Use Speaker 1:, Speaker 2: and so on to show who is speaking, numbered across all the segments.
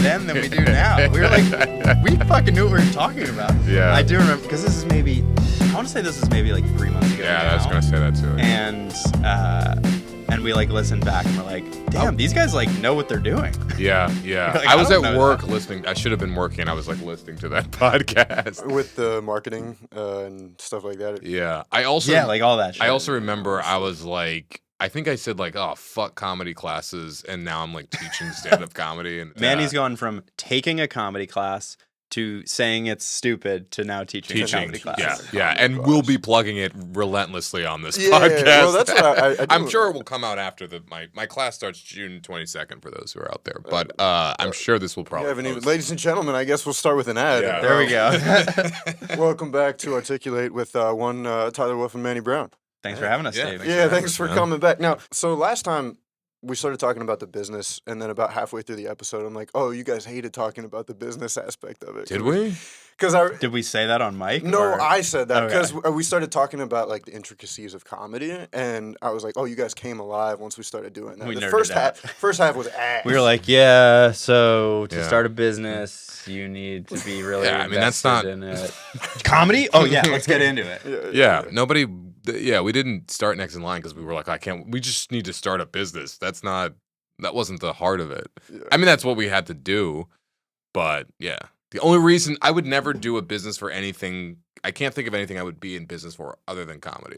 Speaker 1: then than we do now. We were like, we fucking knew what we were talking about.
Speaker 2: Yeah.
Speaker 1: I do remember, because this is maybe, I want to say this is maybe like 3 months ago.
Speaker 2: Yeah, I was going to say that too.
Speaker 1: And we like listened back and we're like, damn, these guys like know what they're doing.
Speaker 2: Yeah.
Speaker 1: Like,
Speaker 2: I was
Speaker 1: don't
Speaker 2: at
Speaker 1: know
Speaker 2: work
Speaker 1: that.
Speaker 2: listening. I should have been working. I was like listening to that podcast.
Speaker 3: With the marketing and stuff like that.
Speaker 2: Yeah. I also
Speaker 1: like all that shit.
Speaker 2: I also remember I was like, I think I said like, oh, fuck comedy classes, and now I'm like teaching stand-up comedy. And
Speaker 1: Manny's gone from taking a comedy class to saying it's stupid to now teaching a comedy class.
Speaker 2: Yeah, and we'll be plugging it relentlessly on this
Speaker 3: Yeah,
Speaker 2: podcast.
Speaker 3: well, that's what I do.
Speaker 2: I'm sure it will come out after my class starts June 22nd for those who are out there, but I'm sure this will probably.
Speaker 3: Ladies and gentlemen, I guess we'll start with an ad.
Speaker 2: Yeah.
Speaker 1: There we go.
Speaker 3: Welcome back to Articulate with Tyler Wolf and Manny Brown.
Speaker 1: Thanks for having us,
Speaker 2: Yeah,
Speaker 1: Dave.
Speaker 3: Thanks for coming back. Now, so last time we started talking about the business, and then about halfway through the episode, I'm like, "Oh, you guys hated talking about the business aspect of it."
Speaker 2: Did we?
Speaker 3: Did
Speaker 1: we say that on mic?
Speaker 3: No,
Speaker 1: or?
Speaker 3: I said that because
Speaker 1: Okay.
Speaker 3: we started talking about like the intricacies of comedy, and I was like, "Oh, you guys came alive once we started doing that."
Speaker 1: We
Speaker 3: The
Speaker 1: nerded out.
Speaker 3: first half was ass.
Speaker 1: We were like, yeah, so to
Speaker 2: Yeah.
Speaker 1: start a business, you need to be really
Speaker 2: Yeah, I mean, that's
Speaker 1: invested
Speaker 2: not-
Speaker 1: in it. Comedy? Oh, yeah, let's get into it.
Speaker 2: Yeah, nobody. Yeah, we didn't start next in line because we were like, we just need to start a business. That wasn't the heart of it.
Speaker 3: Yeah.
Speaker 2: I mean, that's what we had to do, but yeah. The only reason I would never do a business for anything, I can't think of anything I would be in business for other than comedy.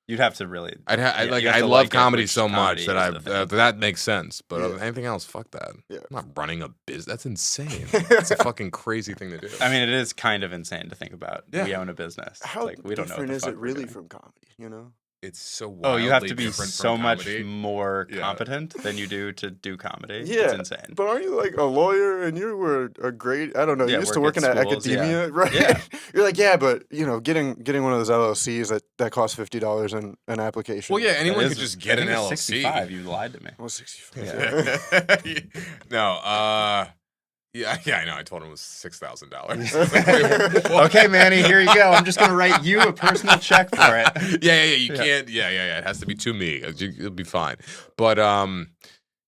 Speaker 1: You'd have to really.
Speaker 2: I
Speaker 1: you have to
Speaker 2: love
Speaker 1: like it,
Speaker 2: comedy
Speaker 1: which
Speaker 2: so much
Speaker 1: comedy
Speaker 2: that
Speaker 1: is the thing.
Speaker 2: that makes sense. But
Speaker 3: Yeah.
Speaker 2: anything else, fuck that.
Speaker 3: Yeah.
Speaker 2: I'm not running a business. That's insane. That's a fucking crazy thing to do.
Speaker 1: I mean, it is kind of insane to think about.
Speaker 2: Yeah.
Speaker 1: We own a business.
Speaker 3: How
Speaker 1: like, we don't know what
Speaker 3: different
Speaker 1: the
Speaker 3: is
Speaker 1: fuck
Speaker 3: it
Speaker 1: we're
Speaker 3: really
Speaker 1: doing.
Speaker 3: from comedy? You know?
Speaker 2: It's so
Speaker 1: Oh, you have
Speaker 2: wildly
Speaker 1: to be
Speaker 2: different
Speaker 1: so
Speaker 2: from
Speaker 1: much
Speaker 2: comedy.
Speaker 1: more
Speaker 2: Yeah.
Speaker 1: competent than you do to do comedy.
Speaker 3: Yeah,
Speaker 1: It's insane.
Speaker 3: But aren't you like a lawyer and you were a great, I don't know,
Speaker 1: Yeah,
Speaker 3: you used to
Speaker 1: work
Speaker 3: working
Speaker 1: at
Speaker 3: at
Speaker 1: schools,
Speaker 3: academia, right?
Speaker 1: Yeah.
Speaker 3: You're like, yeah, but you know, getting one of those LLCs that costs $50 an application.
Speaker 2: Well, yeah, anyone
Speaker 1: That
Speaker 2: could
Speaker 1: is-
Speaker 2: just get
Speaker 1: I
Speaker 2: an
Speaker 1: think it's
Speaker 2: LLC.
Speaker 1: 65. You lied to me.
Speaker 3: Well, 65.
Speaker 1: Yeah.
Speaker 2: No, yeah, I know. I told him it was $6,000.
Speaker 1: Okay, Manny, here you go. I'm just gonna write you a personal check for it.
Speaker 2: Yeah. You can't. Yeah. It has to be to me. It'll be fine. But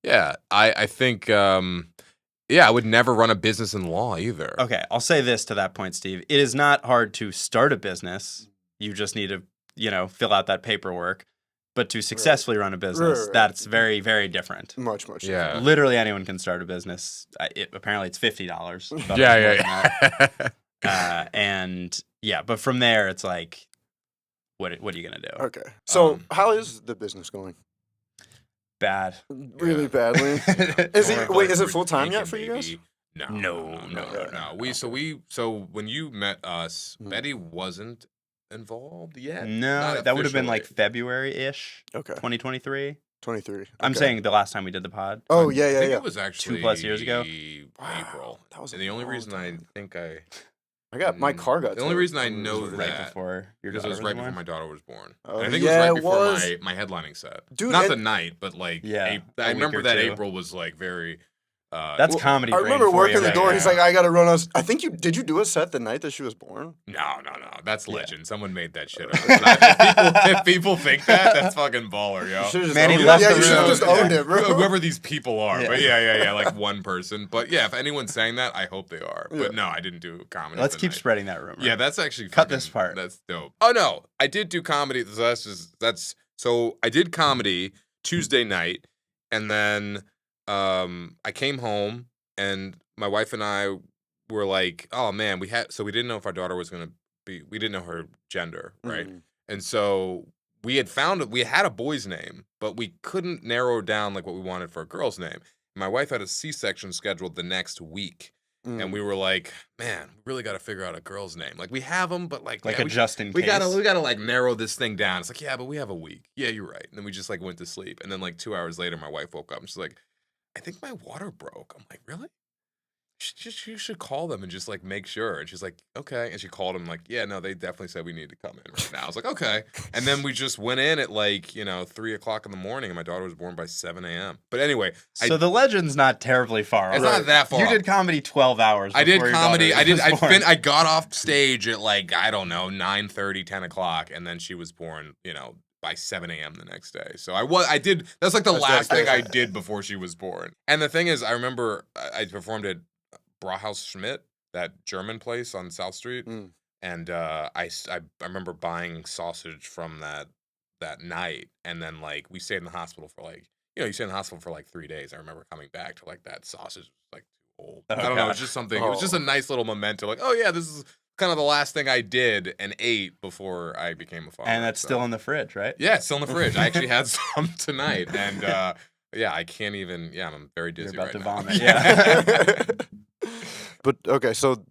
Speaker 2: yeah, I think I would never run a business in law either.
Speaker 1: Okay, I'll say this to that point, Steve. It is not hard to start a business. You just need to, fill out that paperwork. But to successfully run a business,
Speaker 3: Right.
Speaker 1: that's very, very different.
Speaker 3: Much.
Speaker 2: Yeah.
Speaker 1: Literally anyone can start a business. Apparently, it's $50. but
Speaker 2: Yeah.
Speaker 1: but from there, it's like, what are you gonna do?
Speaker 3: Okay. So, how is the business going?
Speaker 1: Bad.
Speaker 3: Really badly. Is it full time yet for you guys?
Speaker 2: No. So when you met us, Betty wasn't involved yet.
Speaker 1: No,
Speaker 2: Not
Speaker 1: that would have been like
Speaker 2: officially.
Speaker 1: February-ish,
Speaker 3: Okay.
Speaker 1: 2023.
Speaker 3: 23.
Speaker 1: I'm
Speaker 3: Okay.
Speaker 1: saying the last time we did the pod.
Speaker 3: Oh,
Speaker 2: I
Speaker 3: yeah.
Speaker 2: think it was actually
Speaker 1: 2+ years ago?
Speaker 2: April.
Speaker 3: That was
Speaker 2: and
Speaker 3: a
Speaker 2: the only
Speaker 3: long
Speaker 2: reason
Speaker 3: time.
Speaker 2: I think I
Speaker 3: My car got
Speaker 2: the only
Speaker 3: towed.
Speaker 2: reason I know
Speaker 1: Right
Speaker 2: that
Speaker 1: before your
Speaker 2: because it
Speaker 1: daughter
Speaker 2: was right before
Speaker 1: born?
Speaker 2: my daughter was born.
Speaker 3: Oh,
Speaker 2: And I think
Speaker 3: yeah,
Speaker 2: it was right
Speaker 3: it
Speaker 2: before
Speaker 3: was.
Speaker 2: my headlining set.
Speaker 3: Dude,
Speaker 2: Not
Speaker 3: and-
Speaker 2: the night, but like
Speaker 1: Yeah,
Speaker 2: I
Speaker 1: a week
Speaker 2: remember
Speaker 1: or
Speaker 2: that
Speaker 1: two.
Speaker 2: April was like very.
Speaker 1: That's
Speaker 3: Well,
Speaker 1: comedy.
Speaker 3: I
Speaker 1: brain
Speaker 3: remember
Speaker 1: for
Speaker 3: working
Speaker 1: you
Speaker 3: the
Speaker 1: right
Speaker 3: door.
Speaker 1: now.
Speaker 3: He's like, I gotta run us. I think did you do a set the night that she was born?
Speaker 2: No. That's
Speaker 1: Yeah.
Speaker 2: legend. Someone made that shit up. If people think that, that's fucking baller, yo.
Speaker 3: You should've just
Speaker 1: Manny
Speaker 3: owned it.
Speaker 1: left
Speaker 3: Yeah,
Speaker 1: the
Speaker 3: you should have
Speaker 1: room.
Speaker 3: just owned it, bro.
Speaker 2: Whoever these people are.
Speaker 1: Yeah.
Speaker 2: But yeah, like one person. But yeah, if anyone's saying that, I hope they are.
Speaker 3: Yeah.
Speaker 2: But no, I didn't do comedy.
Speaker 1: Let's
Speaker 2: the
Speaker 1: keep
Speaker 2: night.
Speaker 1: spreading that rumor.
Speaker 2: Yeah, that's actually
Speaker 1: Cut
Speaker 2: fucking-
Speaker 1: this part.
Speaker 2: That's dope. Oh no, I did do comedy. So I did comedy Tuesday night, and then I came home, and my wife and I were like, oh man, we didn't know if our daughter was gonna be. We didn't know her gender, right?
Speaker 3: Mm.
Speaker 2: And so we had a boy's name, but we couldn't narrow down like what we wanted for a girl's name. My wife had a C-section scheduled the next week.
Speaker 3: Mm.
Speaker 2: And we were like, man, we really got to figure out a girl's name. Like we have them, but like
Speaker 1: Like
Speaker 2: yeah,
Speaker 1: a just in
Speaker 2: we
Speaker 1: case.
Speaker 2: gotta like narrow this thing down. It's like, yeah, but we have a week. Yeah, you're right. And then we just like went to sleep. And then like 2 hours later, my wife woke up and she's like, I think my water broke. I'm like, really? You should call them and just like make sure. And she's like, okay. And she called him like, yeah, no, they definitely said we need to come in right now. I was like, okay. And then we just went in at like 3:00 in the morning, and my daughter was born by 7 a.m. But anyway,
Speaker 1: So the legend's not terribly far off.
Speaker 2: it's not that far.
Speaker 1: You
Speaker 2: off.
Speaker 1: did comedy 12 hours.
Speaker 2: I did
Speaker 1: before your
Speaker 2: comedy.
Speaker 1: daughter was born.
Speaker 2: I got off stage at like, I don't know, 9:30, 10 o'clock, and then she was born, by 7 a.m. the next day. So I did, that's like the last thing I did before she was born. And the thing is, I remember I performed at Brauhaus Schmidt, that German place on South Street. And I remember buying sausage from that night, and then like we stayed in the hospital for like, you stay in the hospital for like 3 days. I remember coming back to like that sausage was like too old. I don't know. It was just something. It was just a nice little memento. Like, oh yeah, this is kind of the last thing I did and ate before I became a father.
Speaker 1: And that's still in the fridge, right?
Speaker 2: Yeah, it's still in the fridge. I actually had some tonight, and yeah, I can't even. Yeah, I'm very dizzy
Speaker 1: You're about
Speaker 2: right
Speaker 1: to
Speaker 2: now.
Speaker 1: vomit. Yeah.
Speaker 3: But okay, so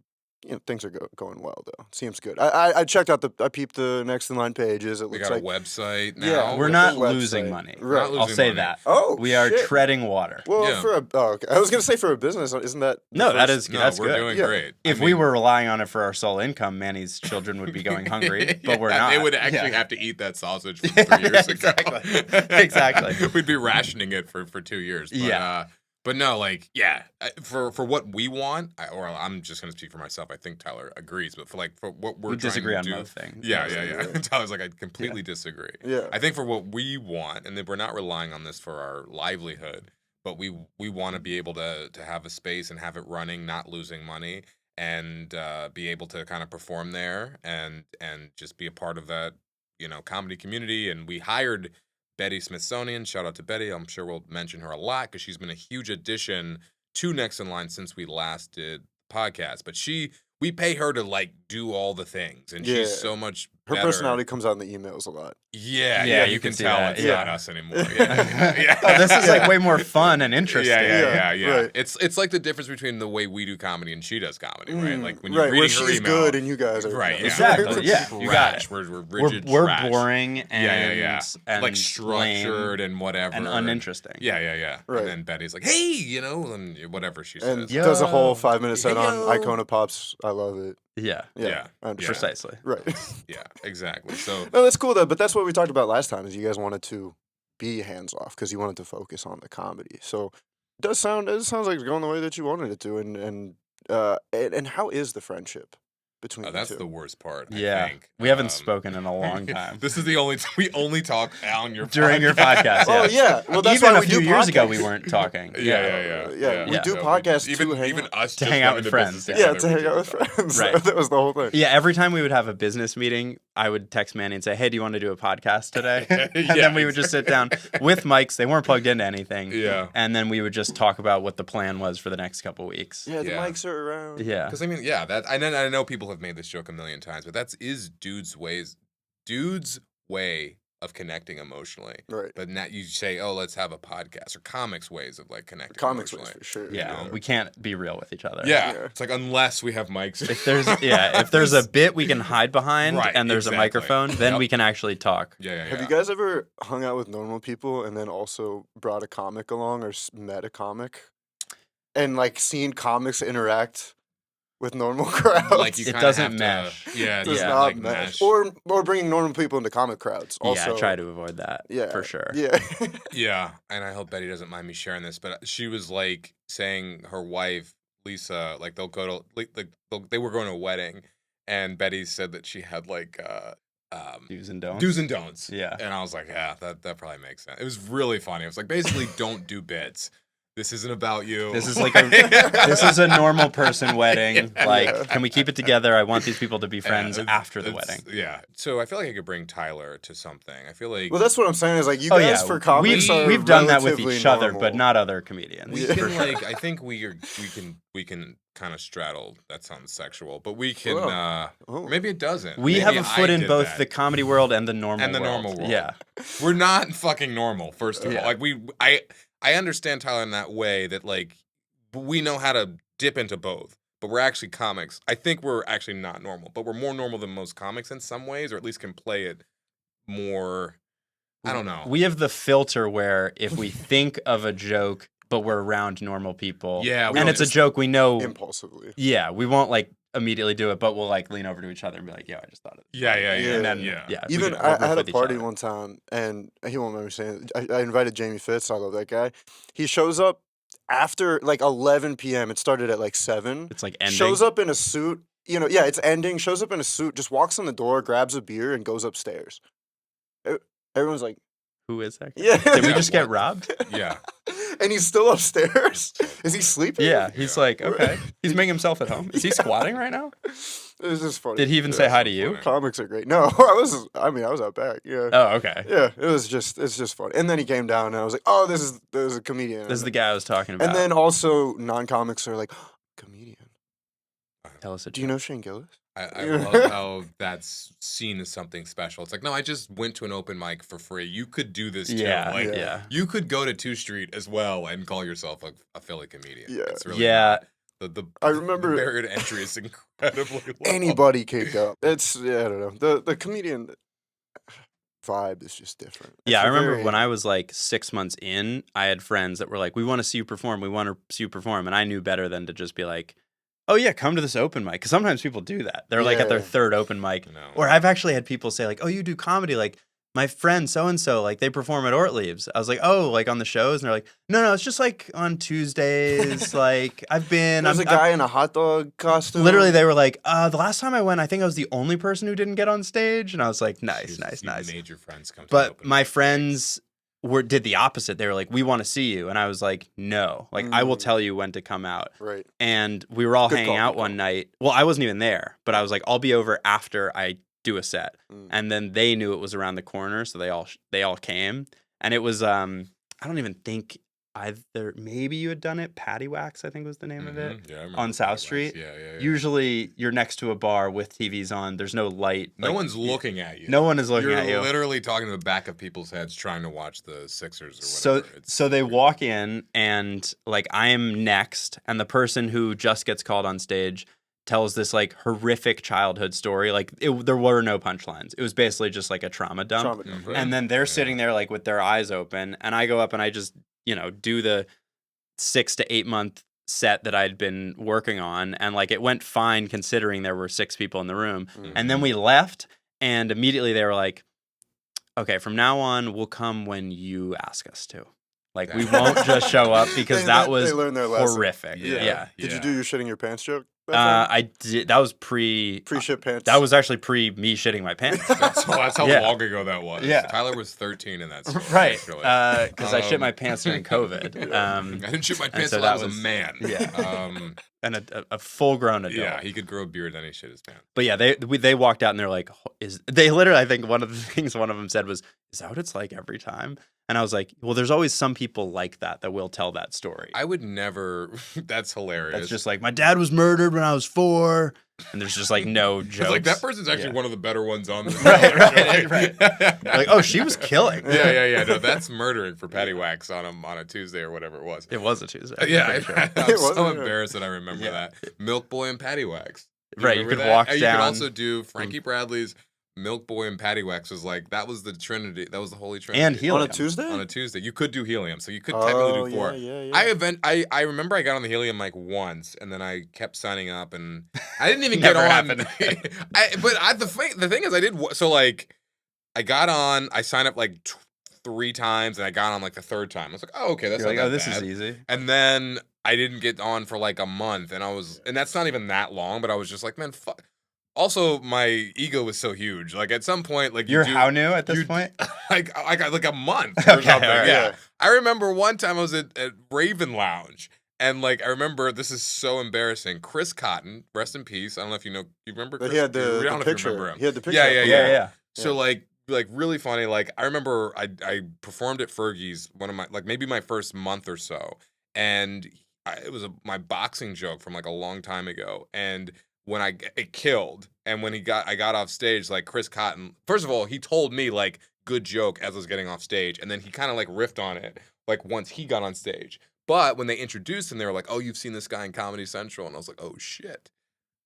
Speaker 3: things are going well though. Seems good. I checked out I peeped the next in line pages. It
Speaker 2: We
Speaker 3: looks
Speaker 2: got
Speaker 3: like
Speaker 2: a website now.
Speaker 3: Yeah,
Speaker 1: We're
Speaker 3: with
Speaker 1: not
Speaker 3: the website.
Speaker 1: losing money.
Speaker 3: Right.
Speaker 2: Not
Speaker 1: I'll
Speaker 2: losing
Speaker 1: say
Speaker 2: money.
Speaker 1: that.
Speaker 3: Oh,
Speaker 1: We are
Speaker 3: shit.
Speaker 1: treading water.
Speaker 3: Well,
Speaker 2: Yeah.
Speaker 3: okay. I was gonna say for a business, isn't that the
Speaker 1: No, that
Speaker 3: first-
Speaker 1: is
Speaker 2: No,
Speaker 1: that's
Speaker 2: we're
Speaker 1: good.
Speaker 2: doing
Speaker 3: Yeah.
Speaker 2: great.
Speaker 1: If we were relying on it for our sole income, Manny's children would be going hungry, but we're not.
Speaker 2: They would actually
Speaker 1: Yeah.
Speaker 2: have to eat that sausage from 3 years
Speaker 1: exactly.
Speaker 2: ago.
Speaker 1: Exactly.
Speaker 2: We'd be rationing it for 2 years. But,
Speaker 1: Yeah.
Speaker 2: But no, like, yeah, for what we want, or I'm just gonna speak for myself. I think Tyler agrees, but for what we're
Speaker 1: We
Speaker 2: trying
Speaker 1: disagree
Speaker 2: to
Speaker 1: on
Speaker 2: do,
Speaker 1: most things.
Speaker 2: yeah.
Speaker 3: Yeah.
Speaker 2: Tyler's like, I completely disagree.
Speaker 3: Yeah.
Speaker 2: I think for what we want, and then we're not relying on this for our livelihood, but we want to be able to have a space and have it running, not losing money, and be able to kind of perform there and just be a part of that, comedy community. And we hired Betty Smithsonian. Shout out to Betty. I'm sure we'll mention her a lot because she's been a huge addition to Next in Line since we last did the podcast. But we pay her to like do all the things, and
Speaker 3: Yeah.
Speaker 2: she's so much
Speaker 3: Her
Speaker 2: better.
Speaker 3: personality comes out in the emails a lot.
Speaker 2: Yeah,
Speaker 1: Yeah,
Speaker 2: you
Speaker 1: you
Speaker 2: can
Speaker 1: can see
Speaker 2: tell
Speaker 1: that,
Speaker 2: it's
Speaker 3: yeah.
Speaker 2: not us anymore. Yeah.
Speaker 1: Oh, this is like way more fun and interesting.
Speaker 2: Yeah.
Speaker 3: Right.
Speaker 2: It's like the difference between the way we do comedy and she does comedy, right? Like when you're
Speaker 3: Right,
Speaker 2: reading
Speaker 3: where
Speaker 2: her
Speaker 3: she's
Speaker 2: email,
Speaker 3: good and you guys are
Speaker 2: right? Yeah,
Speaker 1: Exactly, yeah, you got
Speaker 2: trash.
Speaker 1: it.
Speaker 2: We're rigid,
Speaker 1: We're
Speaker 2: trash.
Speaker 1: boring and,
Speaker 2: Yeah.
Speaker 1: and
Speaker 2: like structured
Speaker 1: lame
Speaker 2: and whatever
Speaker 1: and uninteresting.
Speaker 2: Yeah.
Speaker 3: Right.
Speaker 2: And then Betty's like, hey, and whatever she
Speaker 3: And
Speaker 2: says.
Speaker 1: Yeah.
Speaker 3: does a whole
Speaker 1: Yo.
Speaker 3: 5-minute set on
Speaker 2: Yo.
Speaker 3: Icona Pops. I love it.
Speaker 1: Yeah,
Speaker 2: Yeah.
Speaker 3: I understand.
Speaker 1: precisely.
Speaker 3: Right.
Speaker 2: Yeah, exactly. So
Speaker 3: No, that's cool though. But that's what we talked about last time. Is you guys wanted to be hands off because you wanted to focus on the comedy. So it sounds like it's going the way that you wanted it to. And how is the friendship between
Speaker 2: that's
Speaker 3: the two?
Speaker 2: the worst part.
Speaker 1: Yeah,
Speaker 2: I think.
Speaker 1: we haven't spoken in a long time.
Speaker 2: This is the only we only talk on your
Speaker 1: During your podcast.
Speaker 3: Oh
Speaker 1: yeah.
Speaker 3: yeah. Well, that's
Speaker 1: Even
Speaker 3: why
Speaker 1: a
Speaker 3: we
Speaker 1: few
Speaker 3: do
Speaker 1: years ago,
Speaker 3: podcasts.
Speaker 1: we weren't talking.
Speaker 3: Yeah, we do
Speaker 2: No,
Speaker 3: podcasts
Speaker 2: even
Speaker 3: to hang
Speaker 2: even
Speaker 3: out.
Speaker 2: us
Speaker 1: To
Speaker 2: just
Speaker 1: hang out
Speaker 2: going
Speaker 1: with
Speaker 2: to
Speaker 1: friends,
Speaker 2: business
Speaker 1: yeah.
Speaker 3: Yeah,
Speaker 2: together,
Speaker 3: to hang out with
Speaker 2: we do
Speaker 3: friends.
Speaker 1: Right.
Speaker 3: That was the whole thing.
Speaker 1: Yeah, every time we would have a business meeting, I would text Manny and say, "Hey, do you want to do a podcast today?" And
Speaker 2: Yeah,
Speaker 1: then we would just sit down with mics. They weren't plugged into anything.
Speaker 2: Yeah.
Speaker 1: And then we would just talk about what the plan was for the next couple weeks.
Speaker 3: Yeah, the
Speaker 2: Yeah.
Speaker 3: mics are around.
Speaker 1: Yeah.
Speaker 2: Because I mean, yeah, that I know people have made this joke a million times, but dude's way of connecting emotionally.
Speaker 3: Right.
Speaker 2: But now you say, oh, let's have a podcast, or comics ways of like connecting.
Speaker 3: Comics was
Speaker 2: emotionally.
Speaker 3: for sure.
Speaker 1: Yeah.
Speaker 2: know?
Speaker 1: We can't be real with each other.
Speaker 2: Yeah.
Speaker 3: Yeah.
Speaker 2: It's like unless we have mics.
Speaker 1: If there's a bit we can hide behind
Speaker 2: Right,
Speaker 1: and there's a
Speaker 2: exactly.
Speaker 1: microphone, then
Speaker 2: Yep.
Speaker 1: we can actually talk.
Speaker 2: Yeah.
Speaker 3: Have you guys ever hung out with normal people and then also brought a comic along or met a comic and like seen comics interact with normal crowds?
Speaker 2: Like you
Speaker 1: It
Speaker 2: kinda
Speaker 1: doesn't
Speaker 2: have to-
Speaker 1: mesh.
Speaker 2: Yeah,
Speaker 3: Does
Speaker 2: yeah,
Speaker 3: not
Speaker 2: like
Speaker 3: mesh. Or bringing normal people into comic crowds. Also,
Speaker 1: Yeah, I try to avoid that.
Speaker 3: Yeah,
Speaker 1: For sure.
Speaker 3: Yeah.
Speaker 2: Yeah, and I hope Betty doesn't mind me sharing this, but she was like saying her wife Lisa, like they were going to a wedding, and Betty said that she had like
Speaker 1: Do's and don'ts.
Speaker 2: do's and don'ts.
Speaker 1: Yeah.
Speaker 2: And I was like, yeah, that probably makes sense. It was really funny. It was like basically don't do bits. This isn't about you.
Speaker 1: This is like this is a normal person wedding.
Speaker 2: Yeah.
Speaker 1: Like,
Speaker 3: Yeah.
Speaker 1: can we keep it together? I want these people to be friends
Speaker 2: Yeah, it's-
Speaker 1: after the
Speaker 2: it's-
Speaker 1: wedding.
Speaker 2: Yeah. So I feel like I could bring Tyler to something. I feel like
Speaker 3: Well, that's what I'm saying. Is like you guys for comics are
Speaker 1: we've done that with
Speaker 3: relatively
Speaker 1: each other,
Speaker 3: normal.
Speaker 1: but not other comedians.
Speaker 2: we
Speaker 3: Yeah.
Speaker 2: can like I think we can kind of straddle. That sounds sexual, but we can.
Speaker 3: Whoa. Oh.
Speaker 2: Maybe it doesn't.
Speaker 1: We
Speaker 2: Maybe
Speaker 1: have a
Speaker 2: I
Speaker 1: foot in
Speaker 2: did
Speaker 1: both
Speaker 2: that.
Speaker 1: the comedy world and the normal
Speaker 2: And the
Speaker 1: world.
Speaker 2: normal world.
Speaker 1: Yeah.
Speaker 2: We're not fucking normal. First of
Speaker 1: Yeah.
Speaker 2: all, like I understand Tyler in that way that like we know how to dip into both, but we're actually comics. I think we're actually not normal, but we're more normal than most comics in some ways, or at least can play it more. I don't know.
Speaker 1: We have the filter where if we think of a joke, but we're around normal people,
Speaker 2: Yeah, we
Speaker 1: and
Speaker 2: don't
Speaker 1: it's a
Speaker 2: just
Speaker 1: joke we know.
Speaker 3: impulsively.
Speaker 1: Yeah, we won't like immediately do it, but we'll like lean over to each other and be like, "Yo, I just thought of it."
Speaker 2: Yeah.
Speaker 1: And then
Speaker 2: yeah.
Speaker 1: we
Speaker 3: Even
Speaker 1: can
Speaker 3: I
Speaker 1: riff
Speaker 3: had a
Speaker 1: with each
Speaker 3: party
Speaker 1: other.
Speaker 3: one time, and he won't remember saying it. I invited Jamie Fitz. I love that guy. He shows up after like 11 p.m. It started at like 7.
Speaker 1: It's like ending.
Speaker 3: Shows up in a suit. Yeah, it's ending. Shows up in a suit, just walks in the door, grabs a beer, and goes upstairs. Everyone's like,
Speaker 1: Who is that?
Speaker 3: yeah.
Speaker 1: Did we
Speaker 2: Yeah,
Speaker 1: just get
Speaker 2: what?
Speaker 1: robbed?
Speaker 2: Yeah.
Speaker 3: And he's still upstairs. Is he sleeping?
Speaker 1: Yeah, he's like, okay. He's making himself at home. Is he squatting right now?
Speaker 3: It was just funny.
Speaker 1: Did he even say hi to you?
Speaker 3: Comics are great. No, I was out back. Yeah.
Speaker 1: Oh, okay.
Speaker 3: Yeah, it's just fun. And then he came down, and I was like, oh, this is a comedian.
Speaker 1: This is the guy I was talking about.
Speaker 3: And then also non-comics are like, comedian.
Speaker 1: Tell us a
Speaker 3: Do you know Shane Gillis?
Speaker 2: I love how that's seen as something special. It's like, no, I just went to an open mic for free. You could do this too.
Speaker 1: Yeah,
Speaker 2: Like,
Speaker 1: yeah.
Speaker 2: you could go to 2 Street as well and call yourself a Philly comedian.
Speaker 3: Yeah.
Speaker 2: It's really
Speaker 1: Yeah.
Speaker 2: The
Speaker 3: I remember
Speaker 2: the barrier to entry is incredibly low.
Speaker 3: anybody kicked up. It's I don't know. The comedian vibe is just different.
Speaker 1: Yeah,
Speaker 3: It's
Speaker 1: I remember
Speaker 3: very-
Speaker 1: when I was like 6 months in, I had friends that were like, we want to see you perform. We want to see you perform. And I knew better than to just be like, oh, yeah, come to this open mic. Because sometimes people do that. They're like at their
Speaker 3: Yeah.
Speaker 1: 3rd open mic.
Speaker 2: No.
Speaker 1: Or I've actually had people say like, oh, you do comedy. Like my friend so-and-so, like they perform at Ortlieb's. I was like, oh, like on the shows? And they're like, no, it's just like on Tuesdays. Like I've been.
Speaker 3: There's a guy in a hot dog costume.
Speaker 1: Literally, they were like, the last time I went, I think I was the only person who didn't get on stage. And I was like, nice.
Speaker 2: You made your friends come to the
Speaker 1: But
Speaker 2: open
Speaker 1: my
Speaker 2: mic.
Speaker 1: friends did the opposite. They were like, we want to see you. And I was like, no. Like, I will tell you when to come out.
Speaker 3: Right.
Speaker 1: And we were all
Speaker 3: Good
Speaker 1: hanging
Speaker 3: call,
Speaker 1: out
Speaker 3: good
Speaker 1: one
Speaker 3: call.
Speaker 1: night. Well, I wasn't even there, but I was like, I'll be over after I do a set.
Speaker 3: Mm.
Speaker 1: And then they knew it was around the corner, so they all came. And it was I don't even think either. Maybe you had done it. Patty Wax, I think was the name of it.
Speaker 2: Yeah, I remember
Speaker 1: On
Speaker 2: what
Speaker 1: South
Speaker 2: it was.
Speaker 1: Street.
Speaker 2: Yeah.
Speaker 1: Usually, you're next to a bar with TVs on. There's no light.
Speaker 2: No
Speaker 1: like,
Speaker 2: one's looking at you.
Speaker 1: No one is looking
Speaker 2: You're
Speaker 1: at you.
Speaker 2: literally talking to the back of people's heads trying to watch the Sixers or
Speaker 1: So
Speaker 2: whatever.
Speaker 1: so they walk in and like I am next, and the person who just gets called on stage tells this like horrific childhood story. Like there were no punchlines. It was basically just like a trauma dump.
Speaker 3: Trauma dump, right?
Speaker 1: And then they're sitting there like with their eyes open, and I go up and I just do the 6 to 8 month set that I'd been working on, and like it went fine considering there were 6 people in the room. And then we left, and immediately they were like, okay, from now on, we'll come when you ask us to. Like, we won't just show up because that was
Speaker 3: they learned their lesson.
Speaker 1: horrific. Yeah.
Speaker 3: Did you do your shitting your pants joke?
Speaker 1: I did. That was
Speaker 3: Pre-shit pants.
Speaker 1: That was actually pre me shitting my pants.
Speaker 2: That's how
Speaker 1: Yeah.
Speaker 2: long ago that was.
Speaker 1: Yeah.
Speaker 2: Tyler was 13 in that story.
Speaker 1: Right.
Speaker 2: actually.
Speaker 1: Because I shit my pants during COVID.
Speaker 2: I didn't shit my pants
Speaker 1: so
Speaker 2: until I
Speaker 1: that
Speaker 2: was a
Speaker 1: was-
Speaker 2: man.
Speaker 1: yeah. And a full grown adult.
Speaker 2: Yeah, he could grow a beard and he shit his pants.
Speaker 1: But yeah, they walked out and they're like, they literally, I think one of the things one of them said was, is that what it's like every time? And I was like, well, there's always some people like that will tell that story.
Speaker 2: I would never. That's hilarious.
Speaker 1: That's just like, my dad was murdered when I was 4. And there's just like no jokes.
Speaker 2: It's like that person's actually
Speaker 1: Yeah.
Speaker 2: one of the better ones on the
Speaker 1: Right. Like, oh, she was killing.
Speaker 2: Yeah. No, that's murdering for Patty Wax on a Tuesday or whatever it was.
Speaker 1: It was a Tuesday.
Speaker 2: Yeah,
Speaker 1: I'm pretty sure.
Speaker 2: I'm
Speaker 3: It was,
Speaker 2: so
Speaker 3: yeah.
Speaker 2: embarrassed that I remember that. Milk Boy and Patty Wax.
Speaker 1: Right, you
Speaker 2: remember
Speaker 1: could
Speaker 2: that?
Speaker 1: walk
Speaker 2: And
Speaker 1: down-
Speaker 2: You could also do Frankie Bradley's Milk Boy and Patty Wax was like, that was the Trinity. That was the Holy Trinity.
Speaker 1: And
Speaker 3: on
Speaker 1: helium.
Speaker 3: a Tuesday?
Speaker 2: On a Tuesday. You could do helium. So you could technically do 4.
Speaker 3: Yeah.
Speaker 2: I remember I got on the helium like once, and then I kept signing up, and I didn't even
Speaker 1: Never
Speaker 2: get on.
Speaker 1: happened.
Speaker 2: The thing is, I did so like I got on. I signed up like 3 times, and I got on like the 3rd time. I was like, oh okay, that's
Speaker 1: You're
Speaker 2: not
Speaker 1: like, oh,
Speaker 2: that
Speaker 1: this
Speaker 2: bad.
Speaker 1: is easy.
Speaker 2: And then I didn't get on for like a month, and that's not even that long, but I was just like, man, fuck. Also, my ego was so huge. Like at some point, like
Speaker 1: You're
Speaker 2: you do,
Speaker 1: how new at this
Speaker 2: you-
Speaker 1: point?
Speaker 2: I got like a month or
Speaker 1: Okay,
Speaker 2: something.
Speaker 1: all right.
Speaker 2: Yeah. I remember one time I was at Raven Lounge, and like I remember this is so embarrassing. Chris Cotton, rest in peace. I don't know if you remember
Speaker 3: But
Speaker 2: Chris.
Speaker 3: he had
Speaker 2: I don't know
Speaker 3: the
Speaker 2: if you
Speaker 3: picture.
Speaker 2: remember him.
Speaker 3: He had the picture.
Speaker 2: Yeah. So
Speaker 3: Yeah.
Speaker 2: like really funny. Like I remember I performed at Fergie's maybe my first month or so, and it was my boxing joke from like a long time ago, and when it killed, and when I got off stage, like Chris Cotton, first of all, he told me like good joke as I was getting off stage, and then he kind of like riffed on it like once he got on stage. But when they introduced him, they were like, "Oh, you've seen this guy in Comedy Central," and I was like, "Oh shit!"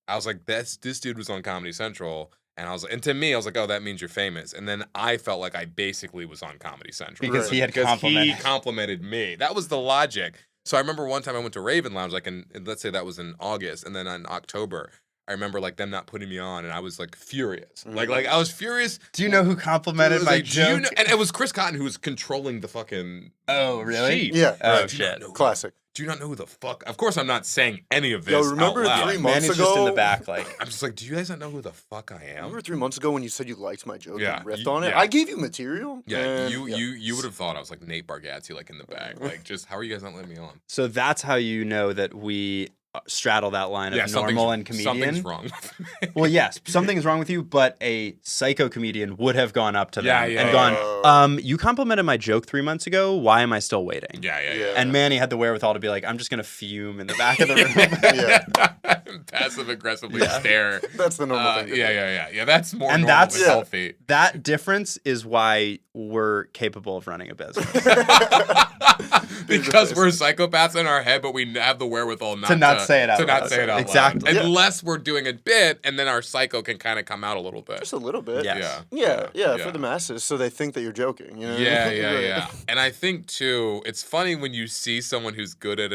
Speaker 2: I was like, "This dude was on Comedy Central." And to me, I was like, oh, that means you're famous. And then I felt like I basically was on Comedy Central.
Speaker 1: Because he had complimented.
Speaker 2: He complimented me. That was the logic. So I remember one time I went to Raven Lounge, like let's say that was in August, and then in October, I remember like them not putting me on, and I was like furious. Like I was furious.
Speaker 1: Do you know who complimented my joke?
Speaker 2: And it was Chris Cotton who was controlling the fucking
Speaker 1: Oh, really?
Speaker 2: sheet.
Speaker 3: Yeah.
Speaker 1: Oh,
Speaker 3: right.
Speaker 1: shit.
Speaker 2: No.
Speaker 3: Classic.
Speaker 2: do you not know who the fuck? Of course, I'm not saying any of this.
Speaker 3: Yo, remember
Speaker 2: out loud.
Speaker 3: 3 months
Speaker 1: Manny's
Speaker 3: ago?
Speaker 1: just in the back, like,
Speaker 2: I'm just like, do you guys not know who the fuck I am?
Speaker 3: Remember 3 months ago when you said you liked my joke
Speaker 2: Yeah,
Speaker 3: and riffed
Speaker 2: you-
Speaker 3: on it?
Speaker 2: yeah.
Speaker 3: I gave you material.
Speaker 2: Yeah,
Speaker 3: and,
Speaker 2: you would have thought I was like Nate Bargatze, like in the bag. Like, just how are you guys not letting me on?
Speaker 1: so that's how you know that we straddle that line of normal and comedian.
Speaker 2: Something's wrong.
Speaker 1: Well, yes, something's wrong with you, but a psycho comedian would have gone up to them
Speaker 2: Yeah,
Speaker 1: and
Speaker 2: yeah,
Speaker 1: gone, you complimented my joke 3 months ago. Why am I still waiting?
Speaker 2: Yeah.
Speaker 1: And Manny had the wherewithal to be like, I'm just going to fume in the back of the room.
Speaker 3: Yeah.
Speaker 2: Passive aggressively stare.
Speaker 3: That's the normal thing to do.
Speaker 2: Yeah. That's more
Speaker 1: And
Speaker 2: normal
Speaker 1: that's-
Speaker 2: than healthy.
Speaker 1: That difference is why we're capable of running a business.
Speaker 2: Because we're psychopaths in our head, but we have the wherewithal
Speaker 1: To not say it out
Speaker 2: to not
Speaker 1: loud.
Speaker 2: say it out
Speaker 1: Exactly.
Speaker 2: loud.
Speaker 3: Yeah.
Speaker 2: Unless we're doing a bit, and then our psycho can kind of come out a little bit.
Speaker 3: Just a little bit.
Speaker 1: Yes.
Speaker 3: Yeah, for the masses, so they think that you're joking. You know?
Speaker 2: Yeah.
Speaker 3: Right.
Speaker 2: And I think too, it's funny when you see someone who's good at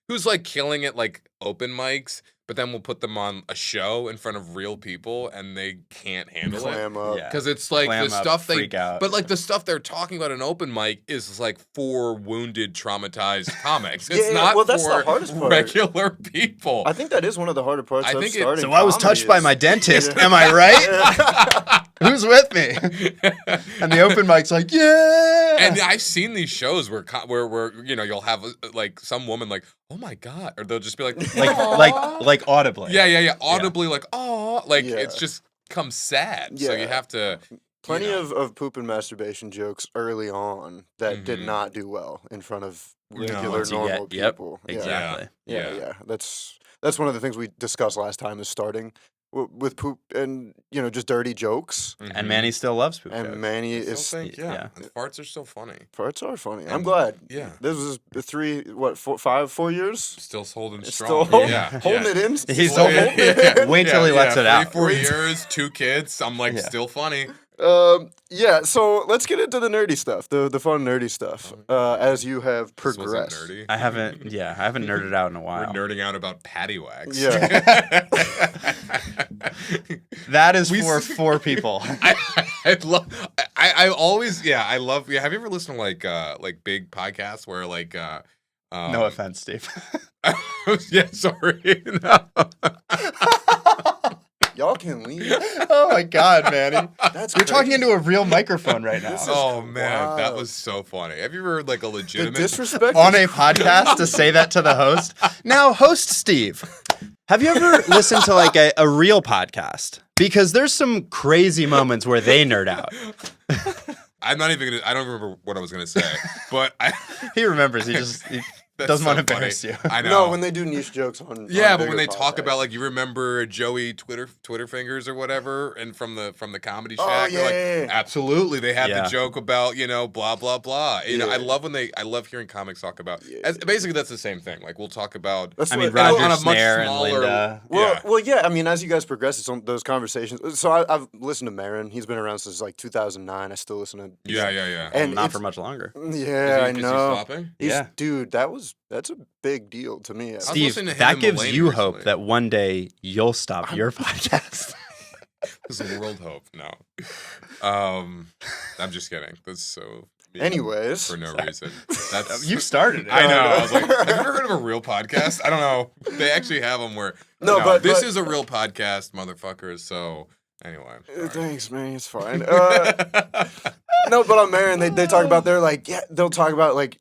Speaker 2: who's like killing it, like open mics, but then we'll put them on a show in front of real people, and they can't handle it.
Speaker 3: Clam up.
Speaker 1: Yeah.
Speaker 2: Because it's like
Speaker 1: Clam
Speaker 2: the
Speaker 1: up,
Speaker 2: stuff they,
Speaker 1: freak out.
Speaker 2: but like the stuff they're talking about in open mic is like for wounded, traumatized comics. It's
Speaker 3: Yeah,
Speaker 2: not
Speaker 3: well, that's the
Speaker 2: for
Speaker 3: hardest part.
Speaker 2: regular people.
Speaker 3: I think that is one of the harder parts
Speaker 2: I
Speaker 3: of
Speaker 2: think
Speaker 3: starting.
Speaker 1: So I was touched by
Speaker 3: comedy
Speaker 1: my
Speaker 3: is-
Speaker 1: dentist.
Speaker 3: Yeah.
Speaker 1: Am I right? Who's with me? And the open mic's like, yeah.
Speaker 2: And I've seen these shows where you'll have like some woman like, oh my god, or they'll just be like,
Speaker 1: like audibly.
Speaker 2: yeah, audibly like, oh, like
Speaker 3: Yeah.
Speaker 2: it's just comes sad. So you
Speaker 3: Yeah.
Speaker 2: have to.
Speaker 3: Plenty
Speaker 2: you know.
Speaker 3: of poop and masturbation jokes early on that did
Speaker 2: Mhm.
Speaker 3: not do well in front of
Speaker 2: No.
Speaker 3: regular
Speaker 1: Once you
Speaker 3: normal
Speaker 1: get- yep,
Speaker 3: people.
Speaker 1: Exactly.
Speaker 3: Yeah. That's one of the things we discussed last time is starting with poop and just dirty jokes.
Speaker 2: Mhm.
Speaker 1: And Manny still loves poop
Speaker 3: And
Speaker 1: jokes.
Speaker 3: Manny
Speaker 2: I still
Speaker 3: is
Speaker 2: think,
Speaker 1: yeah.
Speaker 2: farts are still funny.
Speaker 3: farts are funny. I'm
Speaker 2: And-
Speaker 3: glad.
Speaker 2: Yeah.
Speaker 3: This was the 4 years.
Speaker 2: Still holding
Speaker 3: It's
Speaker 2: strong.
Speaker 3: still
Speaker 2: yeah.
Speaker 3: holding it in.
Speaker 1: He's
Speaker 3: still
Speaker 1: holding
Speaker 3: holding it.
Speaker 1: Wait till he lets it out.
Speaker 2: 3-4 years, 2 kids. I'm like
Speaker 1: Yeah.
Speaker 2: still funny.
Speaker 3: Yeah, so let's get into the nerdy stuff, the fun nerdy stuff, as you have
Speaker 2: This wasn't
Speaker 3: progressed.
Speaker 2: nerdy.
Speaker 1: I haven't nerded out in a
Speaker 2: We're
Speaker 1: while.
Speaker 2: nerding out about patty wax.
Speaker 3: Yeah.
Speaker 1: That is
Speaker 2: We
Speaker 1: for
Speaker 2: s-
Speaker 1: 4 people.
Speaker 2: I always I love. Yeah, have you ever listened to like big podcasts where like
Speaker 1: No offense, Steve.
Speaker 2: yeah, sorry. No.
Speaker 3: Y'all can leave.
Speaker 1: Oh my God, Manny.
Speaker 3: That's
Speaker 1: You're talking
Speaker 3: crazy.
Speaker 1: into a real microphone right now.
Speaker 3: This is
Speaker 2: Oh man, that
Speaker 3: wild.
Speaker 2: was so funny. Have you ever heard like a
Speaker 3: The
Speaker 2: legitimate?
Speaker 3: disrespect
Speaker 1: On
Speaker 3: is
Speaker 1: a podcast to say that to the host. Now, host Steve, have you ever listened to like a real podcast? Because there's some crazy moments where they nerd out.
Speaker 2: I'm not even gonna. I don't remember what I was gonna say, but
Speaker 1: He remembers. He
Speaker 2: that's
Speaker 1: doesn't want to
Speaker 2: so funny.
Speaker 1: embarrass you.
Speaker 2: I know.
Speaker 3: No, when they do niche jokes on
Speaker 2: Yeah,
Speaker 3: on
Speaker 2: but when
Speaker 3: bigger
Speaker 2: they talk about
Speaker 3: podcasts.
Speaker 2: like you remember Joey Twitter fingers or whatever, and from the comedy
Speaker 3: Oh,
Speaker 2: shack, they're like,
Speaker 3: yeah.
Speaker 2: absolutely, they had
Speaker 1: Yeah.
Speaker 2: the joke about blah blah blah. You know,
Speaker 3: Yeah.
Speaker 2: I love hearing comics talk about.
Speaker 3: Yeah.
Speaker 2: Basically, that's the same thing. Like we'll talk about.
Speaker 3: That's
Speaker 1: I mean,
Speaker 3: what- and
Speaker 1: Roger
Speaker 2: on a much
Speaker 1: Snare and
Speaker 2: smaller-
Speaker 1: Linda.
Speaker 3: Well, yeah. I mean, as you guys progress, it's on those conversations. So I've listened to Marin. He's been around since like 2009. I still listen to.
Speaker 2: Yeah.
Speaker 3: And
Speaker 1: Not
Speaker 3: it's-
Speaker 1: for much longer.
Speaker 3: Yeah, I
Speaker 2: Is he
Speaker 3: know.
Speaker 2: stopping?
Speaker 3: He's-
Speaker 1: Yeah.
Speaker 3: dude, that's a big deal to me.
Speaker 2: was
Speaker 1: Steve,
Speaker 2: listening to him
Speaker 1: that
Speaker 2: and
Speaker 1: gives
Speaker 2: Mulaney
Speaker 1: you hope
Speaker 2: recently.
Speaker 1: that one day you'll stop your podcast.
Speaker 2: This is world hope. No, I'm just kidding. That's so. mean
Speaker 3: Anyways,
Speaker 2: for no reason. That's
Speaker 1: You started it.
Speaker 2: I know. I was like, have you ever heard of a real podcast? I don't know. They actually have them where.
Speaker 3: No, but-
Speaker 2: this
Speaker 3: but-
Speaker 2: is a real podcast, motherfuckers. So anyway. sorry.
Speaker 3: thanks, man. It's fine. No, but on Marin, they talk about they'll talk about like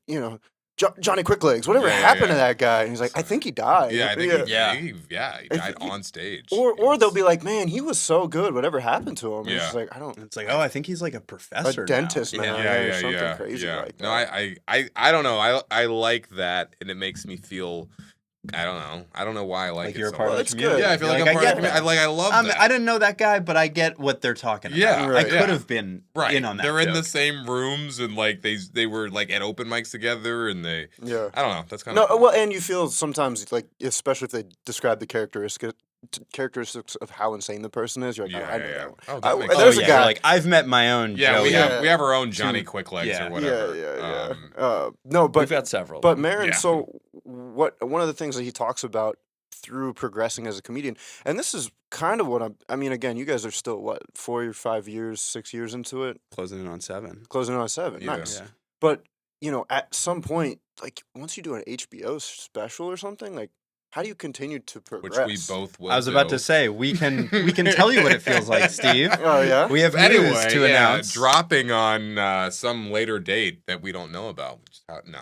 Speaker 3: Johnny Quicklegs, whatever
Speaker 2: Yeah,
Speaker 3: happened to
Speaker 2: yeah.
Speaker 3: that guy. And he's like, I think he died.
Speaker 2: Yeah, I think
Speaker 1: Yeah.
Speaker 2: he died on stage.
Speaker 3: Or they'll be like, man, he was so good. Whatever happened to him? And
Speaker 2: Yeah.
Speaker 3: It's like I don't.
Speaker 1: It's like, oh, I think he's like a professor.
Speaker 3: A dentist
Speaker 1: now.
Speaker 3: now.
Speaker 1: Yeah.
Speaker 3: or something crazy like
Speaker 2: No,
Speaker 3: that.
Speaker 2: I don't know. I like that, and it makes me feel. I don't know. I don't know why I like
Speaker 1: Like
Speaker 2: it
Speaker 1: you're a
Speaker 2: so
Speaker 1: part
Speaker 2: much.
Speaker 1: of the
Speaker 3: It's
Speaker 1: community.
Speaker 3: good.
Speaker 2: Yeah, I feel
Speaker 1: You're
Speaker 2: like I'm part of
Speaker 1: get
Speaker 2: the
Speaker 1: that.
Speaker 2: community. I love that.
Speaker 1: I didn't know that guy, but I get what they're talking about.
Speaker 2: Yeah,
Speaker 3: Right.
Speaker 1: I
Speaker 2: yeah.
Speaker 1: could have been
Speaker 2: Right.
Speaker 1: in on that.
Speaker 2: They're in the
Speaker 1: joke.
Speaker 2: same rooms, and like they were like at open mics together, and they.
Speaker 3: Yeah.
Speaker 2: I don't know. That's kind
Speaker 3: No,
Speaker 2: of.
Speaker 3: well, and you feel sometimes like, especially if they describe the characteristics of how insane the person is. You're like, I know that one.
Speaker 2: Oh,
Speaker 3: I-
Speaker 2: that makes
Speaker 1: Oh,
Speaker 3: there's
Speaker 2: sense.
Speaker 3: a
Speaker 1: yeah,
Speaker 3: guy-
Speaker 1: you're like I've met my own.
Speaker 2: Yeah,
Speaker 1: Joey.
Speaker 2: we have our own Johnny Quicklegs
Speaker 1: yeah.
Speaker 2: or whatever.
Speaker 3: Yeah. No,
Speaker 1: We've
Speaker 3: but
Speaker 1: got several.
Speaker 3: But Marin,
Speaker 2: Yeah.
Speaker 3: so one of the things that he talks about through progressing as a comedian, and this is kind of what I mean, again, you guys are still, 4 or 5 years, 6 years into it?
Speaker 1: closing in on 7.
Speaker 3: Closing in on 7.
Speaker 2: Yeah.
Speaker 3: Nice.
Speaker 1: Yeah.
Speaker 3: But at some point, like once you do an HBO special or something, like how do you continue to
Speaker 2: Which
Speaker 3: progress?
Speaker 2: we both will
Speaker 1: I was about to
Speaker 2: do.
Speaker 1: say we can tell you what it feels like, Steve.
Speaker 3: Oh yeah.
Speaker 1: We have news
Speaker 2: Anyway,
Speaker 1: to announce.
Speaker 2: dropping on some later date that we don't know about. No.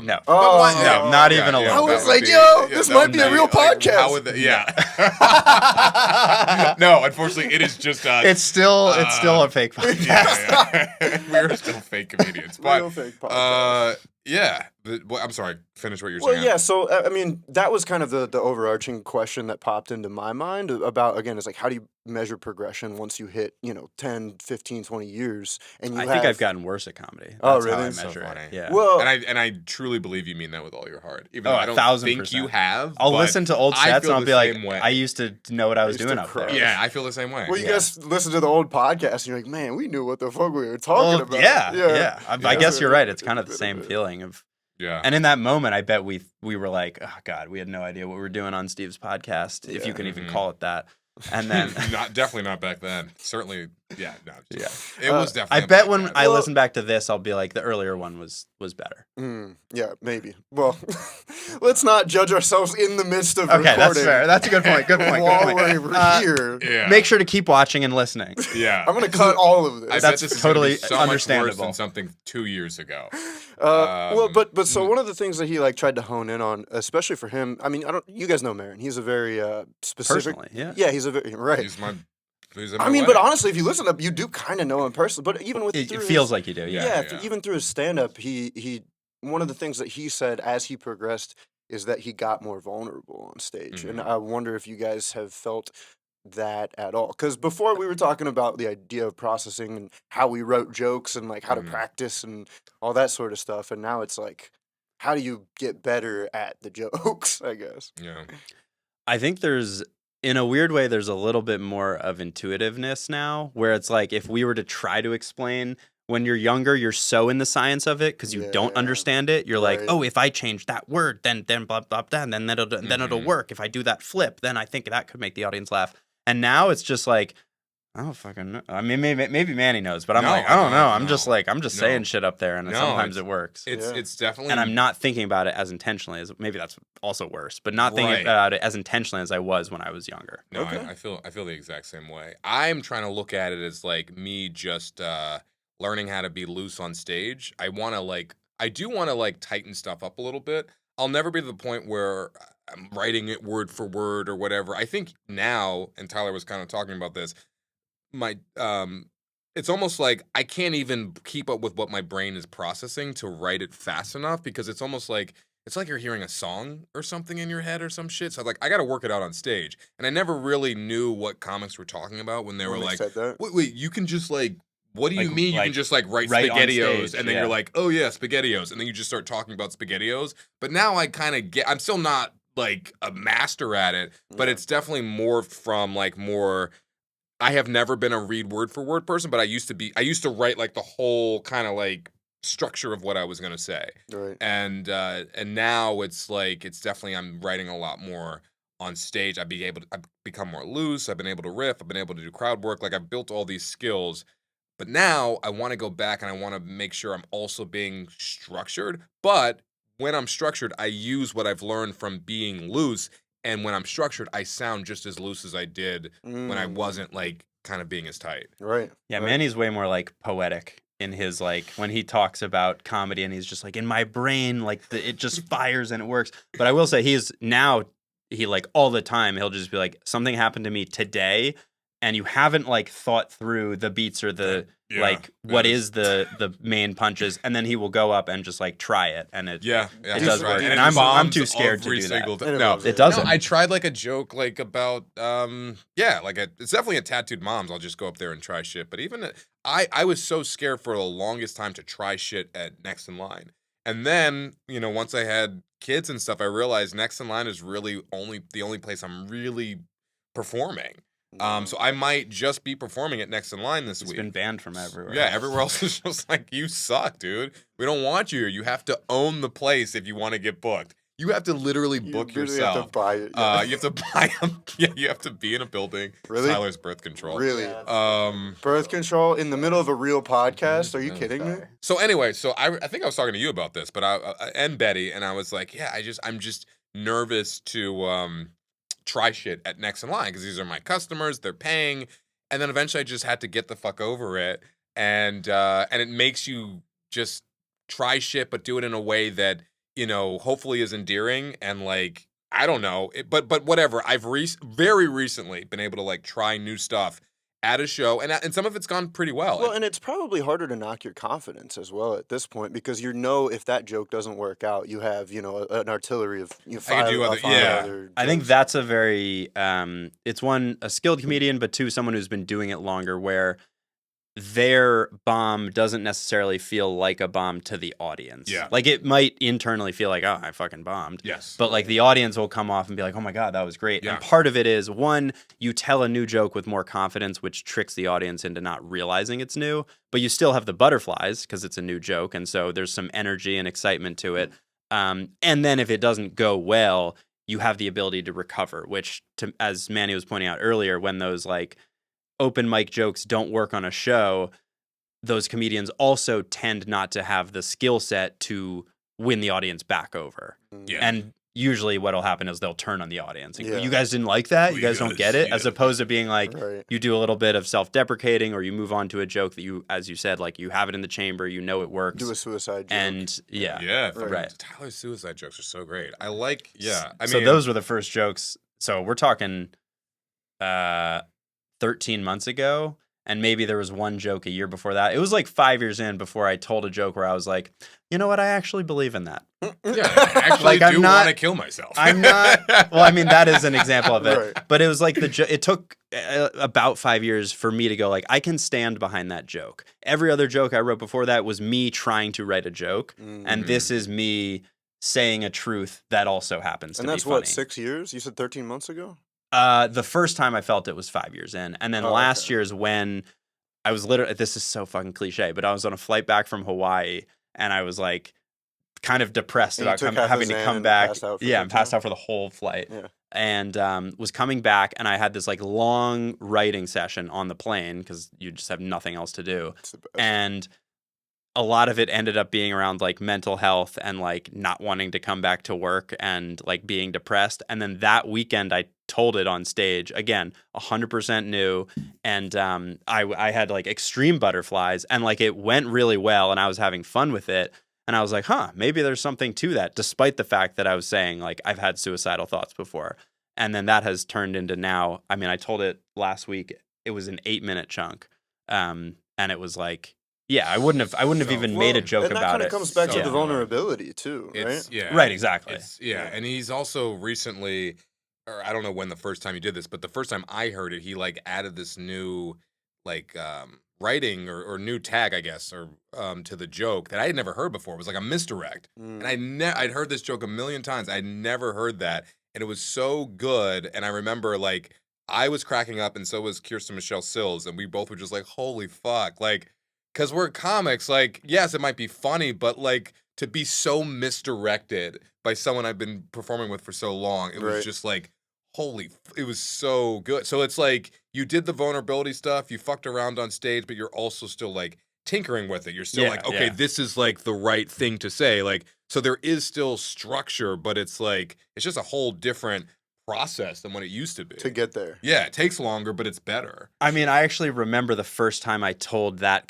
Speaker 1: No.
Speaker 2: But what-
Speaker 3: Oh,
Speaker 1: No, not even a little
Speaker 3: I
Speaker 1: bit.
Speaker 3: was like, yo, this might be a real podcast.
Speaker 2: How would yeah. No, unfortunately, it is just us.
Speaker 1: It's still a fake podcast.
Speaker 2: Yeah. We're still fake comedians. But
Speaker 3: Real fake podcast.
Speaker 2: yeah. I'm sorry. Finish what you're
Speaker 3: Well,
Speaker 2: saying.
Speaker 3: yeah. So I mean, that was kind of the overarching question that popped into my mind about, again, is like, how do you measure progression once you hit 10, 15, 20 years, and you
Speaker 1: I
Speaker 3: have
Speaker 1: think I've gotten worse at comedy.
Speaker 3: Oh,
Speaker 1: That's
Speaker 3: really?
Speaker 1: How I
Speaker 3: So
Speaker 1: measure
Speaker 2: funny.
Speaker 1: it. Yeah.
Speaker 3: Well,
Speaker 2: And I truly believe you mean that with all your heart. Even
Speaker 1: Oh,
Speaker 2: though I don't
Speaker 1: 1000%.
Speaker 2: think you have.
Speaker 1: I'll
Speaker 2: but
Speaker 1: listen to old
Speaker 2: I
Speaker 1: sets
Speaker 2: feel
Speaker 1: and I'll
Speaker 2: the
Speaker 1: be like,
Speaker 2: same way.
Speaker 1: I used to know what I was
Speaker 3: used to
Speaker 1: doing up there.
Speaker 3: crush.
Speaker 2: Yeah, I feel the same way.
Speaker 3: well, you
Speaker 1: Yeah.
Speaker 3: guys listen to the old podcast, and you're like, man, we knew what the fuck we were talking about.
Speaker 1: Yeah. I guess
Speaker 3: So
Speaker 1: you're right. It's
Speaker 3: a
Speaker 1: kind of the
Speaker 3: bit
Speaker 1: same
Speaker 3: it.
Speaker 1: feeling of.
Speaker 2: Yeah.
Speaker 1: And in that moment, I bet we were like, oh God, we had no idea what we were doing on Steve's podcast, if you
Speaker 3: Yeah.
Speaker 1: can even
Speaker 2: Mhm.
Speaker 1: call it that. And then,
Speaker 2: definitely not back then. Certainly, yeah, no.
Speaker 1: yeah,
Speaker 2: It was
Speaker 1: I
Speaker 2: definitely.
Speaker 1: bet
Speaker 2: a
Speaker 1: when
Speaker 2: podcast.
Speaker 1: I
Speaker 3: Well-
Speaker 1: listen back to this, I'll be like, the earlier one was better.
Speaker 3: Yeah, maybe. Well, let's not judge ourselves in the midst of
Speaker 1: Okay,
Speaker 3: recording.
Speaker 1: that's fair. That's a good point. Good point.
Speaker 3: While
Speaker 1: Good point.
Speaker 3: we're here,
Speaker 2: Yeah.
Speaker 1: Make sure to keep watching and listening.
Speaker 2: Yeah.
Speaker 3: I'm gonna cut all of this.
Speaker 2: I bet
Speaker 1: That's
Speaker 2: this is
Speaker 1: totally
Speaker 2: gonna be so much worse
Speaker 1: understandable.
Speaker 2: than something 2 years ago.
Speaker 3: Well, but so
Speaker 2: mm.
Speaker 3: one of the things that he tried to hone in on, especially for him. I mean, you guys know Marin. He's a very specific.
Speaker 1: Personally, yeah.
Speaker 3: Yeah, he's a very right.
Speaker 2: He's in
Speaker 3: I
Speaker 2: my
Speaker 3: mean,
Speaker 2: way.
Speaker 3: but honestly, if you listen up, you do kind of know him personally. But even with
Speaker 1: It
Speaker 3: through
Speaker 1: feels
Speaker 3: his,
Speaker 1: like you do, yeah.
Speaker 2: Yeah.
Speaker 3: even through his stand up, he one of the things that he said as he progressed is that he got more vulnerable on stage, and
Speaker 2: Mhm.
Speaker 3: I wonder if you guys have felt that at all. Because before we were talking about the idea of processing and how we wrote jokes and like how to
Speaker 2: Mhm.
Speaker 3: practice and all that sort of stuff, and now it's like, how do you get better at the jokes? I guess.
Speaker 2: Yeah.
Speaker 1: I think in a weird way, there's a little bit more of intuitiveness now, where it's like if we were to try to explain, when you're younger, you're so in the science of it because you don't
Speaker 3: Yeah.
Speaker 1: understand it. You're like,
Speaker 3: Right.
Speaker 1: oh, if I change that word, then blah blah blah, then it'll
Speaker 2: Mhm.
Speaker 1: work. If I do that flip, then I think that could make the audience laugh. And now it's just like, I don't fucking know. I mean, maybe Manny knows, but I'm
Speaker 2: No,
Speaker 1: like, I don't know. I'm
Speaker 2: no,
Speaker 1: just
Speaker 2: no.
Speaker 1: saying shit up there, and
Speaker 2: No,
Speaker 1: sometimes
Speaker 2: it's-
Speaker 1: it works.
Speaker 2: It's
Speaker 3: Yeah.
Speaker 2: it's definitely.
Speaker 1: And I'm not thinking about it as intentionally as maybe that's also worse, but not thinking
Speaker 2: Right.
Speaker 1: about it as intentionally as I was when I was younger.
Speaker 2: No,
Speaker 3: Okay.
Speaker 2: I feel the exact same way. I'm trying to look at it as like me just learning how to be loose on stage. I do want to tighten stuff up a little bit. I'll never be to the point where I'm writing it word for word or whatever. I think now, and Tyler was kind of talking about this, my it's almost like I can't even keep up with what my brain is processing to write it fast enough, because it's almost like it's like you're hearing a song or something in your head or some shit. So I got to work it out on stage. And I never really knew what comics were talking about when they were
Speaker 3: When they
Speaker 2: like,
Speaker 3: said that.
Speaker 2: wait, you can just what do you
Speaker 1: Like-
Speaker 2: mean you
Speaker 1: like,
Speaker 2: can just write
Speaker 1: write on
Speaker 2: SpaghettiOs?
Speaker 1: stage,
Speaker 2: And then
Speaker 1: yeah.
Speaker 2: you're like, oh yeah, SpaghettiOs. And then you just start talking about SpaghettiOs. But now I kind of I'm still not like a master at it, but
Speaker 3: Yeah.
Speaker 2: it's definitely more from I have never been a read word for word person, but I used to write the whole kind of structure of what I was going to say.
Speaker 3: Right.
Speaker 2: And now it's definitely, I'm writing a lot more on stage. I've become more loose. I've been able to riff. I've been able to do crowd work. I've built all these skills, but now I want to go back and I want to make sure I'm also being structured. But when I'm structured, I use what I've learned from being loose. And when I'm structured, I sound just as loose as I did when I wasn't kind of being as tight.
Speaker 3: Right.
Speaker 1: Yeah,
Speaker 3: right.
Speaker 1: Manny's way more poetic in his when he talks about comedy, and he's just in my brain, it just fires and it works. But I will say he all the time, he'll just be like, something happened to me today, and you haven't thought through the beats or the what is the main punches, and then he will go up and just try it, and it
Speaker 2: Yeah,
Speaker 1: it
Speaker 3: does
Speaker 1: work.
Speaker 3: and
Speaker 1: And
Speaker 2: it
Speaker 1: I'm
Speaker 2: bombs
Speaker 1: too scared to
Speaker 2: every
Speaker 1: do
Speaker 2: single
Speaker 1: that.
Speaker 2: time.
Speaker 3: And
Speaker 2: No,
Speaker 3: it
Speaker 1: It doesn't.
Speaker 2: No, I tried a joke about it's definitely a tattooed moms. I'll just go up there and try shit. But even I was so scared for the longest time to try shit at Next in Line. And then, once I had kids and stuff, I realized Next in Line is really the only place I'm really performing. So I might just be performing at Next in Line this
Speaker 1: It's
Speaker 2: week.
Speaker 1: been banned from everywhere.
Speaker 2: Yeah, everywhere else is just you suck, dude. We don't want you here. You have to own the place if you want to get booked. You have to literally
Speaker 3: You
Speaker 2: book
Speaker 3: literally
Speaker 2: yourself.
Speaker 3: have to buy it. Yeah.
Speaker 2: You have to buy them. Yeah, you have to be in a building.
Speaker 3: Really?
Speaker 2: Tyler's birth control.
Speaker 3: Really?
Speaker 2: Um,
Speaker 3: Birth control in the middle of a real podcast? Are you kidding me?
Speaker 2: So anyway, so I think I was talking to you about this, but and Betty, and I was like, yeah, I'm just nervous to try shit at Next in Line because these are my customers, they're paying, and then eventually I just had to get the fuck over it, and it makes you just try shit, but do it in a way that hopefully is endearing and like I don't know, but whatever. I've very recently been able to like try new stuff at a show, and some of it's gone pretty well.
Speaker 3: Well, and it's probably harder to knock your confidence as well at this point because if that joke doesn't work out, you have an artillery of
Speaker 2: I can do other. Yeah,
Speaker 1: I think that's a very it's one, a skilled comedian, but two, someone who's been doing it longer, where their bomb doesn't necessarily feel like a bomb to the audience.
Speaker 2: Yeah.
Speaker 1: Like it might internally feel like, oh, I fucking bombed.
Speaker 2: Yes.
Speaker 1: But like the audience will come off and be like, oh my God, that was great.
Speaker 2: Yeah.
Speaker 1: And part of it is, one, you tell a new joke with more confidence, which tricks the audience into not realizing it's new, but you still have the butterflies because it's a new joke. And so there's some energy and excitement to it. And then if it doesn't go well, you have the ability to recover, which as Manny was pointing out earlier, when those like open mic jokes don't work on a show, those comedians also tend not to have the skill set to win the audience back over.
Speaker 2: Yeah.
Speaker 1: And usually what'll happen is they'll turn on the audience and go,
Speaker 3: Yeah.
Speaker 1: you guys didn't like that? You guys don't get it? As opposed to being like,
Speaker 3: Right.
Speaker 1: you do a little bit of self-deprecating or you move on to a joke that you, as you said, like you have it in the chamber, you know it works.
Speaker 3: Do a suicide joke.
Speaker 1: And yeah.
Speaker 2: Yeah,
Speaker 1: Right.
Speaker 2: Tyler's suicide jokes are so great. I like. Yeah, I mean,
Speaker 1: so those were the first jokes. So we're talking 13 months ago, and maybe there was one joke a year before that. It was like 5 years in before I told a joke where I was like, you know what, I actually believe in that.
Speaker 2: Yeah, I actually
Speaker 1: Like, I'm
Speaker 2: do
Speaker 1: not-
Speaker 2: want to kill myself.
Speaker 1: I'm not. Well, I mean, that is an example of it.
Speaker 3: Right.
Speaker 1: But it was like it took about 5 years for me to go like, I can stand behind that joke. Every other joke I wrote before that was me trying to write a joke, and this is me saying a truth that also happens to
Speaker 3: And
Speaker 1: be
Speaker 3: that's
Speaker 1: funny.
Speaker 3: what, 6 years? You said 13 months ago?
Speaker 1: The first time I felt it was 5 years in, and then
Speaker 3: Oh,
Speaker 1: last
Speaker 3: okay.
Speaker 1: year's when I was literally, this is so fucking cliche, but I was on a flight back from Hawaii, and I was like kind of depressed
Speaker 3: And you
Speaker 1: about
Speaker 3: took half a
Speaker 1: having to
Speaker 3: Xan
Speaker 1: come
Speaker 3: and
Speaker 1: back.
Speaker 3: passed out for
Speaker 1: Yeah,
Speaker 3: the
Speaker 1: I'm passed
Speaker 3: time?
Speaker 1: out for the whole flight,
Speaker 3: Yeah.
Speaker 1: and was coming back, and I had this like long writing session on the plane because you just have nothing else to do,
Speaker 3: It's the best.
Speaker 1: and a lot of it ended up being around like mental health and like not wanting to come back to work and like being depressed. And then that weekend I told it on stage again, 100% new. And I had like extreme butterflies and like it went really well and I was having fun with it. And I was like, maybe there's something to that, despite the fact that I was saying like I've had suicidal thoughts before. And then that has turned into now, I mean, I told it last week, it was an 8-minute chunk. And it was like, yeah, I wouldn't have even made a joke
Speaker 3: and that
Speaker 1: about
Speaker 3: kind
Speaker 1: it.
Speaker 3: of comes back to
Speaker 1: Yeah.
Speaker 3: the vulnerability too, right?
Speaker 2: It's, yeah,
Speaker 1: Right, exactly.
Speaker 2: Yeah, and he's also recently, or I don't know when the first time he did this, but the first time I heard it, he like added this new, like writing or new tag, I guess, or to the joke that I had never heard before. It was like a misdirect, and I'd heard this joke a million times. I'd never heard that, and it was so good. And I remember like I was cracking up, and so was Kirsten Michelle Sills, and we both were just like, "Holy fuck!" Like, because we're comics. Like, yes, it might be funny, but like to be so misdirected by someone I've been performing with for so long, it was
Speaker 3: Right.
Speaker 2: just like, it was so good. So it's like you did the vulnerability stuff, you fucked around on stage, but you're also still like tinkering with it. You're still
Speaker 1: Yeah,
Speaker 2: like, okay,
Speaker 1: yeah.
Speaker 2: this is like the right thing to say. Like, so there is still structure, but it's like, it's just a whole different process than what it used to be.
Speaker 3: To get there.
Speaker 2: Yeah, it takes longer, but it's better.
Speaker 1: I mean, I actually remember the first time I told that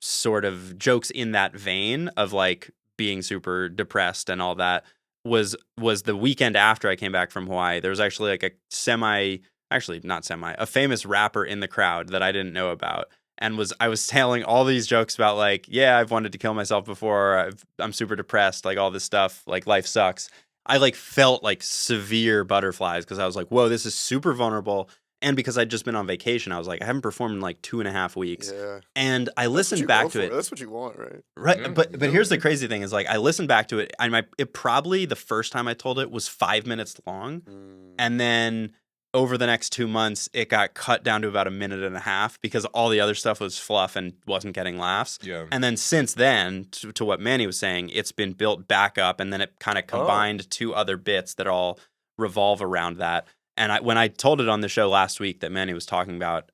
Speaker 1: sort of jokes in that vein of like being super depressed and all that was the weekend after I came back from Hawaii. There was actually like a famous rapper in the crowd that I didn't know about. And I was telling all these jokes about like, yeah, I've wanted to kill myself before. I'm super depressed, like all this stuff, like life sucks. I like felt like severe butterflies because I was like, whoa, this is super vulnerable. And because I'd just been on vacation, I was like, I haven't performed in like 2.5 weeks.
Speaker 3: Yeah.
Speaker 1: And I
Speaker 3: That's what
Speaker 1: listened
Speaker 3: you
Speaker 1: back
Speaker 3: go
Speaker 1: to
Speaker 3: for.
Speaker 1: it.
Speaker 3: That's what you want, right?
Speaker 1: Right.
Speaker 2: Yeah,
Speaker 1: But
Speaker 2: totally.
Speaker 1: here's the crazy thing is like I listened back to it and it probably the first time I told it was 5 minutes long. And then over the next 2 months, it got cut down to about 1.5 minutes because all the other stuff was fluff and wasn't getting laughs.
Speaker 2: Yeah.
Speaker 1: And then since then, to what Manny was saying, it's been built back up, and then it kind of combined 2 other bits that all revolve around that. And when I told it on the show last week that Manny was talking about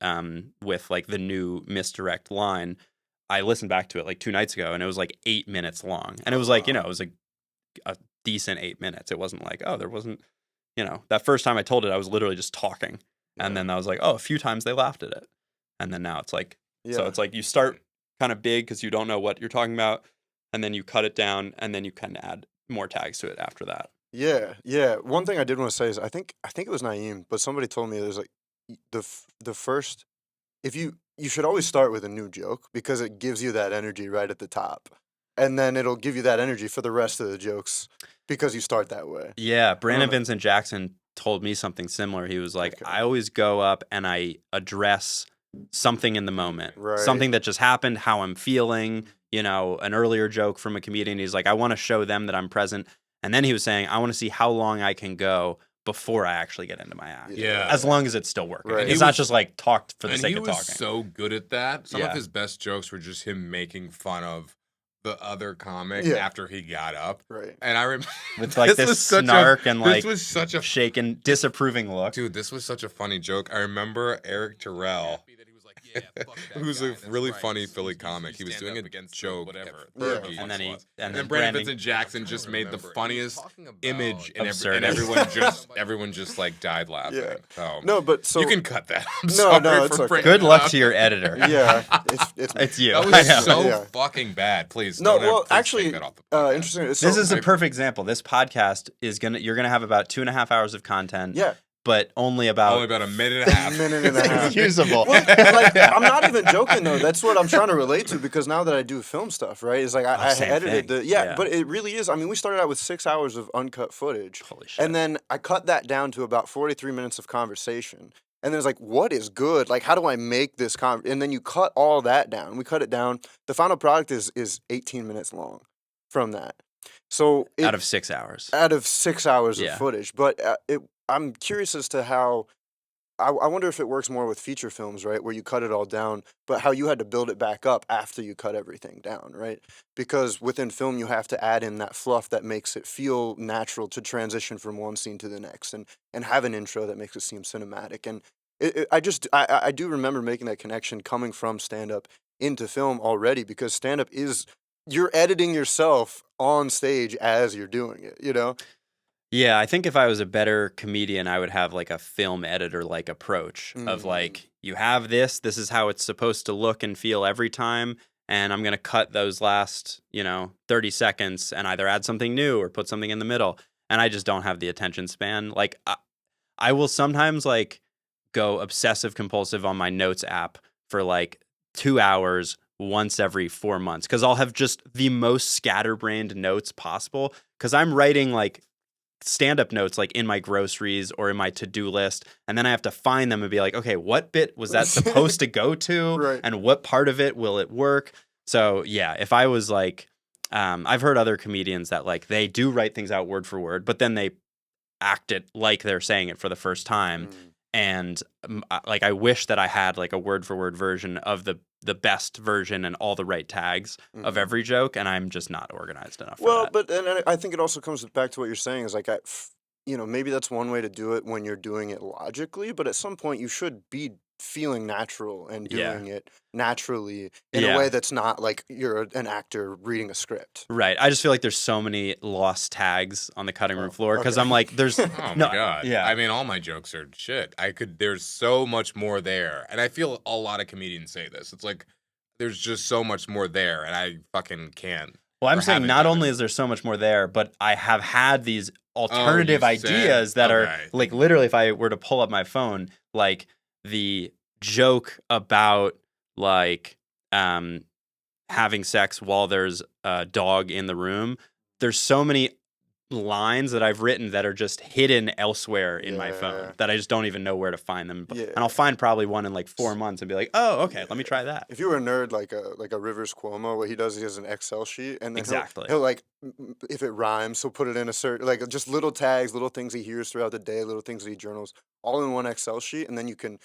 Speaker 1: with like the new misdirect line, I listened back to it like 2 nights ago, and it was like 8 minutes long. And it was like, it was like a decent 8 minutes. It wasn't like, there wasn't, that first time I told it, I was literally just talking. And then I was like, a few times they laughed at it. And then now it's like, so it's like you start kind of big because you don't know what you're talking about. And then you cut it down, and then you kind of add more tags to it after that.
Speaker 3: Yeah. One thing I did want to say is I think it was Naeem, but somebody told me there's like the first, if you should always start with a new joke because it gives you that energy right at the top. And then it'll give you that energy for the rest of the jokes because you start that way.
Speaker 1: Yeah, Brandon Vincent Jackson told me something similar. He was like, I always go up and I address something in the moment, something that just happened, how I'm feeling, an earlier joke from a comedian. He's like, I want to show them that I'm present. And then he was saying, I want to see how long I can go before I actually get into my act.
Speaker 2: Yeah.
Speaker 1: As long as it's still working.
Speaker 3: Right.
Speaker 1: It's not just like talked for the sake of talking.
Speaker 2: And he was so good at that. Some of his best jokes were just him making fun of the other comic after he got up.
Speaker 3: Right.
Speaker 2: And I remember
Speaker 1: with like this snark and like
Speaker 2: this was such a
Speaker 1: shaken, disapproving look.
Speaker 2: Dude, this was such a funny joke. I remember Eric Terrell, who's a really funny Philly comic. He was doing a joke whatever.
Speaker 1: And then
Speaker 2: Brandon Vincent Jackson just made the funniest image, and everyone just like died laughing.
Speaker 3: Yeah.
Speaker 2: So,
Speaker 3: no, but so
Speaker 2: you can cut that.
Speaker 3: It's okay.
Speaker 1: Good luck to your editor.
Speaker 3: Yeah,
Speaker 1: it's you.
Speaker 2: That was so fucking bad. Please.
Speaker 3: No,
Speaker 2: please
Speaker 3: actually,
Speaker 2: take that off the
Speaker 3: interesting.
Speaker 1: This is a perfect example. This podcast you're gonna have about 2.5 hours of content.
Speaker 3: Yeah.
Speaker 1: But only about
Speaker 2: a minute and a half.
Speaker 3: minute and a half.
Speaker 1: Usable.
Speaker 3: Well, like, I'm not even joking though. That's what I'm trying to relate to because now that I do film stuff, right? It's like I edited but it really is. I mean, we started out with 6 hours of uncut footage.
Speaker 1: Holy shit.
Speaker 3: And then I cut that down to about 43 minutes of conversation. And then it's like, what is good? Like, how do I make this and then you cut all that down. We cut it down. The final product is 18 minutes long from that. So
Speaker 1: out of 6 hours.
Speaker 3: Out of 6 hours of footage. But I'm curious as to how, I wonder if it works more with feature films, right, where you cut it all down, but how you had to build it back up after you cut everything down, right? Because within film, you have to add in that fluff that makes it feel natural to transition from one scene to the next and have an intro that makes it seem cinematic. And I do remember making that connection coming from stand-up into film already because stand-up is, you're editing yourself on stage as you're doing it,
Speaker 1: Yeah, I think if I was a better comedian, I would have like a film editor-like approach of like, you have this is how it's supposed to look and feel every time, and I'm going to cut those last, 30 seconds and either add something new or put something in the middle. And I just don't have the attention span. Like, I will sometimes like go obsessive compulsive on my notes app for like 2 hours once every 4 months because I'll have just the most scatterbrained notes possible because I'm writing like stand-up notes like in my groceries or in my to-do list, and then I have to find them and be like, okay, what bit was that supposed to go to,
Speaker 3: right.
Speaker 1: And what part of it will it work? So yeah, if I was like, I've heard other comedians that like they do write things out word for word, but then they act it like they're saying it for the first time, and like I wish that I had like a word for word version of the best version and all the right tags of every joke, and I'm just not organized enough for that.
Speaker 3: But and I think it also comes back to what you're saying is like, maybe that's one way to do it when you're doing it logically, but at some point you should be feeling natural and doing it naturally in a way that's not like you're an actor reading a script.
Speaker 1: Right. I just feel like there's so many lost tags on the cutting room floor because I'm like, there's
Speaker 2: oh my God. Yeah. I mean, all my jokes are shit. There's so much more there. And I feel a lot of comedians say this. It's like, there's just so much more there and I fucking can't.
Speaker 1: Well, I'm saying not only is there so much more there, but I have had these alternative ideas that are like literally if I were to pull up my phone, like the joke about like having sex while there's a dog in the room. There's so many lines that I've written that are just hidden elsewhere in my phone
Speaker 3: Yeah.
Speaker 1: that I just don't even know where to find them.
Speaker 3: Yeah.
Speaker 1: And I'll find probably one in like 4 months and be like, oh, okay, let me try that.
Speaker 3: If you were a nerd like a Rivers Cuomo, what he does, he has an Excel sheet, and then
Speaker 1: Exactly.
Speaker 3: he'll like, if it rhymes, he'll put it in a certain, like, just little tags, little things he hears throughout the day, little things that he journals, all in one Excel sheet, and then you can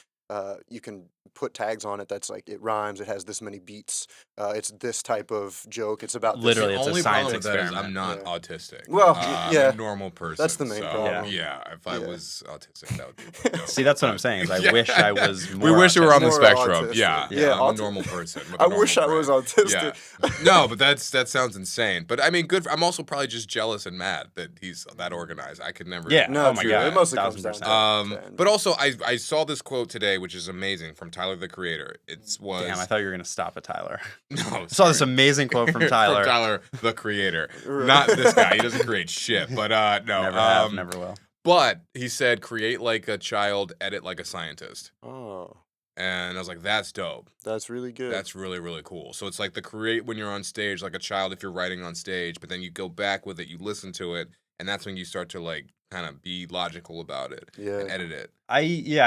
Speaker 3: put tags on it that's like, it rhymes, it has this many beats, it's this type of joke, it's about this.
Speaker 1: Literally,
Speaker 2: The
Speaker 1: it's a
Speaker 2: only
Speaker 1: science
Speaker 2: problem with that is
Speaker 1: experiment.
Speaker 2: I'm not
Speaker 3: Yeah.
Speaker 2: autistic.
Speaker 3: Well,
Speaker 2: I'm
Speaker 3: yeah.
Speaker 2: a normal person.
Speaker 3: That's the main
Speaker 2: so,
Speaker 3: problem.
Speaker 2: Yeah, if I
Speaker 3: Yeah.
Speaker 2: was autistic, that would be. No,
Speaker 1: See, that's what I'm saying. Is I
Speaker 2: Yeah.
Speaker 1: wish I was more.
Speaker 2: We wish we were on the
Speaker 3: More
Speaker 2: spectrum.
Speaker 3: autistic.
Speaker 2: Yeah,
Speaker 3: Yeah,
Speaker 2: I'm a normal person. with a
Speaker 3: I
Speaker 2: normal
Speaker 3: wish I was
Speaker 2: brain.
Speaker 3: autistic.
Speaker 2: Yeah. No, but that sounds insane. But I mean, good. I'm also probably just jealous and mad that he's that organized. I could never.
Speaker 1: Yeah.
Speaker 3: No,
Speaker 1: Oh my
Speaker 3: true.
Speaker 1: God.
Speaker 3: It mostly comes down
Speaker 1: 1000%.
Speaker 3: to that.
Speaker 2: But also, I saw this quote today, which is amazing, from Tyler the Creator. It was
Speaker 1: Damn, I thought you were gonna stop at Tyler.
Speaker 2: no.
Speaker 1: I saw this
Speaker 2: sorry.
Speaker 1: amazing quote from Tyler.
Speaker 2: From Tyler the Creator, not this guy. He doesn't create shit. But no,
Speaker 1: Never have, never will.
Speaker 2: But he said, "Create like a child, edit like a scientist."
Speaker 3: Oh,
Speaker 2: And I was like, "That's dope.
Speaker 3: that's really good.
Speaker 2: That's really, really cool." So it's like the create when you're on stage, like a child if you're writing on stage, but then you go back with it, you listen to it, and that's when you start to like kind of be logical about it and
Speaker 3: yeah.
Speaker 2: edit it.
Speaker 1: I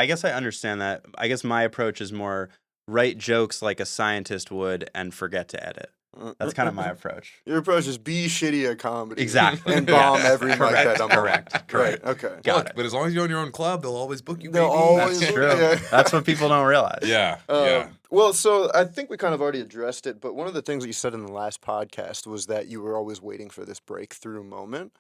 Speaker 1: guess I understand that. I guess my approach is more write jokes like a scientist would and forget to edit. That's kind of my approach.
Speaker 3: Your approach is be shitty at comedy.
Speaker 1: Exactly.
Speaker 3: And bomb
Speaker 1: Yeah.
Speaker 3: every mic
Speaker 1: Correct,
Speaker 3: that I'm on.
Speaker 1: correct.
Speaker 3: Right. Okay.
Speaker 1: Got
Speaker 2: Look,
Speaker 1: it.
Speaker 2: but as long as you own your own club, they'll always book you.
Speaker 3: They'll
Speaker 2: baby.
Speaker 3: always
Speaker 1: That's
Speaker 3: book
Speaker 1: true.
Speaker 3: Yeah.
Speaker 1: That's what people don't realize.
Speaker 2: Yeah, yeah.
Speaker 3: Well, so I think we kind of already addressed it, but one of the things that you said in the last podcast was that you were always waiting for this breakthrough moment,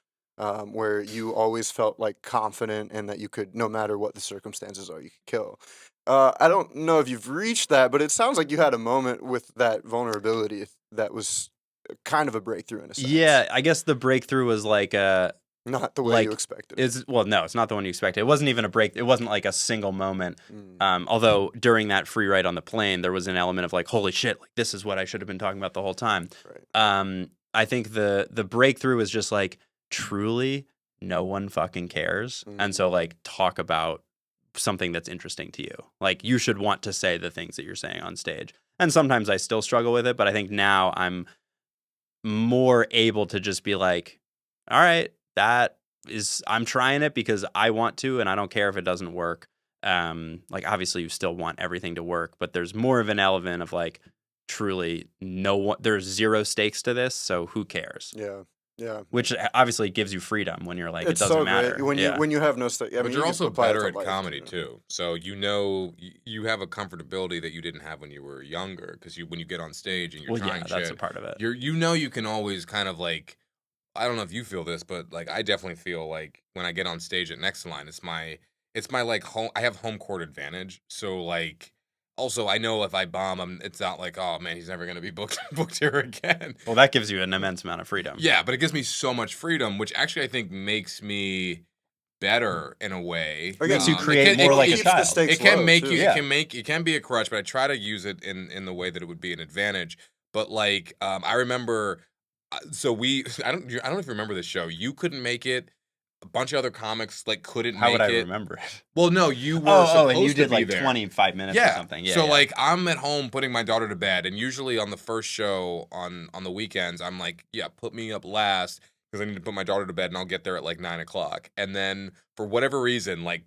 Speaker 3: where you always felt like confident and that you could, no matter what the circumstances are, you could kill. I don't know if you've reached that, but it sounds like you had a moment with that vulnerability that was kind of a breakthrough in a sense.
Speaker 1: Yeah, I guess the breakthrough was like
Speaker 3: Not the way you
Speaker 1: like,
Speaker 3: expected.
Speaker 1: no, it's not the one you expected. It wasn't even a break. It wasn't like a single moment.
Speaker 3: Mm.
Speaker 1: Although during that free ride on the plane, there was an element of like, holy shit, like this is what I should have been talking about the whole time.
Speaker 3: Right.
Speaker 1: I think the breakthrough is just like truly no one fucking cares, and so like talk about something that's interesting to you. Like you should want to say the things that you're saying on stage. And sometimes I still struggle with it, but I think now I'm more able to just be like, all right, I'm trying it because I want to, and I don't care if it doesn't work. Like obviously you still want everything to work, but there's more of an element of like truly there's zero stakes to this, so who cares?
Speaker 3: Yeah. Yeah.
Speaker 1: Which obviously gives you freedom when you're like,
Speaker 3: It's
Speaker 1: it doesn't
Speaker 3: so
Speaker 1: matter.
Speaker 3: great when you have no stake. I
Speaker 2: But
Speaker 3: mean,
Speaker 2: you're
Speaker 3: you
Speaker 2: also
Speaker 3: apply it
Speaker 2: better
Speaker 3: to
Speaker 2: at
Speaker 3: life,
Speaker 2: comedy
Speaker 3: you know.
Speaker 2: too. So you have a comfortability that you didn't have when you were younger, because when you get on stage and you're
Speaker 1: Well,
Speaker 2: trying
Speaker 1: yeah, that's
Speaker 2: shit,
Speaker 1: a part of it.
Speaker 2: you can always kind of like, I don't know if you feel this, but like I definitely feel like when I get on stage at Next Line, it's my like home. I have home court advantage. So like, also I know if I bomb, it's not like, oh man, he's never gonna be booked here again.
Speaker 1: Well, that gives you an immense amount of freedom.
Speaker 2: Yeah, but it gives me so much freedom, which actually I think makes me better in a way.
Speaker 1: Makes you
Speaker 2: It
Speaker 1: create
Speaker 2: can-
Speaker 1: more
Speaker 2: it-
Speaker 1: like a
Speaker 2: it-
Speaker 3: keeps the
Speaker 1: child.
Speaker 3: stakes
Speaker 2: It can
Speaker 3: low,
Speaker 2: make
Speaker 3: too.
Speaker 2: you.
Speaker 1: Yeah.
Speaker 2: It can be a crutch, but I try to use it in the way that it would be an advantage. But like, I remember. So I don't know if you remember this show. You couldn't make it. A bunch of other comics like couldn't
Speaker 1: How
Speaker 2: make
Speaker 1: would I
Speaker 2: it.
Speaker 1: remember it?
Speaker 2: Well, no, you were
Speaker 1: Oh,
Speaker 2: supposed
Speaker 1: and you
Speaker 2: to
Speaker 1: did
Speaker 2: be
Speaker 1: like
Speaker 2: there.
Speaker 1: 25 minutes or
Speaker 2: Yeah.
Speaker 1: something. Yeah.
Speaker 2: So
Speaker 1: yeah.
Speaker 2: like I'm at home putting my daughter to bed, and usually on the first show on the weekends, I'm like, yeah, put me up last because I need to put my daughter to bed, and I'll get there at like 9:00. And then for whatever reason, like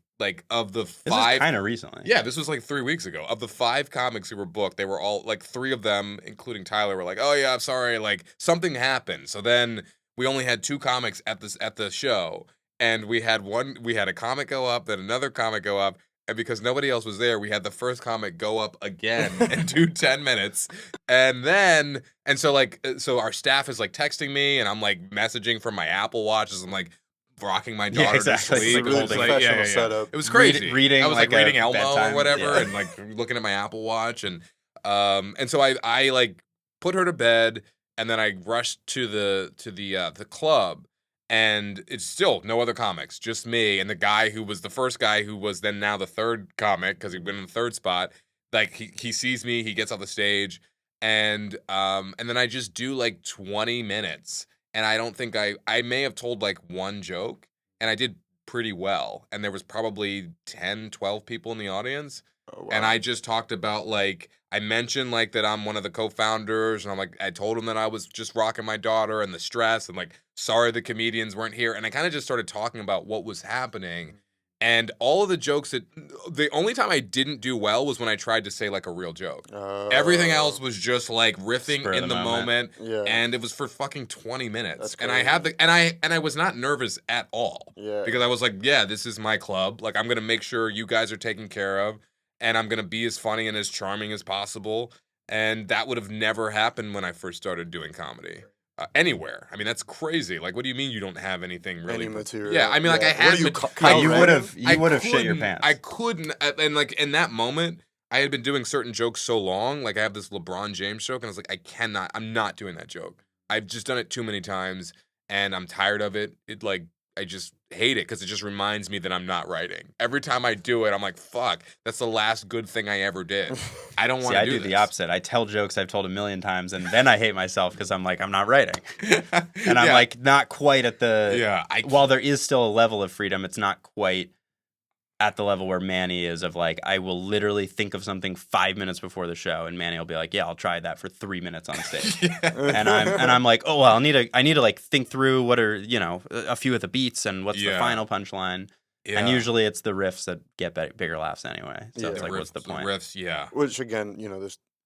Speaker 2: of the
Speaker 1: this
Speaker 2: five,
Speaker 1: is kind of recently.
Speaker 2: yeah, this was like 3 weeks ago. Of the 5 comics who were booked, they were all like 3 of them, including Tyler, were like, oh yeah, I'm sorry, like something happened. So then we only had 2 comics at the show. And we had a comic go up, then another comic go up, and because nobody else was there, we had the first comic go up again and do 10 minutes. And so our staff is like texting me, and I'm like messaging from my Apple Watch as I'm like rocking my daughter
Speaker 1: exactly.
Speaker 2: to sleep.
Speaker 3: It's a really
Speaker 2: It was like,
Speaker 3: professional setup.
Speaker 2: It was crazy.
Speaker 1: Reading
Speaker 2: I was like
Speaker 1: like a
Speaker 2: reading Elmo
Speaker 1: bedtime,
Speaker 2: or whatever,
Speaker 1: yeah.
Speaker 2: and like looking at my Apple Watch, and so I like put her to bed, and then I rushed to the club. And it's still no other comics, just me and the guy who was the first guy who was then now the third comic because he'd been in the third spot. Like he sees me, he gets off the stage, and then I just do like 20 minutes. And I don't think I may have told like one joke, and I did pretty well. And there was probably 10, 12 people in the audience.
Speaker 3: Oh, wow.
Speaker 2: And I just talked about, like, I mentioned, like, that I'm one of the co-founders, and I'm like, I told him that I was just rocking my daughter and the stress, and, like, sorry the comedians weren't here. And I kind of just started talking about what was happening. And all of the jokes the only time I didn't do well was when I tried to say, like, a real joke. Everything else was just, like, riffing
Speaker 1: Spur of
Speaker 2: in the moment.
Speaker 3: Yeah.
Speaker 2: And it was for fucking 20 minutes.
Speaker 3: That's
Speaker 2: And I had
Speaker 3: crazy.
Speaker 2: and I was not nervous at all.
Speaker 3: Yeah.
Speaker 2: Because I was like, yeah, this is my club. Like, I'm going to make sure you guys are taken care of. And I'm going to be as funny and as charming as possible. And that would have never happened when I first started doing comedy. Anywhere. I mean, that's crazy. Like, what do you mean you don't have anything really?
Speaker 3: Any material.
Speaker 2: Yeah, I mean, like, I
Speaker 3: What
Speaker 2: had...
Speaker 3: are you,
Speaker 1: Yeah,
Speaker 3: Kyle
Speaker 1: you
Speaker 3: Reagan?
Speaker 1: would have shit your
Speaker 2: couldn't-
Speaker 1: pants.
Speaker 2: I couldn't, and like in that moment, I had been doing certain jokes so long. Like I have this LeBron James joke, and I was like, I'm not doing that joke. I've just done it too many times, and I'm tired of it. I just hate it because it just reminds me that I'm not writing. Every time I do it, I'm like, fuck, that's the last good thing I ever did. I don't want
Speaker 1: See,
Speaker 2: to
Speaker 1: I
Speaker 2: do
Speaker 1: do
Speaker 2: this.
Speaker 1: the opposite. I tell jokes I've told a million times, and then I hate myself because I'm like, I'm not writing. And I'm
Speaker 2: Yeah.
Speaker 1: like, not quite at the...
Speaker 2: Yeah,
Speaker 1: While there is still a level of freedom, it's not quite at the level where Manny is of like, I will literally think of something 5 minutes before the show, and Manny will be like, yeah, I'll try that for 3 minutes on stage. And I'm like, oh well, I need to like think through what are, a few of the beats and what's the
Speaker 2: Yeah.
Speaker 1: final punchline. And usually it's the riffs that get bigger laughs anyway. So
Speaker 3: Yeah.
Speaker 1: it's like, what's the point?
Speaker 2: Riffs, yeah.
Speaker 3: Which again,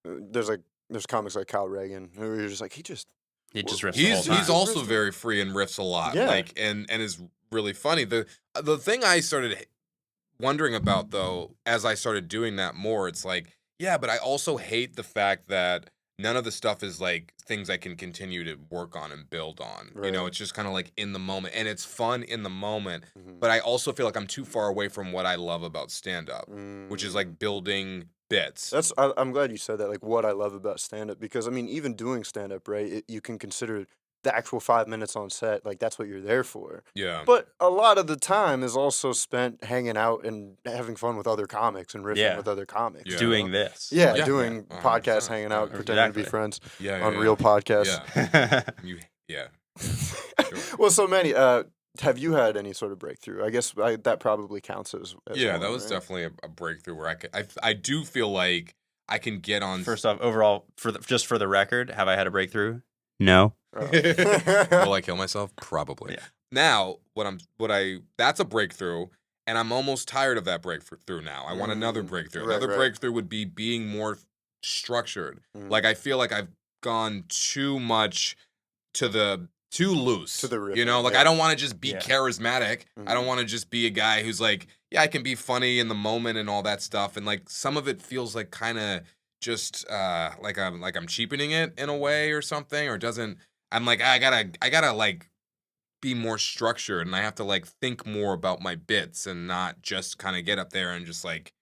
Speaker 3: there's comics like Kyle Reagan who are just like he just
Speaker 1: riffs the whole
Speaker 2: He's
Speaker 1: time.
Speaker 2: he's also very free and riffs a lot.
Speaker 3: Yeah.
Speaker 2: Like and is really funny. The thing I started wondering about though, as I started doing that more, it's like, yeah, but I also hate the fact that none of the stuff is like things I can continue to work on and build on. You know,
Speaker 3: Right.
Speaker 2: it's just kind of like in the moment, and it's fun in the moment.
Speaker 3: Mhm.
Speaker 2: But I also feel like I'm too far away from what I love about stand up, which is like building bits.
Speaker 3: I'm glad you said that. Like what I love about stand up, because I mean, even doing stand up, right? You can consider the actual 5 minutes on set, like that's what you're there for.
Speaker 2: Yeah.
Speaker 3: But a lot of the time is also spent hanging out and having fun with other comics and riffing
Speaker 1: Yeah.
Speaker 3: with other comics.
Speaker 2: Yeah.
Speaker 3: you
Speaker 1: Doing
Speaker 3: know?
Speaker 1: this.
Speaker 3: Yeah,
Speaker 2: Yeah.
Speaker 3: doing
Speaker 2: Yeah.
Speaker 3: podcasts,
Speaker 2: 100%.
Speaker 3: hanging out,
Speaker 2: Yeah.
Speaker 3: pretending to be
Speaker 1: Exactly.
Speaker 3: friends
Speaker 2: Yeah.
Speaker 3: on real podcasts.
Speaker 2: Yeah. Yeah. Sure.
Speaker 3: Well, so many. Have you had any sort of breakthrough? I guess that probably counts as
Speaker 2: Yeah,
Speaker 3: one,
Speaker 2: that was
Speaker 3: right?
Speaker 2: definitely a breakthrough where I do feel like I can get on.
Speaker 1: First off, overall, just for the record, have I had a breakthrough? No.
Speaker 3: Oh.
Speaker 2: Will I kill myself? Probably.
Speaker 1: Yeah.
Speaker 2: Now, that's a breakthrough, and I'm almost tired of that breakthrough now. I want another breakthrough.
Speaker 3: Right,
Speaker 2: Another
Speaker 3: right.
Speaker 2: breakthrough would be being more structured.
Speaker 3: Mm.
Speaker 2: Like I feel like I've gone too much too loose.
Speaker 3: To the riff,
Speaker 2: you know, like
Speaker 3: yeah.
Speaker 2: I don't want to just be
Speaker 1: Yeah.
Speaker 2: charismatic. I don't want to just be a guy who's like, yeah, I can be funny in the moment and all that stuff. And like some of it feels like kind of just like I'm cheapening it in a way or something, or doesn't. I'm like I gotta like be more structured, and I have to like think more about my bits and not just kind of get up there and just like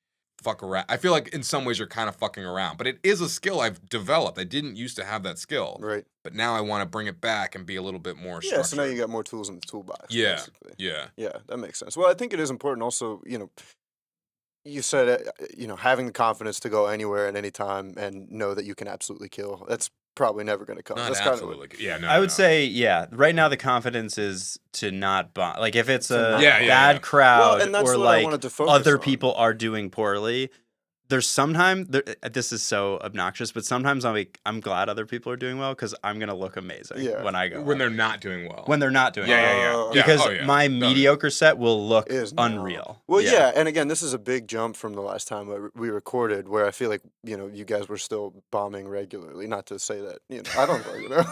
Speaker 2: fuck around. I feel like in some ways you're kind of fucking around, but it is a skill I've developed. I didn't used to have that skill,
Speaker 3: Right.
Speaker 2: but now I want to bring it back and be a little bit more
Speaker 3: Yeah.
Speaker 2: structured.
Speaker 3: So now you got more tools in the toolbox.
Speaker 2: Yeah.
Speaker 3: Basically.
Speaker 2: Yeah.
Speaker 3: Yeah, that makes sense. Well, I think it is important also, you said, having the confidence to go anywhere at any time and know that you can absolutely kill. That's probably never going to come.
Speaker 2: Not
Speaker 3: That's
Speaker 2: absolutely. Yeah, no.
Speaker 1: I would
Speaker 2: no.
Speaker 1: say, yeah. Right now, the confidence is to not bomb. Like if it's a
Speaker 3: not
Speaker 2: Yeah,
Speaker 1: bad
Speaker 2: yeah.
Speaker 1: crowd
Speaker 3: Well, and that's
Speaker 1: or
Speaker 3: what I
Speaker 1: like
Speaker 3: wanted to focus
Speaker 1: other
Speaker 3: on.
Speaker 1: people are doing poorly. There's sometimes this is so obnoxious, but sometimes I'm glad other people are doing well because I'm gonna look amazing
Speaker 3: Yeah.
Speaker 1: when I go
Speaker 2: when
Speaker 1: up.
Speaker 2: they're not doing well.
Speaker 1: when they're not doing
Speaker 2: yeah,
Speaker 1: well.
Speaker 2: yeah, yeah.
Speaker 3: Oh.
Speaker 2: Yeah,
Speaker 1: Because
Speaker 2: oh, yeah.
Speaker 1: my
Speaker 2: No,
Speaker 1: mediocre set will look
Speaker 3: Is now.
Speaker 1: unreal.
Speaker 3: Well, yeah, and again, this is a big jump from the last time we recorded, where I feel like you guys were still bombing regularly. Not to say that I don't know.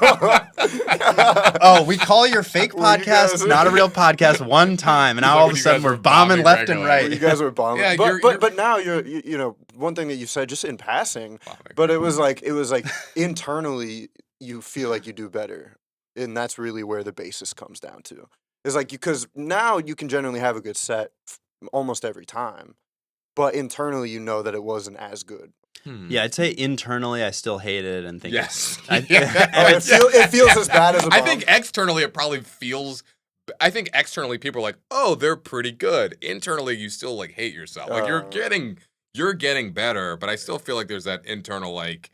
Speaker 1: Oh, we call your fake
Speaker 3: Well, you
Speaker 1: podcast
Speaker 3: guys-
Speaker 1: not a real podcast one time, and now
Speaker 2: Like
Speaker 1: all
Speaker 2: when
Speaker 1: of a
Speaker 2: you
Speaker 1: sudden
Speaker 2: guys
Speaker 1: we're
Speaker 2: were
Speaker 1: bombing
Speaker 2: bombing
Speaker 1: left and
Speaker 2: regularly.
Speaker 1: right.
Speaker 3: You guys were bombing,
Speaker 2: Yeah,
Speaker 3: but now you're one thing that you said just in passing, but it was like internally you feel like you do better, and that's really where the basis comes down to. It's like because now you can generally have a good set almost every time, but internally you know that it wasn't as good.
Speaker 1: Yeah, I'd say internally I still hate it and think
Speaker 2: Yes.
Speaker 1: I-
Speaker 2: Yeah.
Speaker 3: Oh, it feels as bad as a bomb.
Speaker 2: I think externally it probably feels. I think externally people are like, oh, they're pretty good. Internally, you still like hate yourself. Like you're getting better, but I still feel like there's that internal like,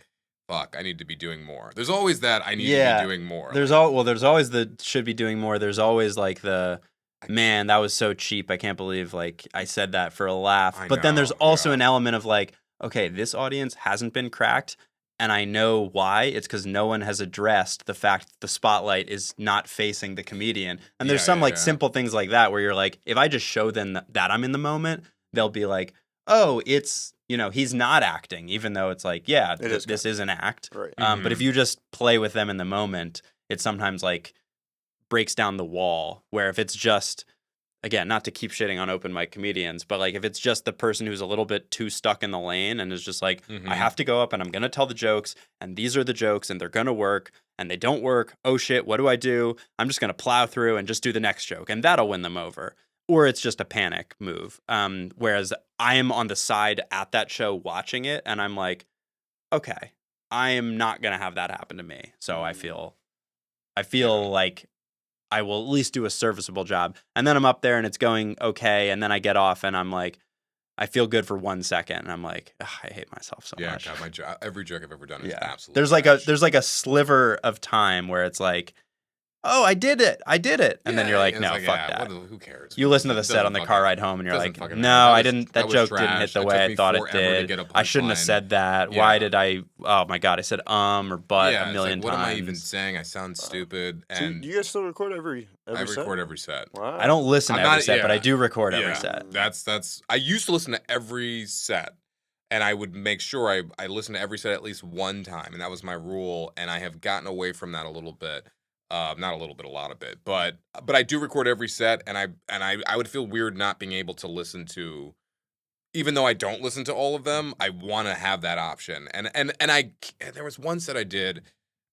Speaker 2: fuck, I need to be doing more. There's always that I need to be doing more.
Speaker 1: There's always the should be doing more. There's always like the man, that was so cheap. I can't believe like I said that for a laugh.
Speaker 2: I
Speaker 1: But then there's
Speaker 2: know,
Speaker 1: also
Speaker 2: yeah.
Speaker 1: an element of like, okay, this audience hasn't been cracked. And I know why. It's because no one has addressed the fact that the spotlight is not facing the comedian. And there's
Speaker 2: Yeah,
Speaker 1: some
Speaker 2: yeah,
Speaker 1: like
Speaker 2: yeah.
Speaker 1: simple things like that where you're like, if I just show them that I'm in the moment, they'll be like, oh, it's, he's not acting, even though it's like, yeah, this is an act.
Speaker 3: Right.
Speaker 1: But if you just play with them in the moment, it sometimes like breaks down the wall. Where if it's just, again, not to keep shitting on open mic comedians, but like if it's just the person who's a little bit too stuck in the lane and is just like, I have to go up and I'm going to tell the jokes and these are the jokes and they're going to work and they don't work. Oh shit, what do I do? I'm just going to plow through and just do the next joke and that'll win them over. Or it's just a panic move. Whereas I am on the side at that show watching it and I'm like, okay, I am not going to have that happen to me. So I feel like I will at least do a serviceable job. And then I'm up there and it's going okay. And then I get off and I'm like, I feel good for 1 second. And I'm like, I hate myself so much.
Speaker 2: God, every joke I've ever done is absolutely
Speaker 1: There's like a sliver of time where it's like, oh, I did it. And then you're like, no, fuck that.
Speaker 2: Who cares?
Speaker 1: You listen to the set on the car ride home and you're like, no, I didn't. That joke didn't hit the way I thought it did. I shouldn't have said that. Why did I? Oh my God, I said or but a million times.
Speaker 2: What am I even saying? I sound stupid. And
Speaker 3: do you guys still record every set?
Speaker 2: record every set.
Speaker 3: Wow.
Speaker 1: I don't listen to every set, but I do record every set.
Speaker 2: That's. I used to listen to every set. And I would make sure I listened to every set at least one time, and that was my rule. And I have gotten away from that a little bit. Not a little bit, a lot of it, but I do record every set, and I would feel weird not being able to listen to, even though I don't listen to all of them. I want to have that option, and there was one set I did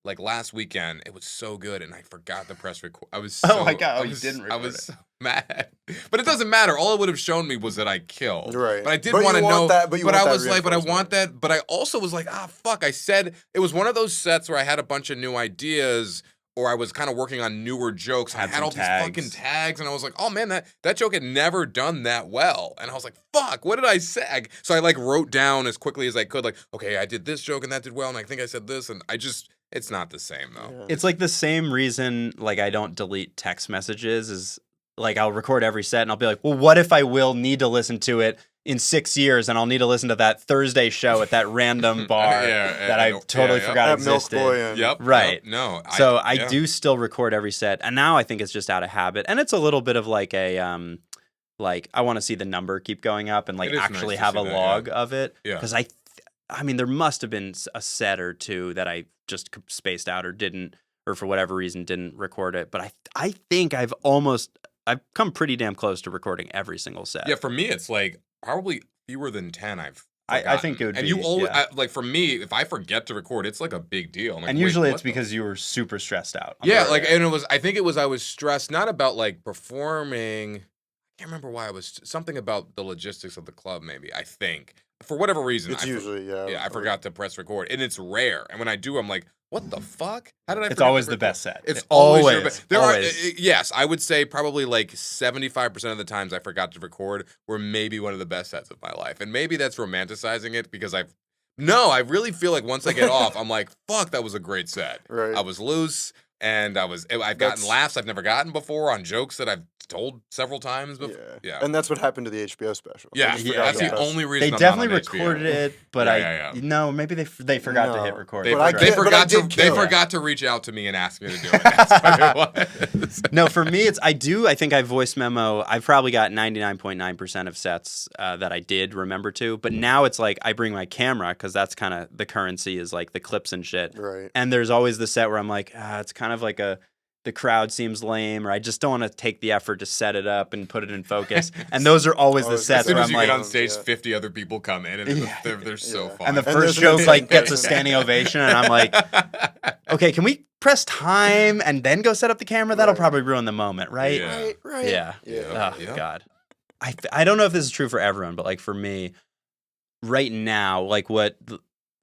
Speaker 2: like last weekend. It was so good, and I forgot the press record. I was so,
Speaker 1: my God, you didn't record
Speaker 2: I was so mad, but it doesn't matter. All it would have shown me was that I killed.
Speaker 3: Right.
Speaker 2: But I did want to know
Speaker 3: that. But
Speaker 2: I was like, but I want that. But I also was like, fuck. I said it was one of those sets where I had a bunch of new ideas. Or I was kind of working on newer jokes. I had all these fucking tags, and I was like, oh man, that joke had never done that well. And I was like, fuck, what did I say? So I like wrote down as quickly as I could, like, okay, I did this joke and that did well, and I think I said this, and it's not the same though.
Speaker 3: Yeah.
Speaker 1: It's like the same reason like I don't delete text messages is like I'll record every set and I'll be like, well, what if I will need to listen to it in 6 years and I'll need to listen to that Thursday show at that random bar that I totally forgot
Speaker 3: That
Speaker 1: existed.
Speaker 3: Milk Boy and
Speaker 2: Yep.
Speaker 1: Right.
Speaker 2: Yep, no.
Speaker 1: So I do still record every set, and now I think it's just out of habit, and it's a little bit of like a like I want to see the number keep going up and like
Speaker 2: It is
Speaker 1: actually
Speaker 2: nice to
Speaker 1: have
Speaker 2: see
Speaker 1: a
Speaker 2: that,
Speaker 1: log of it.
Speaker 2: Yeah.
Speaker 1: Because I mean, there must have been a set or two that I just spaced out or didn't, or for whatever reason didn't record it. But I think I've come pretty damn close to recording every single set.
Speaker 2: Yeah, for me, it's like probably fewer than 10 I've
Speaker 1: I think it would
Speaker 2: and
Speaker 1: be.
Speaker 2: you always
Speaker 1: yeah.
Speaker 2: like for me, if I forget to record, it's like a big deal. Like,
Speaker 1: and usually it's because you were super stressed out.
Speaker 2: Yeah, like and I think it was I was stressed not about like performing. I can't remember why I was something about the logistics of the club. Maybe I think for whatever reason
Speaker 3: it's usually
Speaker 2: I forgot to press record, and it's rare. And when I do, I'm like, what the fuck? How did I?
Speaker 1: It's always the best set.
Speaker 2: It's always your
Speaker 1: always.
Speaker 2: best. There are yes, I would say probably like 75% of the times I forgot to record were maybe one of the best sets of my life, and maybe that's romanticizing it because I really feel like once I get off, I'm like, fuck, that was a great set.
Speaker 3: Right.
Speaker 2: I was loose. And I've gotten laughs I've never gotten before on jokes that I've told several times before. Yeah.
Speaker 3: And that's what happened to the HBO special.
Speaker 2: Yeah, that's the only reason
Speaker 1: they
Speaker 2: I'm
Speaker 1: definitely
Speaker 2: not on
Speaker 1: recorded
Speaker 2: HBO.
Speaker 1: it, but no, maybe they forgot to hit record.
Speaker 2: They forgot to reach out to me and ask me to do it. That's what it was.
Speaker 1: No, for me, I think I voice memo. I've probably got 99.9% of sets that I did remember to, but now it's like I bring my camera because that's kind of the currency is like the clips and shit.
Speaker 3: Right.
Speaker 1: And there's always the set where I'm like, it's kind of like the crowd seems lame, or I just don't want to take the effort to set it up and put it in focus. And those are always the sets
Speaker 2: as soon
Speaker 1: where
Speaker 2: as
Speaker 1: I'm
Speaker 2: you
Speaker 1: like,
Speaker 2: get on stage, 50 other people come in, and they're so fun.
Speaker 1: and the first joke like gets a standing ovation, and I'm like, okay, can we press time and then go set up the camera? That'll probably ruin the moment, right?
Speaker 2: Yeah.
Speaker 3: Right.
Speaker 1: Yeah.
Speaker 3: Yeah.
Speaker 1: Oh God. I don't know if this is true for everyone, but like for me, right now, like what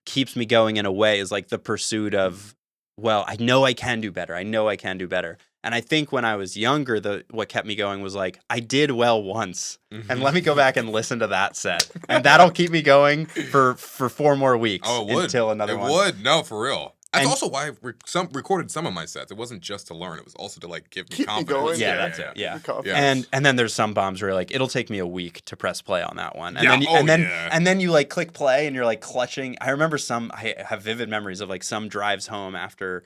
Speaker 1: keeps me going in a way is like the pursuit of, well, I know I can do better. And I think when I was younger, what kept me going was like, I did well once, and let me go back and listen to that set, and that'll keep me going for 4 more weeks.
Speaker 2: Oh, it would
Speaker 1: until another one.
Speaker 2: It would. No, for real. That's
Speaker 1: And-
Speaker 2: also why I recorded some of my sets. It wasn't just to learn; it was also to like give me
Speaker 3: Keep me
Speaker 2: confidence.
Speaker 3: going.
Speaker 1: Yeah, that's it. Yeah.
Speaker 3: The confidence.
Speaker 2: Yeah.
Speaker 1: And then there's some bombs where like it'll take me a week to press play on that one, and
Speaker 2: Yeah,
Speaker 1: then you,
Speaker 2: oh, yeah.
Speaker 1: and then you like click play and you're like clutching. I remember I have vivid memories of like some drives home after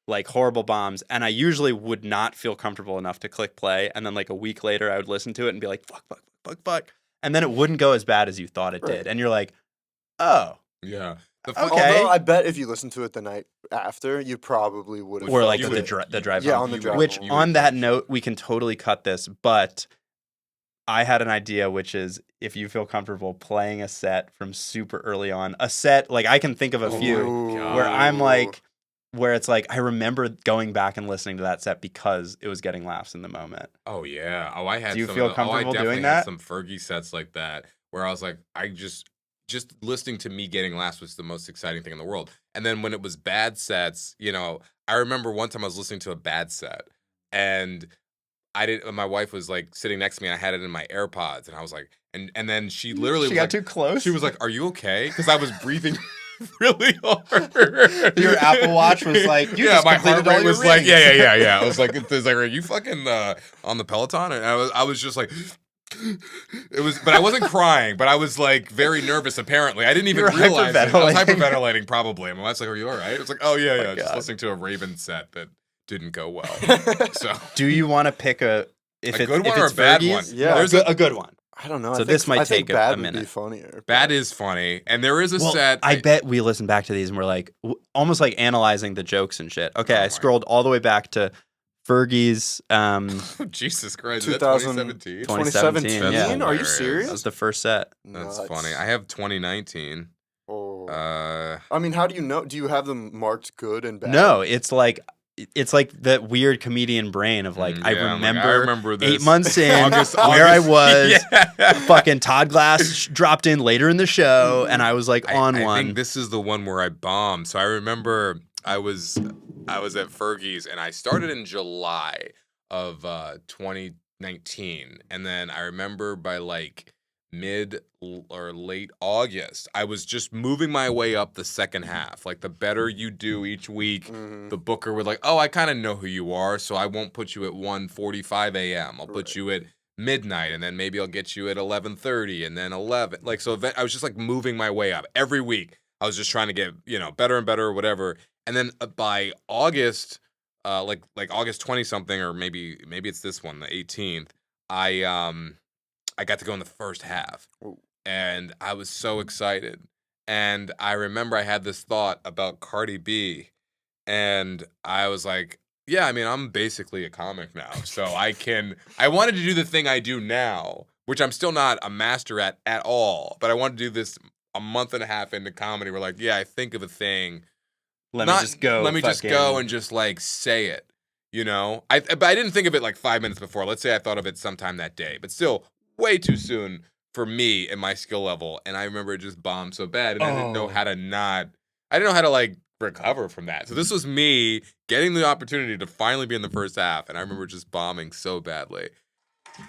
Speaker 1: like horrible bombs, and I usually would not feel comfortable enough to click play, and then like a week later I would listen to it and be like fuck, and then it wouldn't go as bad as you thought it did, and you're like, oh.
Speaker 2: Yeah.
Speaker 1: Okay.
Speaker 3: Although I bet if you listened to it the night after, you probably would have.
Speaker 1: Or like
Speaker 2: You
Speaker 1: the
Speaker 2: would-
Speaker 1: drive
Speaker 3: Yeah,
Speaker 1: home.
Speaker 3: on the drive
Speaker 1: Which
Speaker 3: home.
Speaker 1: on that note, we can totally cut this, but I had an idea, which is if you feel comfortable playing a set from super early on, a set like I can think of a few
Speaker 3: Ooh.
Speaker 1: where I'm like, where it's like I remember going back and listening to that set because it was getting laughs in the moment.
Speaker 2: Oh yeah. Oh, I had.
Speaker 1: Do you
Speaker 2: some
Speaker 1: feel
Speaker 2: of the,
Speaker 1: comfortable
Speaker 2: I definitely
Speaker 1: doing
Speaker 2: had
Speaker 1: that?
Speaker 2: some Fergie sets like that where I was like, I just listening to me getting laughs was the most exciting thing in the world. And then when it was bad sets, you know, I remember one time I was listening to a bad set and my wife was like sitting next to me and I had it in my AirPods and I was like, and then she literally
Speaker 1: She
Speaker 2: was
Speaker 1: got
Speaker 2: like,
Speaker 1: too close.
Speaker 2: she was like, "Are you okay?" Because I was breathing really hard.
Speaker 1: Your Apple Watch was like, you just
Speaker 2: my
Speaker 1: completed
Speaker 2: heart
Speaker 1: all
Speaker 2: rate
Speaker 1: your
Speaker 2: was like,
Speaker 1: rings.
Speaker 2: yeah. I was like, "Are you fucking on the Peloton?" And I was just like. But I wasn't crying, but I was like very nervous. Apparently, I didn't even
Speaker 1: You were
Speaker 2: realize it. I was
Speaker 1: hyperventilating.
Speaker 2: hyperventilating, probably. And my wife's like, "Are you all right?" It's like, "Oh yeah,
Speaker 1: my
Speaker 2: just
Speaker 1: God.
Speaker 2: listening to a Raven set that didn't go well." So
Speaker 1: Do you want to pick a
Speaker 2: good one or
Speaker 1: it's
Speaker 2: a bad
Speaker 1: Fergie's?
Speaker 2: one?
Speaker 3: Yeah.
Speaker 2: There's
Speaker 1: a good one.
Speaker 3: I don't know.
Speaker 1: So
Speaker 3: I
Speaker 1: this
Speaker 3: think,
Speaker 1: might
Speaker 3: I think
Speaker 1: take a
Speaker 3: bad would
Speaker 1: minute.
Speaker 3: be funnier.
Speaker 2: bad is funny, and there is a set.
Speaker 1: I bet we listen back to these and we're like, almost like analyzing the jokes and shit. Okay,
Speaker 2: Oh
Speaker 1: I
Speaker 2: my-
Speaker 1: scrolled all the way back to Fergie's
Speaker 2: Jesus Christ, is that
Speaker 3: 2000
Speaker 2: 2017?
Speaker 1: 2017,
Speaker 2: That's
Speaker 1: yeah.
Speaker 3: Are you
Speaker 2: hilarious.
Speaker 3: serious?
Speaker 1: That was the first set.
Speaker 2: That's
Speaker 3: Nuts.
Speaker 2: funny. I have 2019.
Speaker 3: Oh.
Speaker 2: Uh,
Speaker 3: I mean, how do you know? Do you have them marked good and bad?
Speaker 1: No, it's like that weird comedian brain of like, I
Speaker 2: yeah, I'm
Speaker 1: remember,
Speaker 2: this.
Speaker 1: 8 months in
Speaker 2: August-
Speaker 1: where I was.
Speaker 2: Yeah.
Speaker 1: Fucking Todd Glass dropped in later in the show, and I was like on
Speaker 2: I
Speaker 1: one.
Speaker 2: think this is the one where I bombed. So I remember I was at Fergie's and I started in July of 2019, and then I remember by like mid or late August, I was just moving my way up the second half. Like the better you do each week,
Speaker 3: Mhm.
Speaker 2: the booker would like, oh, I kind of know who you are, so I won't put you at 1:45 a.m. I'll put
Speaker 3: Right.
Speaker 2: you at midnight, and then maybe I'll get you at 11:30, and then 11. Like so, I was just like moving my way up every week. I was just trying to get better and better or whatever. And then by August, like August 20 something, or maybe it's this one, the 18th. I got to go in the first half,
Speaker 3: Ooh.
Speaker 2: and I was so excited. And I remember I had this thought about Cardi B, and I was like, yeah, I mean, I'm basically a comic now, so I wanted to do the thing I do now, which I'm still not a master at all, but I wanted to do this a month and a half into comedy. We're like, yeah, I think of a thing.
Speaker 1: Let me just go
Speaker 2: and just like say it, but I didn't think of it like 5 minutes before. Let's say I thought of it sometime that day, but still way too soon for me and my skill level. And I remember it just bombed so bad, and I didn't know how to like recover from that. So this was me getting the opportunity to finally be in the first half, and I remember just bombing so badly.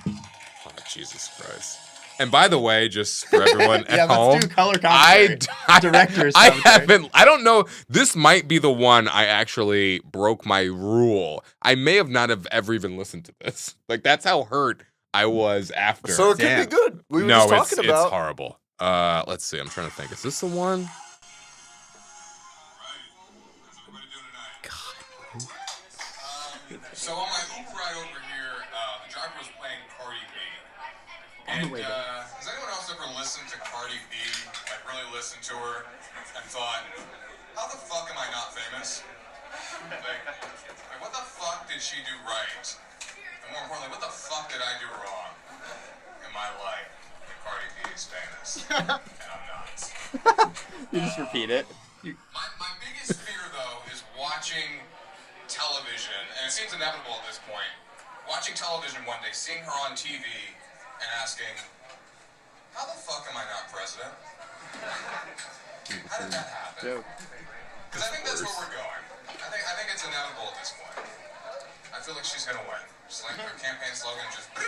Speaker 2: Oh, Jesus Christ. And by the way, just for everyone at home,
Speaker 1: let's do color commentary. Director's
Speaker 2: I
Speaker 1: commentary.
Speaker 2: I don't know. This might be the one I actually broke my rule. I may have not have ever even listened to this. Like, that's how hurt I was after.
Speaker 3: So it could
Speaker 1: Damn.
Speaker 3: be good. We were
Speaker 2: No,
Speaker 3: just talking about.
Speaker 2: it's horrible. Let's see. I'm trying to think. Is this the one? So on my Uber ride over here, the driver was playing Cardi B. And has anyone else ever listened to Cardi B, like really listened to her, and thought, how the fuck am I not famous? Like, what the fuck did she do right? And more importantly, what the fuck did I do wrong in my life that Cardi B is famous? And I'm not.
Speaker 1: You just repeat it.
Speaker 2: My biggest fear, though, is watching television, and it seems inevitable at this point, watching television one day, seeing her on TV, and asking, how the fuck am I not president? How did that happen? Because I think that's where we're going. I think it's inevitable at this point. I feel like she's gonna win. Just like her campaign slogan, just. I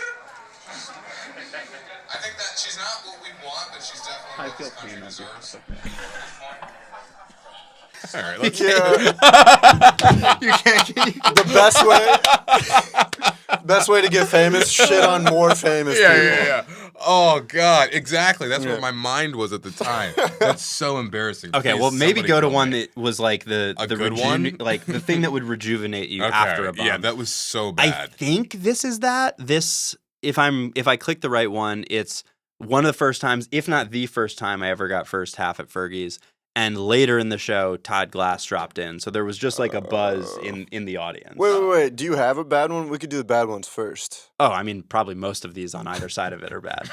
Speaker 2: think that she's not what we want, but she's definitely what this country deserves. At this point. All right, let's
Speaker 3: You can't. The best way to get famous, shit on more famous people.
Speaker 2: Yeah. Oh God, exactly. That's
Speaker 3: Yeah.
Speaker 2: what my mind was at the time. That's so embarrassing.
Speaker 1: Okay,
Speaker 2: Please,
Speaker 1: well, maybe
Speaker 2: somebody
Speaker 1: go to
Speaker 2: kill
Speaker 1: one
Speaker 2: me.
Speaker 1: that was like the
Speaker 2: good one?
Speaker 1: like the thing that would rejuvenate you
Speaker 2: Okay,
Speaker 1: after a bomb.
Speaker 2: yeah, that was so
Speaker 1: I
Speaker 2: bad.
Speaker 1: think this is that. This, if I click the right one, it's one of the first times, if not the first time, I ever got first half at Fergie's. And later in the show, Todd Glass dropped in, so there was just like a buzz in the audience.
Speaker 3: Wait. Do you have a bad one? We could do the bad ones first.
Speaker 1: Oh, I mean, probably most of these on either side of it are bad.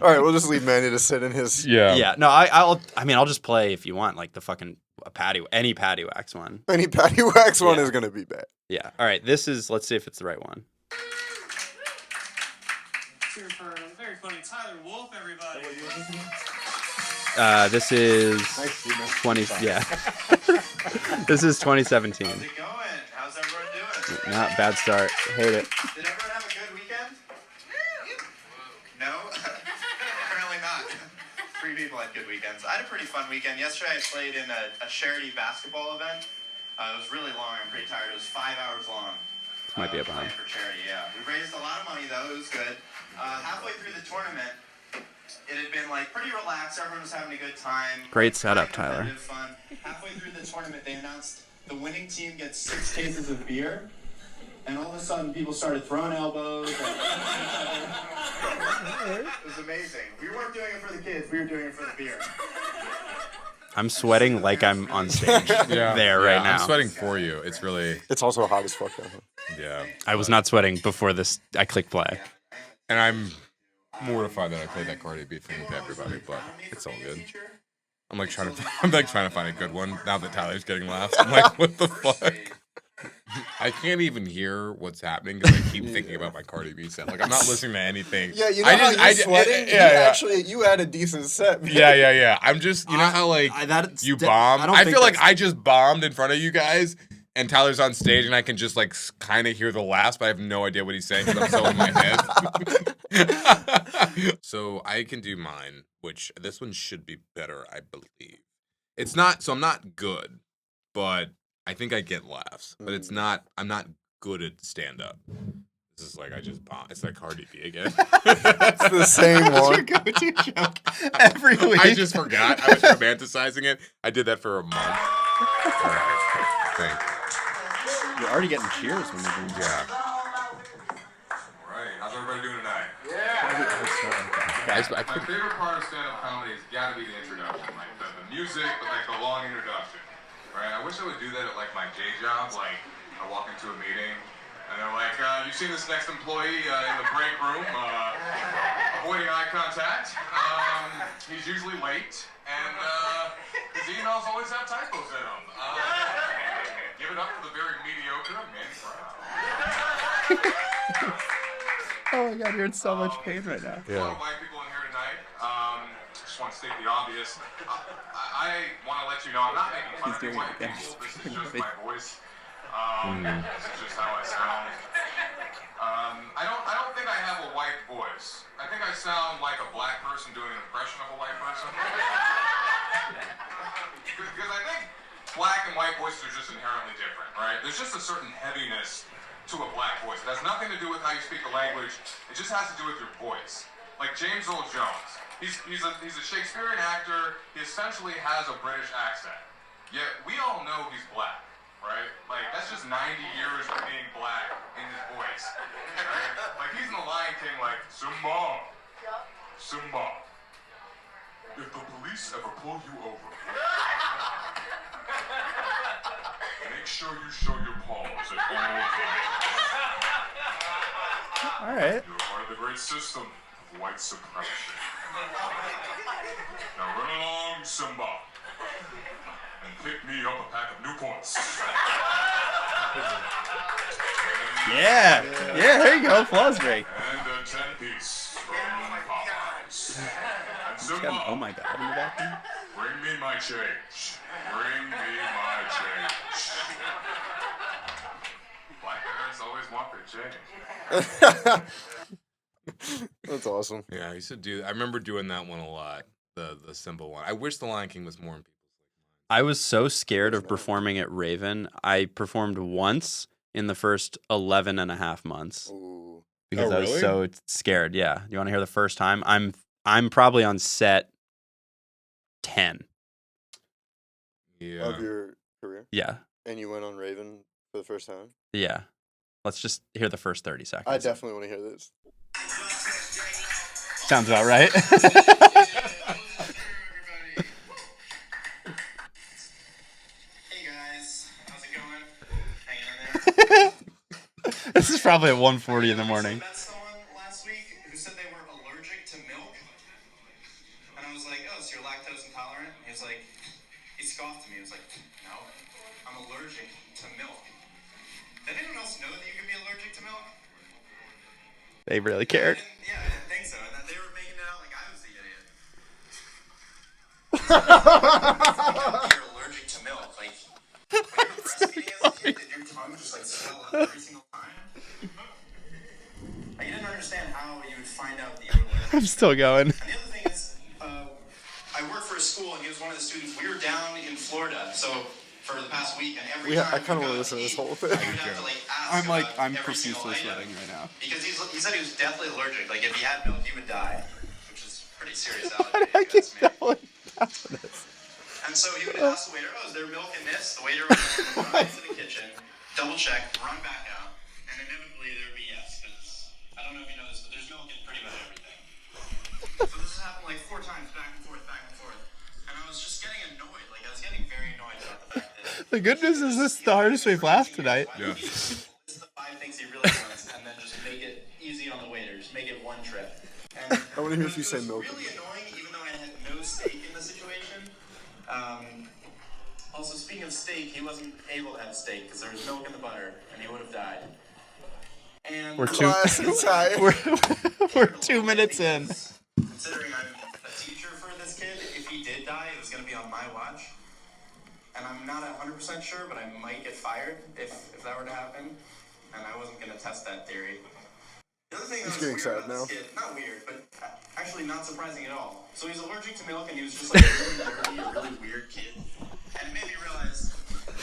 Speaker 3: All right, we'll just leave Manny to sit in his.
Speaker 1: Yeah. No, I'll just play if you want, like the fucking any patty wax one.
Speaker 3: Any patty wax one
Speaker 1: Yeah.
Speaker 3: is gonna be bad.
Speaker 1: Yeah. All right. Let's see if it's the right one.
Speaker 4: Here for a very funny Tyler Wolf, everybody.
Speaker 1: This is 20. Yeah. This is 2017.
Speaker 4: How's it going? How's everyone doing?
Speaker 1: Not bad start. Hate it.
Speaker 4: Did everyone have a good weekend? No? Apparently not. 3 people had good weekends. I had a pretty fun weekend. Yesterday I played in a charity basketball event. It was really long. I'm pretty tired. It was 5 hours long.
Speaker 1: This might be a bomb.
Speaker 4: Playing for charity, yeah. We raised a lot of money though. It was good. Halfway through the tournament, it had been like pretty relaxed. Everyone was having a good time.
Speaker 1: Great setup,
Speaker 4: Kind of
Speaker 1: Tyler.
Speaker 4: competitive Fun. Halfway through the tournament, they announced the winning team gets 6 cases of beer, and all of a sudden, people started throwing elbows. It was amazing. We weren't doing it for the kids. We were doing it for the beer.
Speaker 1: I'm sweating like I'm on stage there right now.
Speaker 2: I'm sweating for you. It's really,
Speaker 3: It's also hot as fuck.
Speaker 2: yeah.
Speaker 1: I was not sweating before this. I clicked play.
Speaker 2: And I'm mortified that I played that Cardi B thing with everybody, but it's all good. I'm like trying to find a good one now that Tyler's getting laughs. I'm like, what the fuck? I can't even hear what's happening because I keep thinking about my Cardi B set. Like I'm not listening to anything.
Speaker 3: Yeah, you know how you're sweating?
Speaker 2: Yeah.
Speaker 3: You had a decent set. Man.
Speaker 2: Yeah. I'm just, you know how like you bombed? I feel like I just bombed in front of you guys. And Tyler's on stage, and I can just like kind of hear the laughs, but I have no idea what he's saying because I'm so in my head. So I can do mine, which this one should be better, I believe. It's not, so I'm not good, but I think I get laughs. But it's not, I'm not good at stand up. This is like I just bombed. It's like Cardi B again.
Speaker 3: It's the same one.
Speaker 1: Go-to joke every week.
Speaker 2: I just forgot. I was romanticizing it. I did that for a month. All right. Thank you.
Speaker 1: You're already getting cheers when you're doing
Speaker 2: Yeah. All right. How's everybody doing tonight?
Speaker 1: Guys,
Speaker 2: My favorite part of stand-up comedy has got to be the introduction, like the music, but like the long introduction, right? I wish I would do that at like my day job. Like I walk into a meeting and they're like, "You've seen this next employee in the break room, avoiding eye contact. He's usually late, and his emails always have typos in them. Give it up for the very mediocre Manny Brown."
Speaker 1: Oh my god, you're in so much pain right now.
Speaker 2: A lot of white people in here tonight. Just want to state the obvious. I want to let you know I'm not making fun of you white people. This is just my voice. This is just how I sound. I don't think I have a white voice. I think I sound like a black person doing an impression of a white person. Because I think black and white voices are just inherently different, right? There's just a certain heaviness to a black voice. It has nothing to do with how you speak the language. It just has to do with your voice. Like James Earl Jones. He's a Shakespearean actor. He essentially has a British accent. Yet we all know he's black, right? Like that's just 90 years of being black in his voice. Right? Like he's in The Lion King like, Simba, Simba, if the police ever pull you over, make sure you show your paws at all times.
Speaker 1: All right.
Speaker 2: You're part of the great system of white supremacy. Now run along, Simba, and pick me up a pack of Newports.
Speaker 1: Yeah, there you go. Applause break.
Speaker 2: And a 10-piece from Popeyes. And Simba,
Speaker 1: Oh my god, in the background.
Speaker 2: bring me my change. Bring me my change. Black parents always want their change.
Speaker 3: That's awesome.
Speaker 2: Yeah, I used to do. I remember doing that one a lot. The Simba one. I wish The Lion King was more in people's.
Speaker 1: I was so scared of performing at Raven. I performed once in the first 11 and a half months
Speaker 3: Ooh.
Speaker 1: because
Speaker 2: Oh,
Speaker 1: I was
Speaker 2: really?
Speaker 1: so scared. Yeah. You want to hear the first time? I'm probably on set 10.
Speaker 2: Yeah.
Speaker 3: Of your career?
Speaker 1: Yeah.
Speaker 3: And you went on Raven for the first time?
Speaker 1: Yeah. Let's just hear the first 30 seconds.
Speaker 3: I definitely want to hear this.
Speaker 1: Sounds about right.
Speaker 4: Hey guys, how's it going? Hanging in there?
Speaker 1: This is probably at 1:40 in the morning.
Speaker 4: I met someone last week who said they were allergic to milk. And I was like, oh, so you're lactose intolerant? And he was like, he scoffed at me. He was like, no, I'm allergic to milk. Did anyone else know that you could be allergic to milk?
Speaker 1: They really cared.
Speaker 4: Yeah, I didn't think so. And that they were making it out like I was the idiot. You're allergic to milk. Like, when you were breastfeeding as a kid, did your tongue just like swell up every single time? Like, you didn't understand how you would find out that you were allergic.
Speaker 1: I'm still going.
Speaker 4: And the other thing is, I work for a school, and he was one of the students. We were down in Florida, so for the past week, and every time
Speaker 3: I kind of
Speaker 4: we
Speaker 3: want to
Speaker 4: got
Speaker 3: listen to this
Speaker 4: eat,
Speaker 3: whole thing.
Speaker 4: I would have to like ask
Speaker 1: I'm
Speaker 4: about every single
Speaker 1: profusely
Speaker 4: item.
Speaker 1: sweating right now.
Speaker 4: Because he said he was deathly allergic. Like if he had milk, he would die, which is pretty serious allergy.
Speaker 1: I
Speaker 4: if you ask
Speaker 1: keep
Speaker 4: me.
Speaker 1: going after this.
Speaker 4: And so he would ask the waiter, "Oh, is there milk in this?" The waiter would run into the kitchen, double check, run back out, and inevitably there would be yes. Because I don't know if you know this, but there's milk in pretty much everything. So this has happened like 4 times, back and forth, and I was just getting annoyed. Like I was getting very annoyed about the fact that.
Speaker 1: The good news is this is the hardest we've laughed tonight.
Speaker 2: Yeah.
Speaker 4: List the 5 things he really wants, and then just make it easy on the waiters. Make it one trip. And
Speaker 3: I want to hear if you say
Speaker 4: it was
Speaker 3: milk.
Speaker 4: really annoying, even though I had no stake in the situation. Also, speaking of steak, he wasn't able to have steak because there was milk in the butter, and he would have died. And
Speaker 1: We're two.
Speaker 3: Classic tie.
Speaker 1: We're 2 minutes in.
Speaker 4: considering I'm a teacher for this kid, if he did die, it was going to be on my watch. And I'm not 100% sure, but I might get fired if that were to happen. And I wasn't going to test that theory. The other thing that
Speaker 3: He's
Speaker 4: was
Speaker 3: getting
Speaker 4: weird
Speaker 3: sad
Speaker 4: about
Speaker 3: now.
Speaker 4: this kid, not weird, but actually not surprising at all. So he's allergic to milk, and he was just like a really nerdy, a really weird kid. And it made me realize,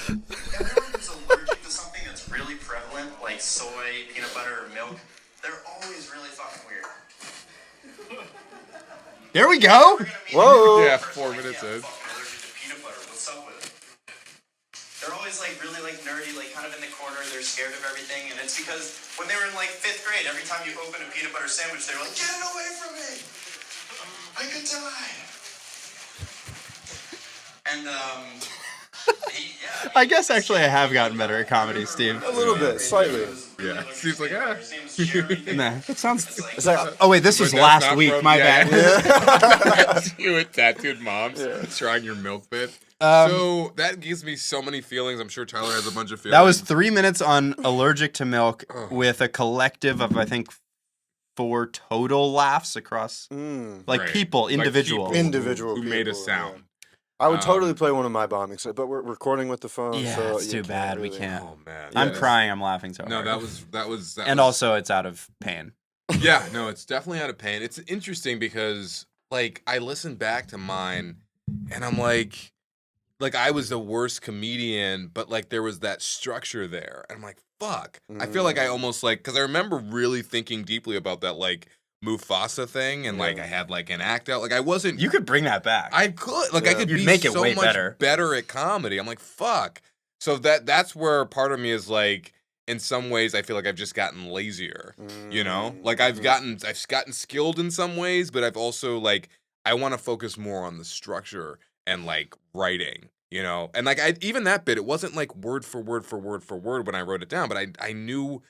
Speaker 4: everyone who's allergic to something that's really prevalent, like soy, peanut butter, or milk, they're always really fucking weird.
Speaker 1: There we go.
Speaker 4: We're gonna meet
Speaker 3: Whoa.
Speaker 2: Yeah,
Speaker 4: person
Speaker 2: 4
Speaker 4: like,
Speaker 2: minutes
Speaker 4: yeah,
Speaker 2: in.
Speaker 4: fucking allergic to peanut butter. What's up with it? They're always like really like nerdy, like kind of in the corner. They're scared of everything, and it's because when they were in like 5th grade, every time you open a peanut butter sandwich, they were like, "Get it away from me! I could die." And
Speaker 1: I guess actually I have gotten better at comedy, Steve.
Speaker 3: A little bit, slightly.
Speaker 2: Yeah. Steve's like, ah.
Speaker 4: His name was Jeremy.
Speaker 1: Nah, it sounds.
Speaker 3: It's like,
Speaker 1: Oh wait, this was
Speaker 2: But
Speaker 1: last
Speaker 2: that's not
Speaker 1: week.
Speaker 2: from-
Speaker 1: My
Speaker 2: yeah,
Speaker 1: bad.
Speaker 2: That's you with tattooed moms trying your milk bit. So that gives me so many feelings. I'm sure Tyler has a bunch of feelings.
Speaker 1: That was 3 minutes on allergic to milk with a collective of I think 4 total laughs across like
Speaker 2: Right.
Speaker 1: people,
Speaker 2: Like
Speaker 1: individuals.
Speaker 2: people
Speaker 3: Individual
Speaker 2: who made a
Speaker 3: people,
Speaker 2: sound.
Speaker 3: I would totally play one of my bombings, but we're recording with the phone,
Speaker 1: Yeah,
Speaker 3: so
Speaker 1: it's
Speaker 3: you
Speaker 1: too bad. We
Speaker 3: really-
Speaker 1: can't.
Speaker 2: Oh man.
Speaker 1: I'm
Speaker 2: Yeah.
Speaker 1: crying. I'm laughing so
Speaker 2: No,
Speaker 1: hard.
Speaker 2: that was.
Speaker 1: and also it's out of pain.
Speaker 2: Yeah, no, it's definitely out of pain. It's interesting because like I listened back to mine and I'm like I was the worst comedian, but like there was that structure there. And I'm like, fuck. I feel like I almost like because I remember really thinking deeply about that like Mufasa thing and like I had like an act out. Like I wasn't
Speaker 1: You could bring that back.
Speaker 2: I could like I could
Speaker 1: You'd
Speaker 2: be
Speaker 1: make it
Speaker 2: so
Speaker 1: way
Speaker 2: much
Speaker 1: better.
Speaker 2: at comedy. I'm like, fuck. So that's where part of me is like in some ways I feel like I've just gotten lazier, you know? Like I've gotten skilled in some ways, but I've also like I want to focus more on the structure and like writing, you know? And like even that bit, it wasn't like word for word for word for word when I wrote it down, but I knew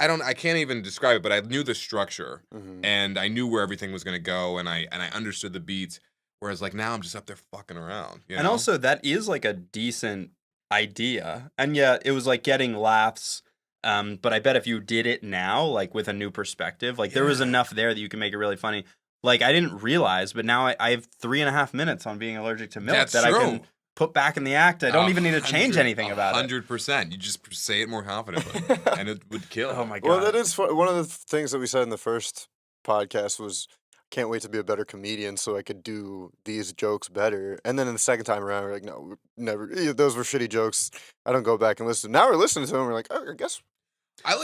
Speaker 2: I can't even describe it, but I knew the structure and I knew where everything was going to go and I understood the beats. Whereas like now I'm just up there fucking around. You
Speaker 1: And
Speaker 2: know?
Speaker 1: also that is like a decent idea. And yeah, it was like getting laughs. But I bet if you did it now, like with a new perspective, like there was enough there that you can make it really funny. Like I didn't realize, but now I have 3.5 minutes on being allergic to milk
Speaker 2: That's
Speaker 1: that
Speaker 2: true.
Speaker 1: I can put back in the act. I don't even need to change anything about it.
Speaker 2: 100%. You just say it more confidently, and it would kill.
Speaker 1: Oh my god!
Speaker 3: Well, that is one of the things that we said in the first podcast was can't wait to be a better comedian so I could do these jokes better. And then in the second time around, we're like, no, never. Those were shitty jokes. I don't go back and listen. Now we're listening to them. We're like, oh, I guess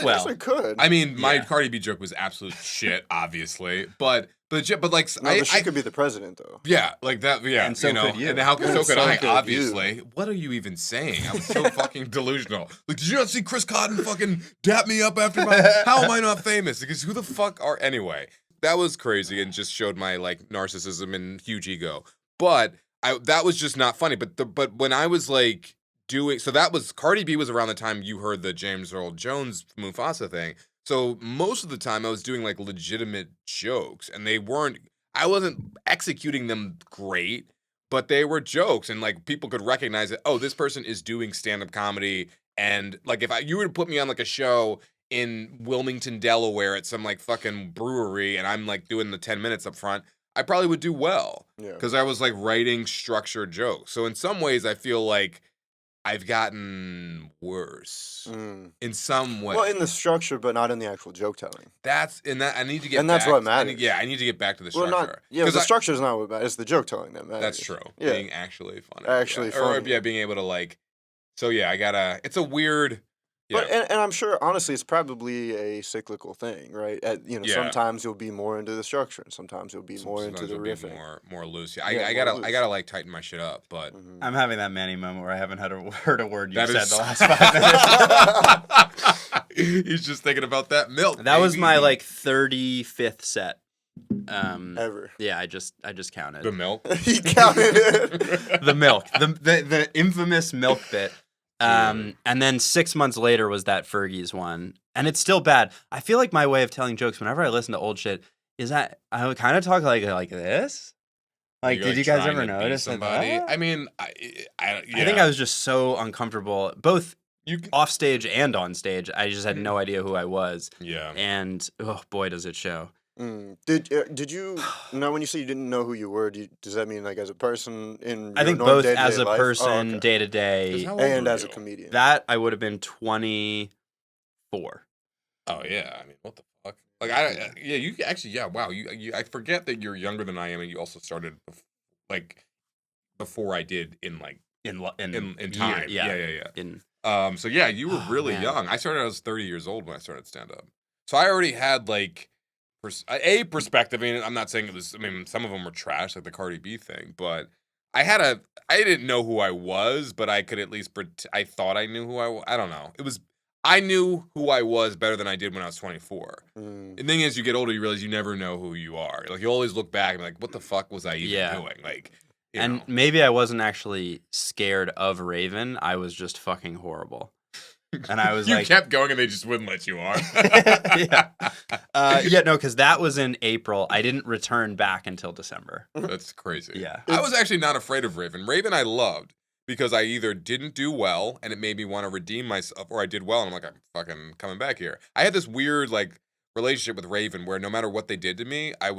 Speaker 1: Well,
Speaker 3: I could.
Speaker 2: I mean, my
Speaker 1: Yeah.
Speaker 2: Cardi B joke was absolute shit, obviously, but like
Speaker 3: no, but she could be the president, though.
Speaker 2: yeah, like that, yeah,
Speaker 1: And so could you.
Speaker 2: and how
Speaker 3: Yeah,
Speaker 2: so could I,
Speaker 3: could you.
Speaker 2: obviously. What are you even saying? I was so fucking delusional. Like, did you not see Chris Cotton fucking dap me up after my? How am I not famous? Because who the fuck are anyway? That was crazy and just showed my like narcissism and huge ego. But that was just not funny. But when I was like doing, so that was Cardi B was around the time you heard the James Earl Jones Mufasa thing. So most of the time I was doing like legitimate jokes, and I wasn't executing them great, but they were jokes, and like people could recognize it. Oh, this person is doing stand-up comedy, and like if you were to put me on like a show in Wilmington, Delaware at some like fucking brewery, and I'm like doing the 10 minutes up front, I probably would do well
Speaker 3: Yeah.
Speaker 2: because I was like writing structured jokes. So in some ways, I feel like I've gotten worse in some way.
Speaker 3: Well, in the structure, but not in the actual joke telling.
Speaker 2: I need to get
Speaker 3: And that's
Speaker 2: back,
Speaker 3: what matters.
Speaker 2: I need to get back to the
Speaker 3: Well,
Speaker 2: structure.
Speaker 3: not yeah.
Speaker 2: 'Cause
Speaker 3: The structure is not what matters. It's the joke telling that matters.
Speaker 2: That's true.
Speaker 3: Yeah.
Speaker 2: Being actually funny.
Speaker 3: Actually
Speaker 2: yeah. Or
Speaker 3: funny.
Speaker 2: yeah, being able to like. So yeah, it's a weird. Yeah.
Speaker 3: But and I'm sure honestly it's probably a cyclical thing, right?
Speaker 2: Yeah.
Speaker 3: Sometimes you'll be more into the structure, and sometimes you'll be more into
Speaker 2: Sometimes
Speaker 3: the
Speaker 2: it'll be
Speaker 3: riffing.
Speaker 2: more loose. Yeah,
Speaker 3: Yeah,
Speaker 2: I
Speaker 3: more
Speaker 2: gotta
Speaker 3: loose.
Speaker 2: like tighten my shit up, but
Speaker 3: Mhm.
Speaker 1: I'm having that Manny moment where I haven't heard a word you
Speaker 2: that
Speaker 1: said
Speaker 2: is
Speaker 1: the last 5 minutes.
Speaker 2: He's just thinking about that milk.
Speaker 1: That was
Speaker 2: baby.
Speaker 1: my like 35th set.
Speaker 3: Ever.
Speaker 1: Yeah, I just counted
Speaker 2: the milk.
Speaker 3: He counted it.
Speaker 1: the milk, the infamous milk bit. And then 6 months later was that Fergie's one, and it's still bad. I feel like my way of telling jokes whenever I listen to old shit is that I would kind of talk like this. Like,
Speaker 2: You're,
Speaker 1: did you guys
Speaker 2: trying
Speaker 1: ever
Speaker 2: to be
Speaker 1: notice
Speaker 2: somebody?
Speaker 1: that?
Speaker 2: I mean, I
Speaker 1: think I was just so uncomfortable, both
Speaker 2: you.
Speaker 1: off stage and on stage. I just had no idea who I was,
Speaker 2: Yeah.
Speaker 1: and oh boy, does it show.
Speaker 3: Did you know when you say you didn't know who you were? Does that mean like as a person in?
Speaker 1: I
Speaker 3: your
Speaker 1: think
Speaker 3: normal
Speaker 1: both
Speaker 3: day-to-day
Speaker 1: as a
Speaker 3: life?
Speaker 1: person,
Speaker 3: okay.
Speaker 1: day to
Speaker 2: 'Cause
Speaker 1: day,
Speaker 2: how old
Speaker 3: and
Speaker 2: were
Speaker 3: as a
Speaker 2: you?
Speaker 3: comedian.
Speaker 1: that I would have been 24.
Speaker 2: Oh yeah, I mean, what the fuck? Like you actually, yeah, wow. You I forget that you're younger than I am, and you also started like before I did in like
Speaker 1: In
Speaker 2: in
Speaker 1: year,
Speaker 2: time. Yeah.
Speaker 1: In
Speaker 2: So yeah, you were
Speaker 1: Oh,
Speaker 2: really
Speaker 1: man.
Speaker 2: young. I started. I was 30 years old when I started stand up. So I already had like a perspective. I mean, I'm not saying it was. I mean, some of them were trash, like the Cardi B thing, but I didn't know who I was, but I could at least. I thought I knew who I was. I don't know. I knew who I was better than I did when I was 24. The thing is, you get older, you realize you never know who you are. Like you always look back and be like, what the fuck was I even doing? Like, you
Speaker 1: and
Speaker 2: know.
Speaker 1: maybe I wasn't actually scared of Raven. I was just fucking horrible. And I was
Speaker 2: you
Speaker 1: like,
Speaker 2: kept going and they just wouldn't let you on.
Speaker 1: no, because that was in April. I didn't return back until December.
Speaker 2: That's crazy.
Speaker 1: Yeah.
Speaker 2: I was actually not afraid of Raven. Raven I loved because I either didn't do well and it made me want to redeem myself, or I did well and I'm like, I'm fucking coming back here. I had this weird like relationship with Raven where no matter what they did to me, I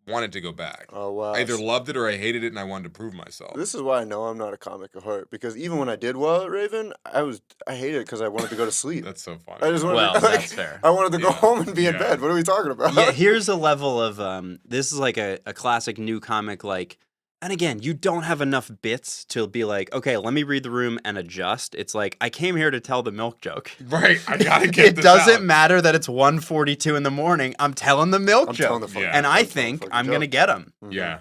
Speaker 2: wanted to go back.
Speaker 3: Oh wow.
Speaker 2: I either loved it or I hated it, and I wanted to prove myself.
Speaker 3: This is why I know I'm not a comic of heart, because even when I did well at Raven, I hated it because I wanted to go to sleep.
Speaker 2: That's so funny.
Speaker 3: I just wanted
Speaker 1: Well,
Speaker 3: to, like,
Speaker 1: that's fair.
Speaker 3: I wanted to go
Speaker 2: Yeah.
Speaker 3: home and be in
Speaker 2: Yeah.
Speaker 3: bed. What are we talking about?
Speaker 1: Yeah, here's a level of this is like a classic new comic, like, and again, you don't have enough bits to be like, okay, let me read the room and adjust. It's like, I came here to tell the milk joke.
Speaker 2: Right, I gotta get
Speaker 1: It
Speaker 2: this
Speaker 1: doesn't
Speaker 2: out.
Speaker 1: matter that it's 1:42 in the morning. I'm telling the milk
Speaker 3: I'm
Speaker 1: joke.
Speaker 3: telling the fucking,
Speaker 2: Yeah.
Speaker 1: And
Speaker 3: I'm
Speaker 1: I
Speaker 3: telling the
Speaker 1: think
Speaker 3: fucking
Speaker 1: I'm
Speaker 3: joke.
Speaker 1: going to get him.
Speaker 3: Mhm.
Speaker 2: Yeah.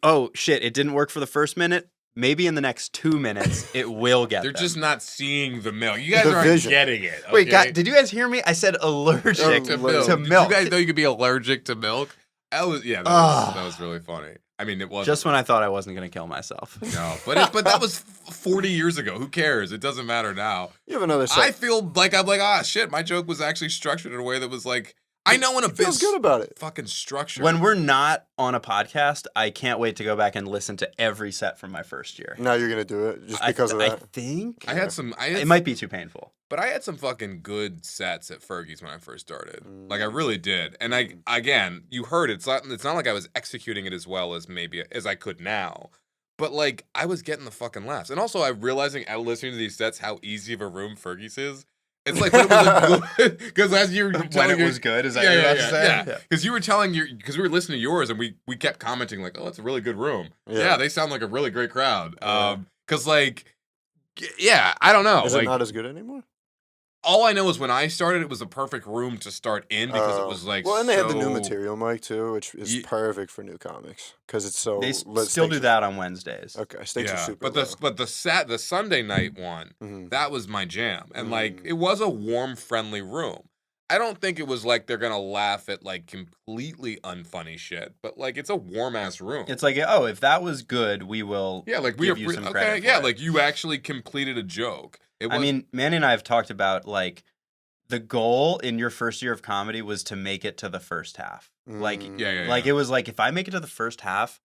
Speaker 1: Oh, shit, it didn't work for the first minute. Maybe in the next 2 minutes, it will get
Speaker 2: They're
Speaker 1: them.
Speaker 2: just not seeing the milk. You guys
Speaker 3: The
Speaker 2: aren't
Speaker 3: vision.
Speaker 2: getting it. Okay?
Speaker 1: Wait, God, did you guys hear me? I said allergic
Speaker 2: to
Speaker 3: Oh,
Speaker 2: milk.
Speaker 1: to
Speaker 2: Did
Speaker 1: milk.
Speaker 2: you guys know you could be allergic to milk? That was
Speaker 1: Ah.
Speaker 2: that was really funny. I mean, it was
Speaker 1: Just when I thought I wasn't going to kill myself.
Speaker 2: no, but that was 40 years ago. Who cares? It doesn't matter now.
Speaker 3: You have another
Speaker 2: I
Speaker 3: set.
Speaker 2: feel like I'm like, shit, my joke was actually structured in a way that was like, I know when a
Speaker 3: He feels
Speaker 2: bit's
Speaker 3: good about it.
Speaker 2: fucking structured.
Speaker 1: When we're not on a podcast, I can't wait to go back and listen to every set from my first year.
Speaker 3: Now you're gonna do it just because of
Speaker 1: I
Speaker 3: that.
Speaker 1: think
Speaker 2: I had some,
Speaker 1: it might be too painful.
Speaker 2: but I had some fucking good sets at Fergie's when I first started. Like I
Speaker 3: Mm.
Speaker 2: really did. And again, you heard it. It's not like I was executing it as well as maybe as I could now. But like I was getting the fucking laughs. And also I'm realizing at listening to these sets how easy of a room Fergie's is. It's like when it was good because as you were
Speaker 1: When
Speaker 2: telling
Speaker 1: it
Speaker 2: your-
Speaker 1: was good, is that what you're about to say?
Speaker 2: yeah. Because you were telling because we were listening to yours and we kept commenting like, oh, it's a really good room.
Speaker 3: Yeah.
Speaker 2: Yeah, they sound like a really great crowd.
Speaker 3: Yeah.
Speaker 2: Because like, yeah, I don't know.
Speaker 3: Is
Speaker 2: like,
Speaker 3: it not as good anymore?
Speaker 2: all I know is when I started, it was the perfect room to start in because it was like
Speaker 3: well, and they had the new
Speaker 2: so-
Speaker 3: material mic too, which is
Speaker 2: Ye-
Speaker 3: perfect for new comics because it's so.
Speaker 1: They still do that on Wednesdays.
Speaker 3: Okay, stakes are
Speaker 2: Yeah,
Speaker 3: super.
Speaker 2: but the Sunday night one,
Speaker 3: Mhm.
Speaker 2: that was my jam, and like
Speaker 3: Mm.
Speaker 2: it was a warm, friendly room. I don't think it was like they're gonna laugh at like completely unfunny shit, but like it's a warm ass room.
Speaker 1: It's like, oh, if that was good, we will
Speaker 2: yeah, like we
Speaker 1: give
Speaker 2: are
Speaker 1: you some credit.
Speaker 2: yeah,
Speaker 1: for it.
Speaker 2: like you actually completed a joke. It
Speaker 1: I
Speaker 2: was,
Speaker 1: mean, Manny and I have talked about like the goal in your first year of comedy was to make it to the first half. Like,
Speaker 3: Mm.
Speaker 1: like it was like if I make it to the first half,